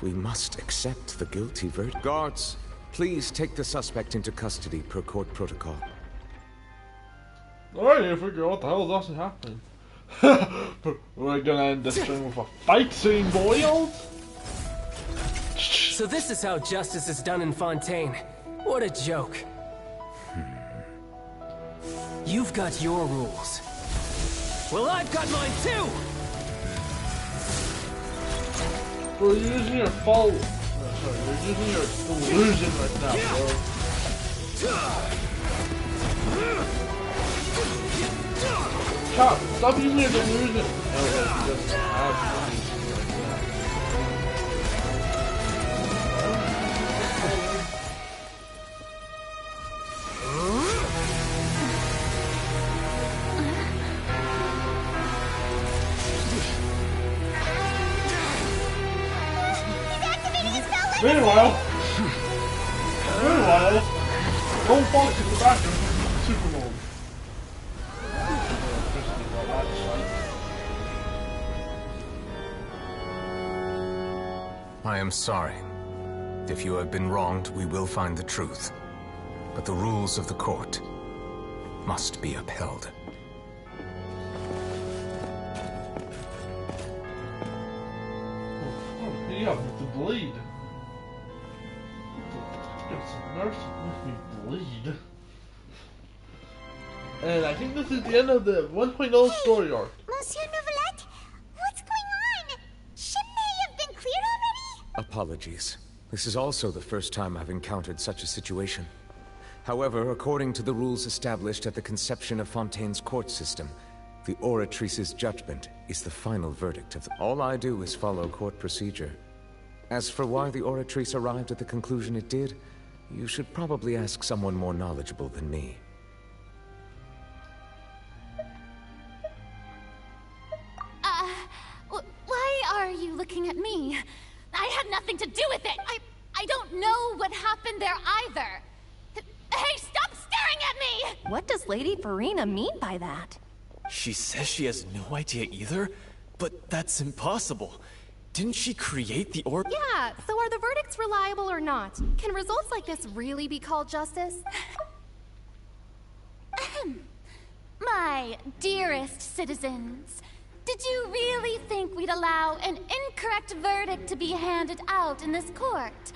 We must accept the guilty verdict. Guards, please take the suspect into custody per court protocol. I need to figure out what the hell is actually happening. We're gonna end this thing with a fight scene, boys! So this is how justice is done in Fontaine. What a joke. You've got your rules. Well, I've got mine too! We're using your fault. No, sorry, we're using your delusion right now, bro. Chop, stop using your delusion. Okay. Meanwhile, Gold Fox is the backer of Superman. I am sorry. If you have been wronged, we will find the truth. But the rules of the court must be upheld. Oh, he got me to bleed. Get some nurse to make me bleed. And I think this is the end of the 1.0 story arc. Monsieur Novelette, what's going on? Shouldn't they have been cleared already? Apologies. This is also the first time I've encountered such a situation. However, according to the rules established at the conception of Fontaine's court system, the Oratrice's judgment is the final verdict of all I do is follow court procedure. As for why the Oratrice arrived at the conclusion it did, you should probably ask someone more knowledgeable than me. Why are you looking at me? I had nothing to do with it! I don't know what happened there either! Hey, stop staring at me! What does Lady Farina mean by that? She says she has no idea either, but that's impossible. Didn't she create the orb? Yeah, so are the verdicts reliable or not? Can results like this really be called justice? My dearest citizens, did you really think we'd allow an incorrect verdict to be handed out in this court?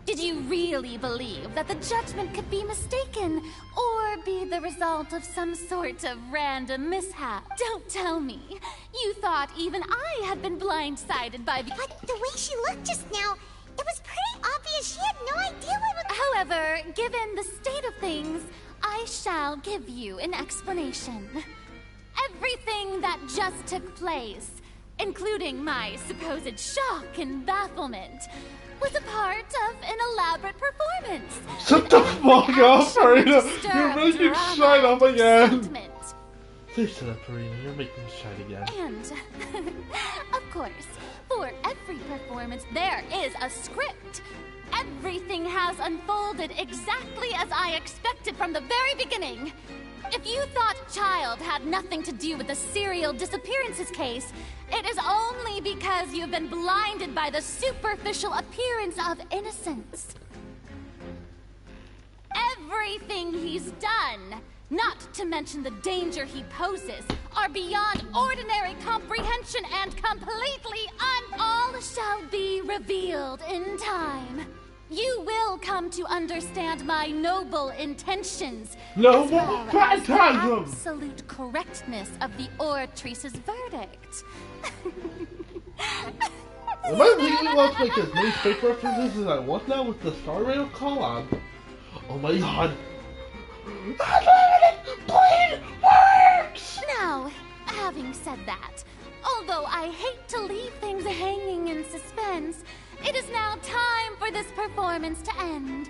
Did you really believe that the judgment could be mistaken or be the result of some sort of random mishap? Don't tell me. You thought even I had been blindsided by the— But the way she looked just now, it was pretty obvious she had no idea what would— However, given the state of things, I shall give you an explanation. Everything that just took place, including my supposed shock and bafflement, was a part of an elaborate performance. Shut the fuck up, Farina! You're making shine up again! Please shut up, Farina. You're making shine again. And, of course, for every performance there is a script. Everything has unfolded exactly as I expected from the very beginning. If you thought Child had nothing to do with the serial disappearances case, it is only because you've been blinded by the superficial appearance of innocence. Everything he's done, not to mention the danger he poses, are beyond ordinary comprehension and completely all shall be revealed in time. You will come to understand my noble intentions. Noble as well as the phantasm! absolute correctness of the Oratrice's verdict. Am I legally allowed to make as many fake references as I want now with the Star Rail collab? Oh my god. Unlimited bleed works! Now, having said that, although I hate to leave things hanging in suspense, it is now time for this performance to end.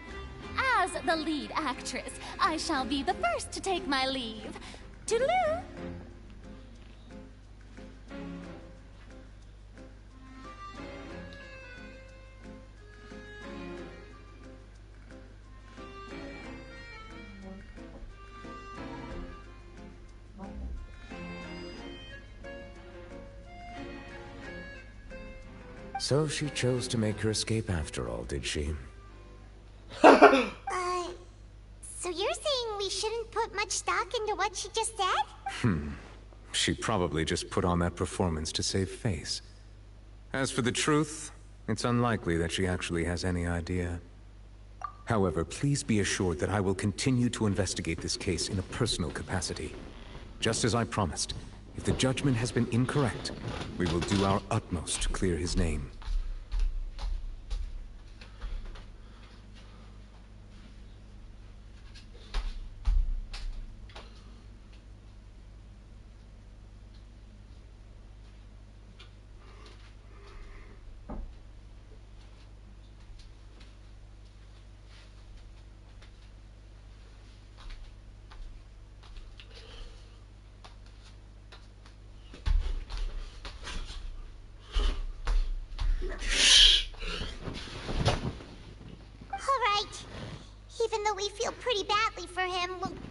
As the lead actress, I shall be the first to take my leave. Toodaloo! So she chose to make her escape after all, did she? So you're saying we shouldn't put much stock into what she just said? She probably just put on that performance to save face. As for the truth, it's unlikely that she actually has any idea. However, please be assured that I will continue to investigate this case in a personal capacity. Just as I promised, if the judgment has been incorrect, we will do our utmost to clear his name.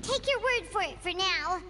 take your word for it for now.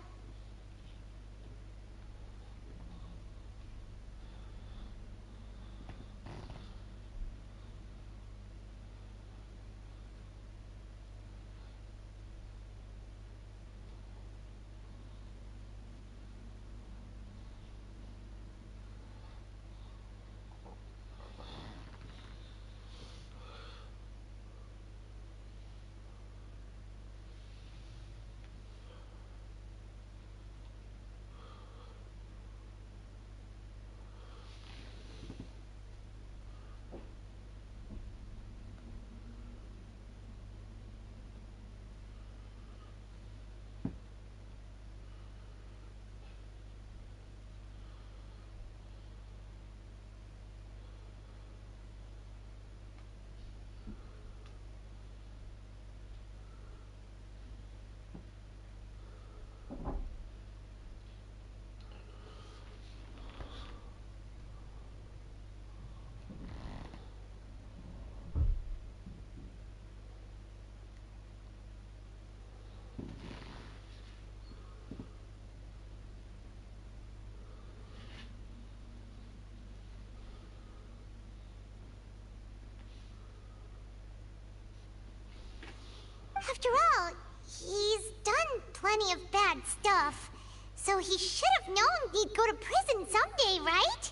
After all, he's done plenty of bad stuff, so he should have known he'd go to prison someday, right?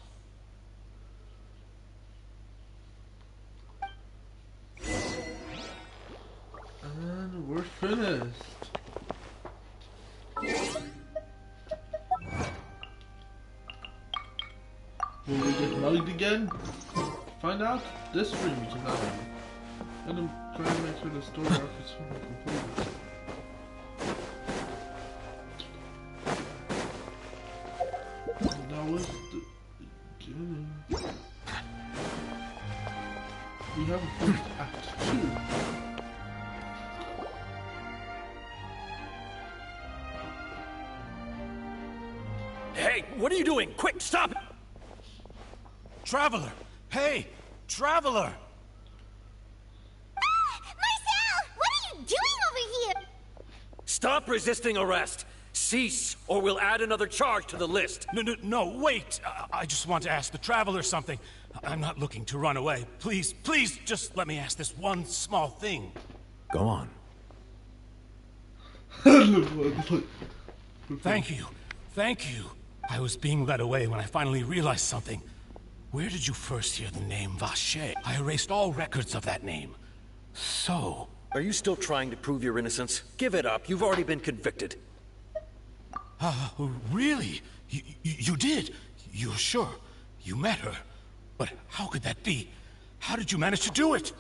And we're finished. Will we get mugged again? Find out this stream tonight. And I'm trying to make sure the story arc is completed. That was the beginning. We have a first act 2. Hey, what are you doing? Quick, stop! Traveler! Hey, Traveler! Stop resisting arrest! Cease, or we'll add another charge to the list. No, wait! I just want to ask the Traveler something. I'm not looking to run away. Please, just let me ask this one small thing. Go on. Thank you. I was being led away when I finally realized something. Where did you first hear the name Vacher? I erased all records of that name. So... Are you still trying to prove your innocence? Give it up. You've already been convicted. Really? You did? You're sure? You met her? But how could that be? How did you manage to do it?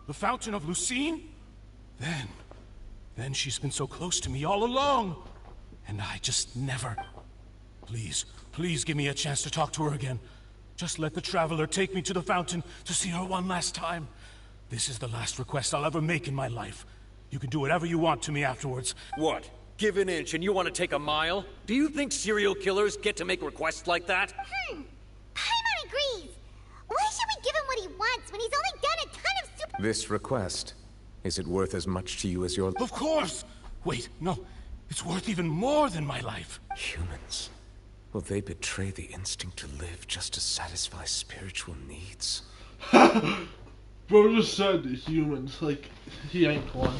The Fountain of Lucine? Then she's been so close to me all along. And I just never... Please give me a chance to talk to her again. Just let the Traveler take me to the fountain to see her one last time. This is the last request I'll ever make in my life. You can do whatever you want to me afterwards. What? Give an inch and you want to take a mile? Do you think serial killers get to make requests like that? Paimon agrees. Why should we give him what he wants when he's only done a ton of super— This request, is it worth as much to you as your— Of course! Wait, no. It's worth even more than my life. Humans. Will they betray the instinct to live just to satisfy spiritual needs? Bro just said humans, like, he ain't one.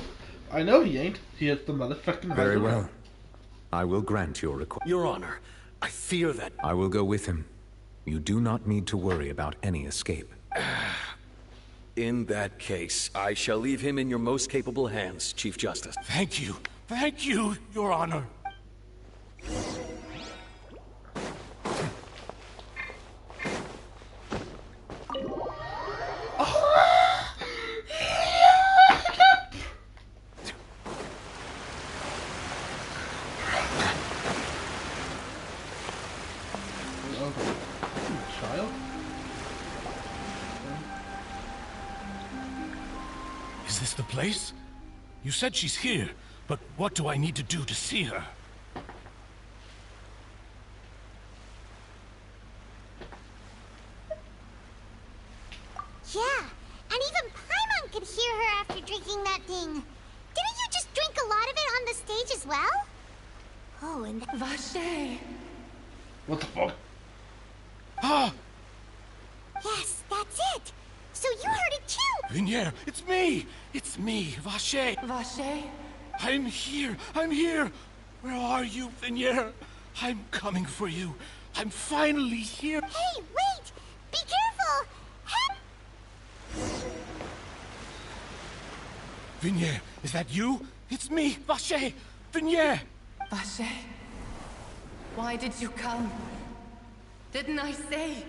I know he ain't. He is the motherfucking— Very well. I will grant your request. Your Honor, I fear that— I will go with him. You do not need to worry about any escape. In that case, I shall leave him in your most capable hands, Chief Justice. Thank you, Your Honor. Is this the place? You said she's here, but what do I need to do to see her? Yeah, and even Paimon could hear her after drinking that thing. Didn't you just drink the stage as well? Oh, and Vache! What the fuck? Ah! Yes, that's it! So you heard it too! Vinier, it's me! It's me, Vache! Vache? I'm here! I'm here! Where are you, Vinier? I'm coming for you. I'm finally here. Hey, wait! Be careful! Vinier, is that you? It's me, Vache! Vinier! Vache? Why did you come? Didn't I say?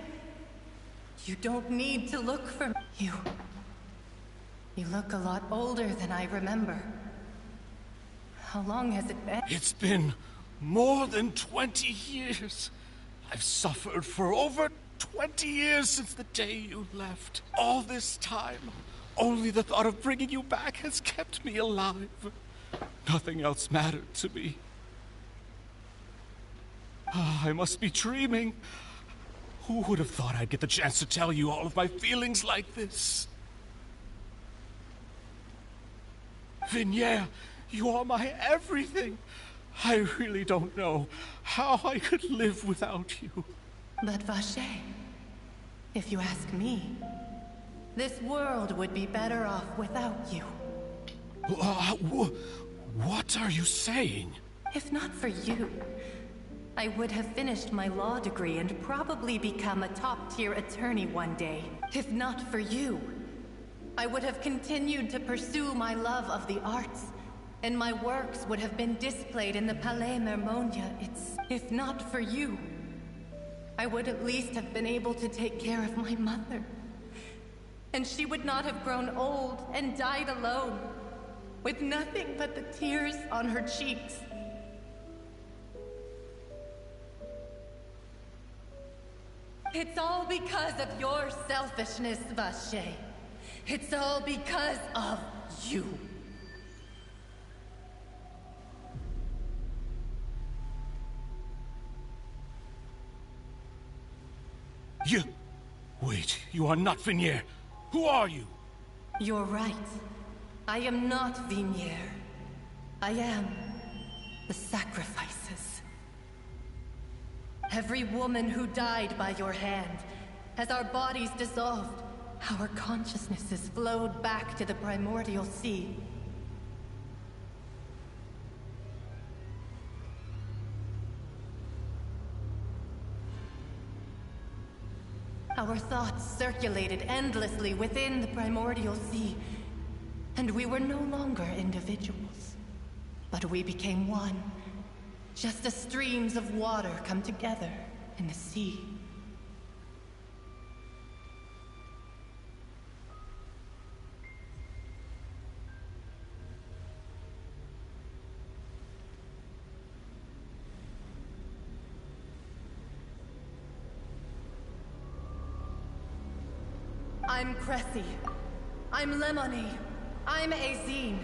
You don't need to look for me. You look a lot older than I remember. How long has it been? It's been more than 20 years. I've suffered for over 20 years since the day you left. All this time, only the thought of bringing you back has kept me alive. Nothing else mattered to me. I must be dreaming. Who would have thought I'd get the chance to tell you all of my feelings like this? Vinier, you are my everything. I really don't know how I could live without you. But Vache, if you ask me, this world would be better off without you. What are you saying? If not for you, I would have finished my law degree and probably become a top-tier attorney one day. If not for you, I would have continued to pursue my love of the arts, and my works would have been displayed in the Palais Mermonia. If not for you, I would at least have been able to take care of my mother. And she would not have grown old and died alone, with nothing but the tears on her cheeks. It's all because of your selfishness, Vache. It's all because of you. Wait, you are not Vinier. Who are you? You're right. I am not Vinier. I am the sacrifices. Every woman who died by your hand, as our bodies dissolved, our consciousnesses flowed back to the primordial sea. Our thoughts circulated endlessly within the primordial sea, and we were no longer individuals. But we became one, just as streams of water come together in the sea. I'm Cressy. I'm Lemony. I'm Azine.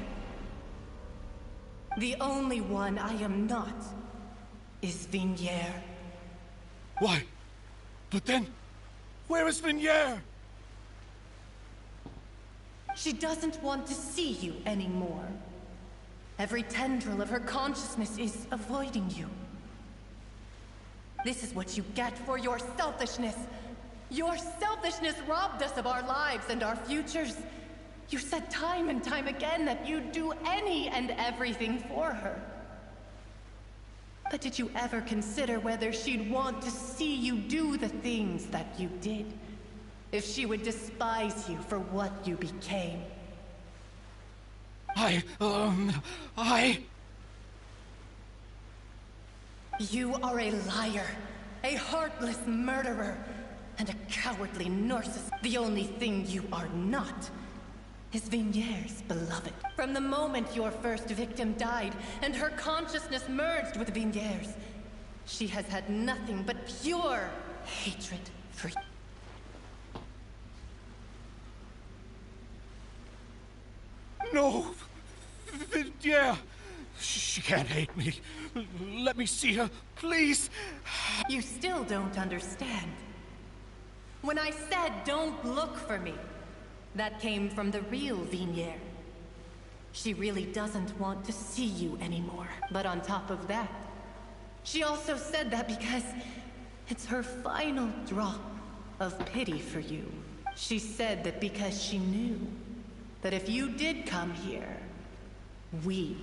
The only one I am not is Vinier. Why? But then, where is Vinier? She doesn't want to see you anymore. Every tendril of her consciousness is avoiding you. This is what you get for your selfishness. Your selfishness robbed us of our lives and our futures. You said time and time again that you'd do any and everything for her. But did you ever consider whether she'd want to see you do the things that you did? If she would despise you for what you became? You are a liar, a heartless murderer, and a cowardly narcissist. The only thing you are not is Vinier's beloved. From the moment your first victim died and her consciousness merged with Vinier's, she has had nothing but pure hatred for you. No! Vinier! She can't hate me. Let me see her, please. You still don't understand. When I said don't look for me, that came from the real Vinier. She really doesn't want to see you anymore. But on top of that, she also said that because it's her final drop of pity for you. She said that because she knew that if you did come here, we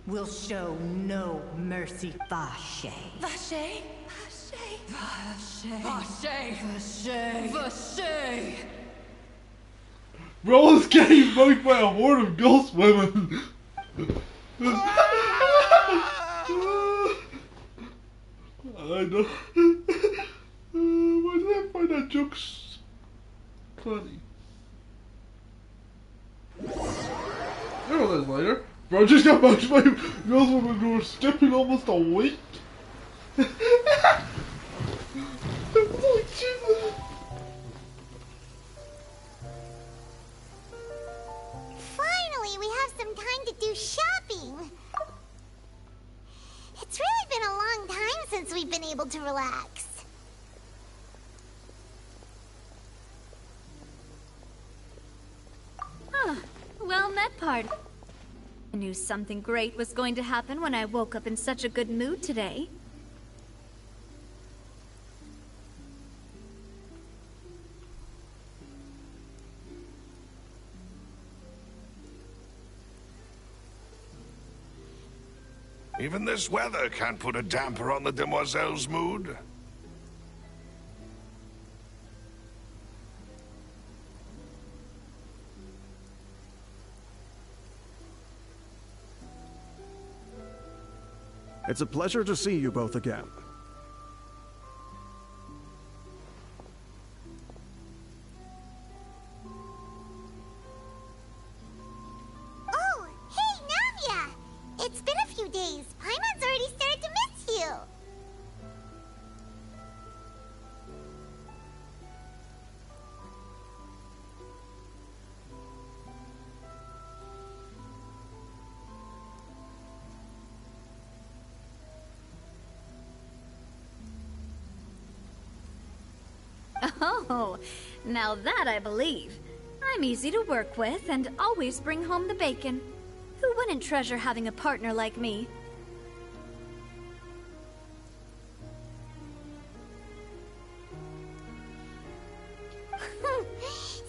will show no mercy. Vache. Vache? Vache. Vache. Vache. Vache. Bro is getting mugged by a horde of ghost women. I know. Why did I find that joke funny? There it is later. Bro just got mugged by ghost women who were stepping almost a weight. Oh, Jesus. Finally, we have some time to do shopping. It's really been a long time since we've been able to relax. Huh. Well met, Pard. I knew something great was going to happen when I woke up in such a good mood today. Even this weather can't put a damper on the demoiselle's mood. It's a pleasure to see you both again. Oh, hey, Navia! It's been a few days. Paimon's already started to miss you. Oh, now that I believe. I'm easy to work with and always bring home the bacon. Who wouldn't treasure having a partner like me?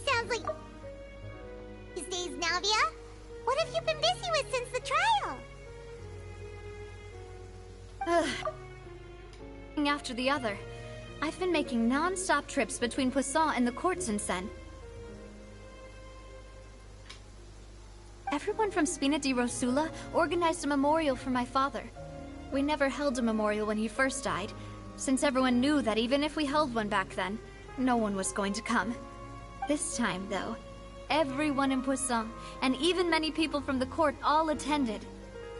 Sounds like these days, Navia. What have you been busy with since the trial? After the other. I've been making non-stop trips between Poisson and the courts in Sen. Everyone from Spina di Rosula organized a memorial for my father. We never held a memorial when he first died, since everyone knew that even if we held one back then, no one was going to come. This time, though, everyone in Poisson, and even many people from the court, all attended.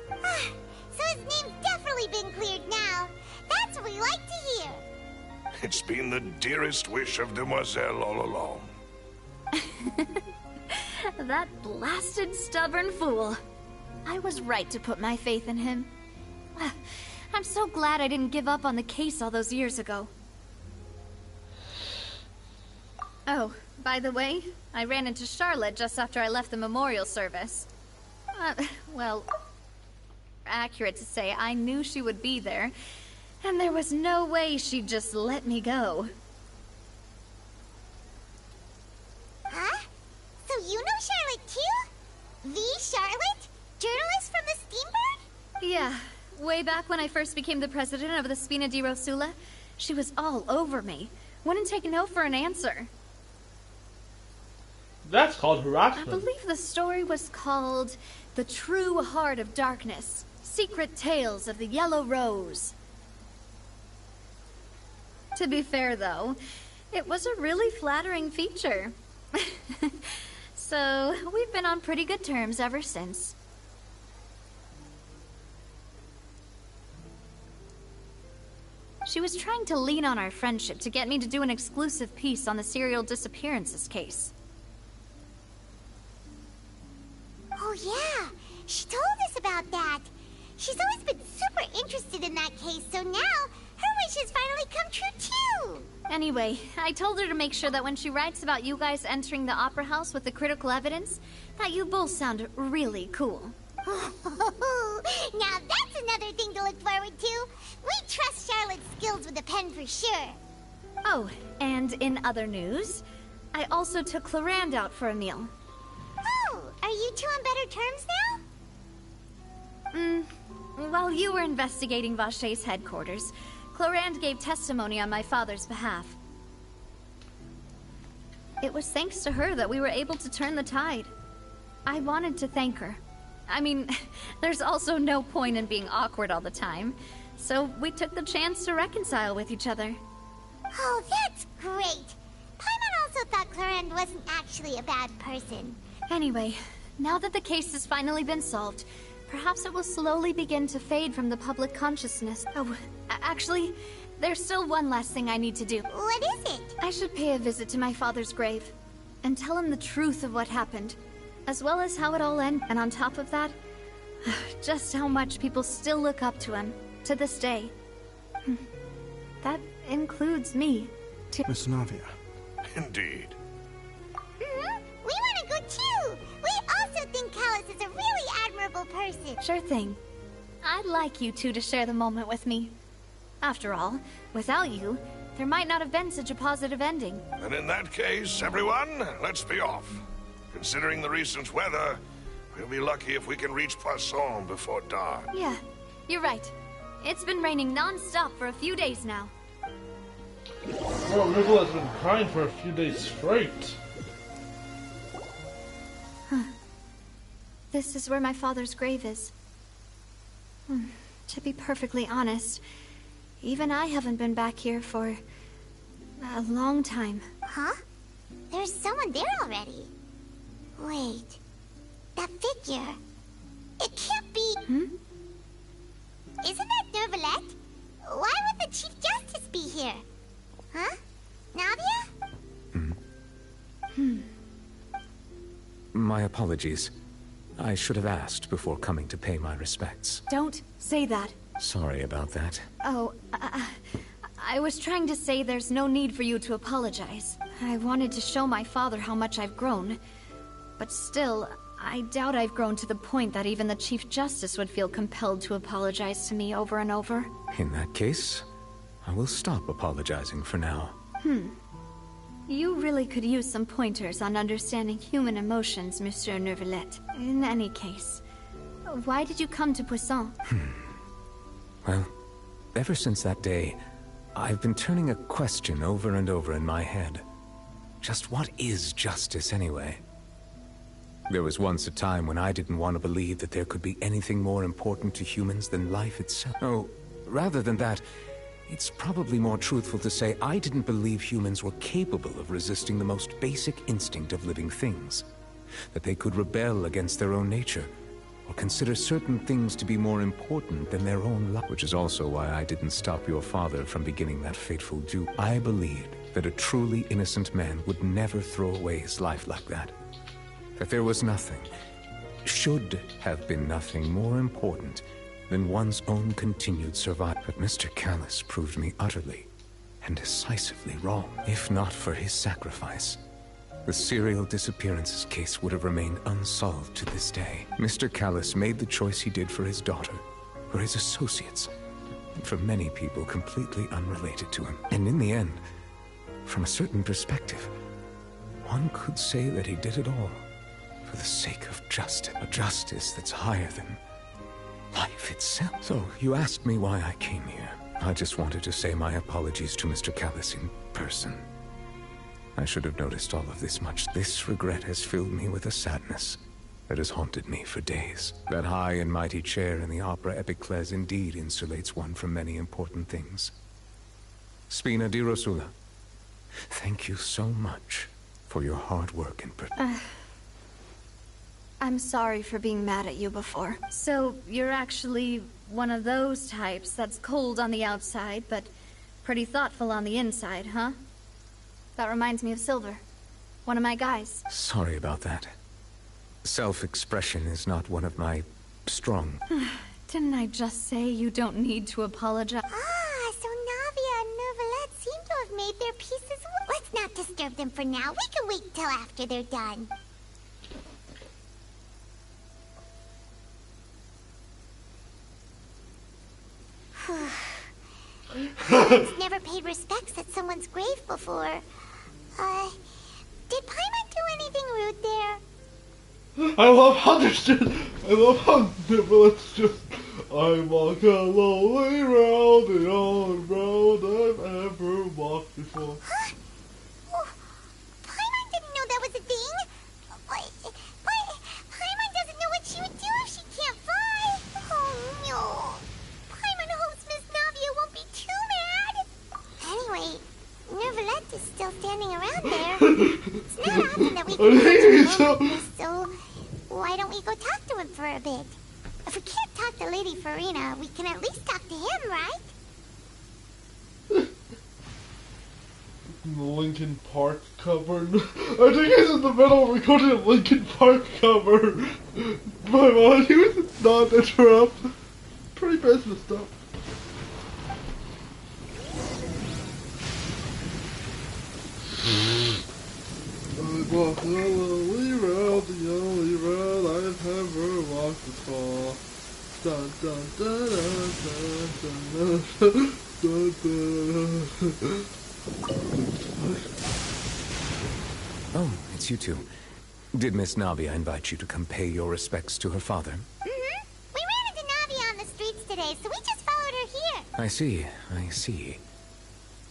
So his name's definitely been cleared now. That's what we like to hear. It's been the dearest wish of Demoiselle all along. That blasted stubborn fool. I was right to put my faith in him. I'm so glad I didn't give up on the case all those years ago. Oh, by the way, I ran into Charlotte just after I left the memorial service. Well, accurate to say, I knew she would be there, and there was no way she'd just let me go. Huh? So you know Charlotte too? The Charlotte? Journalist from the Steambird? Yeah, way back when I first became the president of the Spina di Rosula, she was all over me. Wouldn't take no for an answer. That's called harassment. I believe the story was called The True Heart of Darkness. Secret Tales of the Yellow Rose. To be fair, though, it was a really flattering feature. So, we've been on pretty good terms ever since. She was trying to lean on our friendship to get me to do an exclusive piece on the serial disappearances case. Oh yeah, she told us about that. She's always been super interested in that case, so now her wishes finally come true too. Anyway, I told her to make sure that when she writes about you guys entering the opera house with the critical evidence, that you both sound really cool. Now that's another thing to look forward to. We trust Charlotte's skills with a pen for sure. Oh, and in other news, I also took Clorand out for a meal. Oh, are you two on better terms now? While you were investigating Vaché's headquarters, Clorand gave testimony on my father's behalf. It was thanks to her that we were able to turn the tide. I wanted to thank her. I mean, there's also no point in being awkward all the time, so we took the chance to reconcile with each other. Oh, that's great. Paimon also thought Clorand wasn't actually a bad person. Anyway, now that the case has finally been solved, perhaps it will slowly begin to fade from the public consciousness. Oh, actually, there's still one last thing I need to do. What is it? I should pay a visit to my father's grave and tell him the truth of what happened, as well as how it all ended. And on top of that, just how much people still look up to him to this day. That includes me, too. Miss Navia. Indeed. We want to go too. We also think Callus is a really admirable person. Sure thing. I'd like you two to share the moment with me. After all, without you, there might not have been such a positive ending. And in that case, everyone, let's be off. Considering the recent weather, we'll be lucky if we can reach Poisson before dark. Yeah, you're right. It's been raining non-stop for a few days now. Well, Nicola's been crying for a few days straight. This is where my father's grave is. To be perfectly honest, even I haven't been back here for a long time. Huh? There's someone there already. Wait. That figure. It can't be... Isn't that Nervalette? Why would the Chief Justice be here? Huh? Navia? My apologies. I should have asked before coming to pay my respects. Don't say that. Sorry about that. Oh, I was trying to say there's no need for you to apologize. I wanted to show my father how much I've grown. But still, I doubt I've grown to the point that even the Chief Justice would feel compelled to apologize to me over and over. In that case, I will stop apologizing for now. You really could use some pointers on understanding human emotions, Monsieur Nervalette. In any case, why did you come to Poisson? Well, ever since that day, I've been turning a question over and over in my head. Just what is justice anyway? There was once a time when I didn't want to believe that there could be anything more important to humans than life itself. Oh, rather than that, it's probably more truthful to say I didn't believe humans were capable of resisting the most basic instinct of living things. That they could rebel against their own nature, or consider certain things to be more important than their own life. Which is also why I didn't stop your father from beginning that fateful duel. I believed that a truly innocent man would never throw away his life like that. That there was nothing, should have been nothing more important than one's own continued survival. But Mr. Callus proved me utterly and decisively wrong. If not for his sacrifice, the serial disappearances case would have remained unsolved to this day. Mr. Callus made the choice he did for his daughter, for his associates, and for many people completely unrelated to him. And in the end, from a certain perspective, one could say that he did it all for the sake of justice. A justice that's higher than life itself. So, you asked me why I came here. I just wanted to say my apologies to Mr. Callus in person. I should have noticed all of this much. This regret has filled me with a sadness that has haunted me for days. That high and mighty chair in the Opera Epiclese indeed insulates one from many important things. Spina di Rosula, thank you so much for your hard work and I'm sorry for being mad at you before. So, you're actually one of those types that's cold on the outside, but pretty thoughtful on the inside, huh? That reminds me of Silver, one of my guys. Sorry about that. Self-expression is not one of my strong... Didn't I just say you don't need to apologize? Ah, so Navia and Nervalette seem to have made their their pieces. Let's not disturb them for now. We can wait till after they're done. I've never paid respects at someone's grave before. Did Paimon do anything rude there? I love how it's just, I walk a lonely road, the only road I've ever walked before. Huh? Oh, Paimon didn't know that was a thing. But Paimon doesn't know what she would do if she can't fly. Oh no. Paimon hopes Miss Navia won't be too mad. Anyway, Neuvillette is still standing around there. It's not often that we can catch him, so why don't we go talk to him for a bit? If we can't talk to Lady Farina, we can at least talk to him, right? The Linkin Park cover. I think he's in the middle of recording a Linkin Park cover. My mom, he was not interrupt. Pretty business stuff. I walk a lonely road, the only road I've ever walked before. Dun dun dun dun dun dun dun dun dun. Oh, it's you two. Did Miss Navia invite you to come pay your respects to her father? Mm-hmm. We ran into Navia on the streets today, so we just followed her here. I see.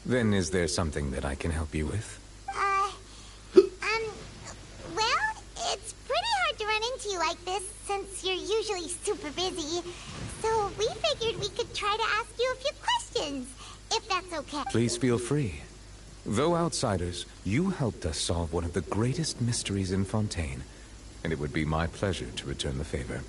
Then is there something that I can help you with? Well, it's pretty hard to run into you like this, since you're usually super busy. So we figured we could try to ask you a few questions, if that's okay. Please feel free. Though outsiders, you helped us solve one of the greatest mysteries in Fontaine, and it would be my pleasure to return the favor.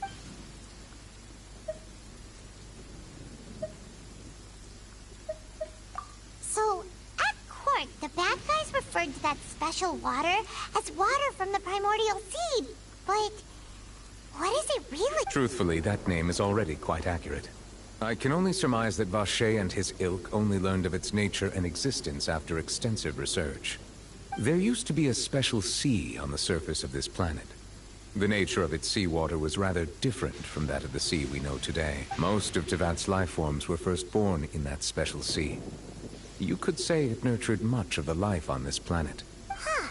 So, at court, the bad guys referred to that special water as water from the primordial seed. But what is it really? Truthfully, that name is already quite accurate. I can only surmise that Vacher and his ilk only learned of its nature and existence after extensive research. There used to be a special sea on the surface of this planet. The nature of its seawater was rather different from that of the sea we know today. Most of Tevat's life forms were first born in that special sea. You could say it nurtured much of the life on this planet. Huh.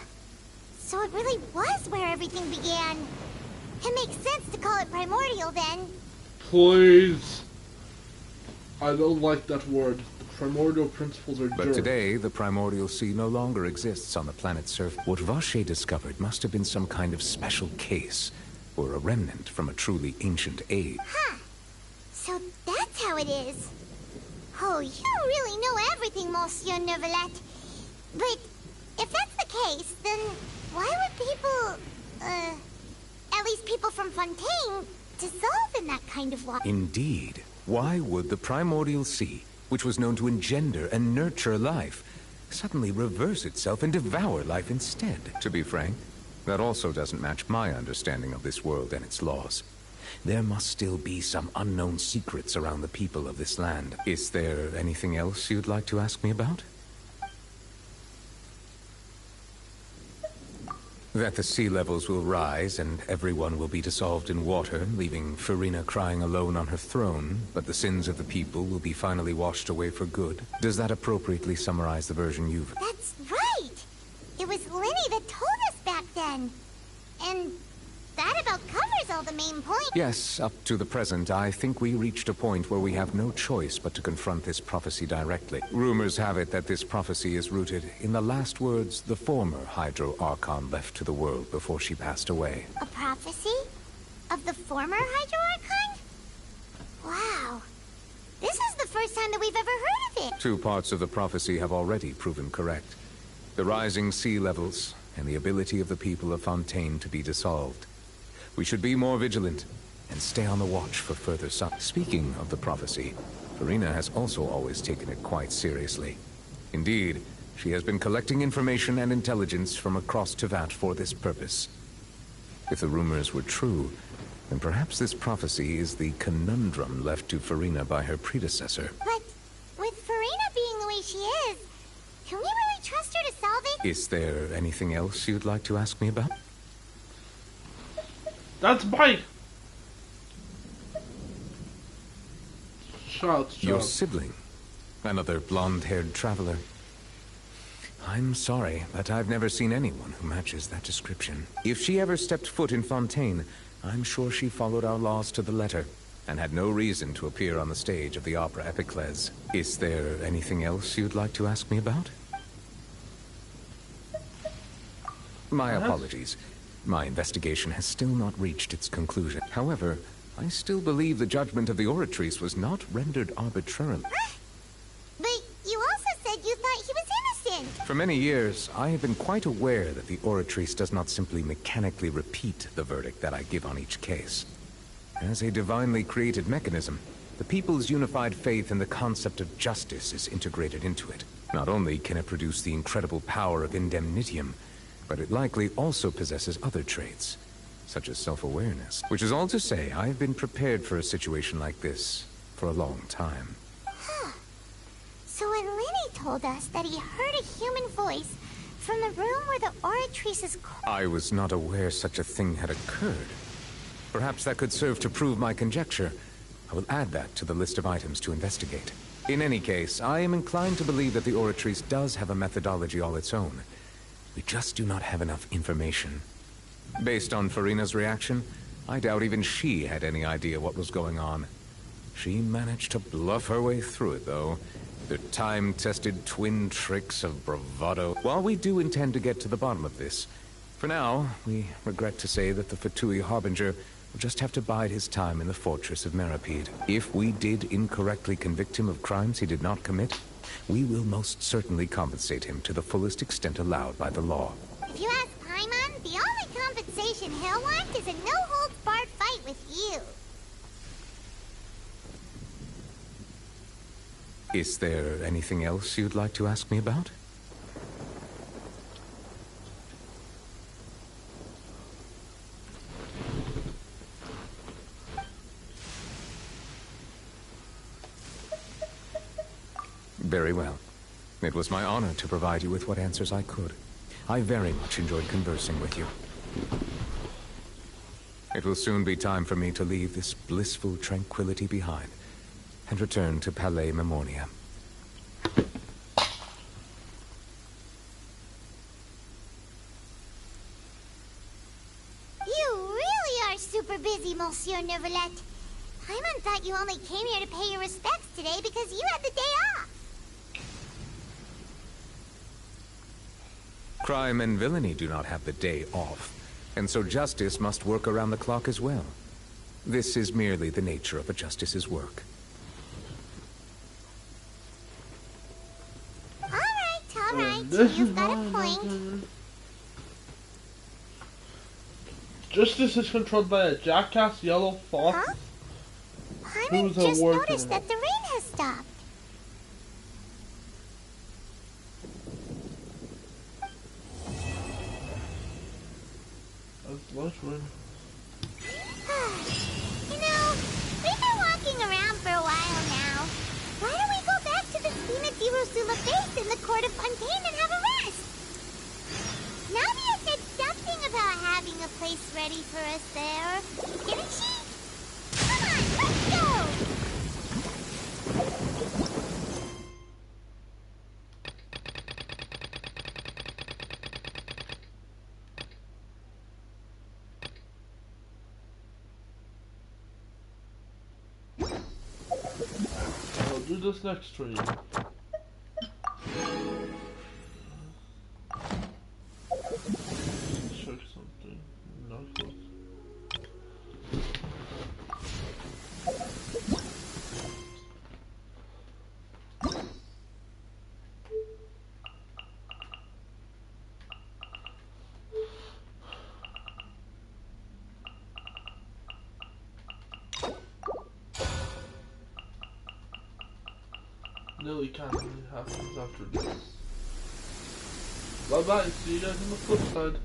So it really was where everything began. It makes sense to call it primordial then. Please. I don't like that word. The primordial principles are But dirt. today, the primordial sea no longer exists on the planet's surface. What Vacher discovered must have been some kind of special case, or a remnant from a truly ancient age. Huh. So that's how it is. Oh, you really know everything, Monsieur Neuvillette. But if that's the case, then why would people, at least people from Fontaine, dissolve in that kind of water? Indeed. Why would the primordial sea, which was known to engender and nurture life, suddenly reverse itself and devour life instead? To be frank, that also doesn't match my understanding of this world and its laws. There must still be some unknown secrets around the people of this land. Is there anything else you'd like to ask me about? That the sea levels will rise and everyone will be dissolved in water, leaving Farina crying alone on her throne, but the sins of the people will be finally washed away for good. Does that appropriately summarize the version you've... That's right! It was Lenny that told us back then. And that about covers all the main points. Yes, up to the present, I think we reached a point where we have no choice but to confront this prophecy directly. Rumors have it that this prophecy is rooted in the last words the former Hydro Archon left to the world before she passed away. A prophecy? Of the former Hydro Archon? Wow. This is the first time that we've ever heard of it. Two parts of the prophecy have already proven correct. The rising sea levels and the ability of the people of Fontaine to be dissolved. We should be more vigilant and stay on the watch for further signs. Speaking of the prophecy, Farina has also always taken it quite seriously. Indeed, she has been collecting information and intelligence from across Tevat for this purpose. If the rumors were true, then perhaps this prophecy is the conundrum left to Farina by her predecessor. But with Farina being the way she is, can we really trust Is there anything else you'd like to ask me about? That's Mike! Shout. Your sibling. Another blonde-haired traveler. I'm sorry, but I've never seen anyone who matches that description. If she ever stepped foot in Fontaine, I'm sure she followed our laws to the letter, and had no reason to appear on the stage of the opera Epiclese. Is there anything else you'd like to ask me about? My apologies. My investigation has still not reached its conclusion. However, I still believe the judgment of the Oratrice was not rendered arbitrarily. But you also said you thought he was innocent. For many years, I have been quite aware that the Oratrice does not simply mechanically repeat the verdict that I give on each case. As a divinely created mechanism, the people's unified faith in the concept of justice is integrated into it. Not only can it produce the incredible power of indemnitium, but it likely also possesses other traits, such as self-awareness. Which is all to say, I have been prepared for a situation like this for a long time. Huh. So when Lenny told us that he heard a human voice from the room where the Oratrice's... I was not aware such a thing had occurred. Perhaps that could serve to prove my conjecture. I will add that to the list of items to investigate. In any case, I am inclined to believe that the Oratrice does have a methodology all its own. We just do not have enough information. Based on Farina's reaction, I doubt even she had any idea what was going on. She managed to bluff her way through it, though. The time-tested twin tricks of bravado. While we do intend to get to the bottom of this, for now, we regret to say that the Fatui Harbinger will just have to bide his time in the fortress of Meripede. If we did incorrectly convict him of crimes he did not commit, we will most certainly compensate him to the fullest extent allowed by the law. If you ask Paimon, the only compensation he'll want is a no-holds-barred fight with you. Is there anything else you'd like to ask me about? Very well. It was my honor to provide you with what answers I could. I very much enjoyed conversing with you. It will soon be time for me to leave this blissful tranquility behind and return to Palais Memoria. You really are super busy, Monsieur Neuvillette. Paimon thought you only came here to pay your respects today because you had the day off. Crime and villainy do not have the day off, and so justice must work around the clock as well. This is merely the nature of a justice's work. All right, you've got a point. Justice is controlled by a jackass yellow fox. Huh? Paimon just noticed that the rain has stopped. You know, we've been walking around for a while now. Why don't we go back to the Spina di Rosula base in the court of Fontaine and have a rest? Nadia said something about having a place ready for us there. Didn't she? Come on, let's go! I'll do this next stream. Check something. No close. Nearly can't really happens after this. Bye bye, see you guys on the flip side.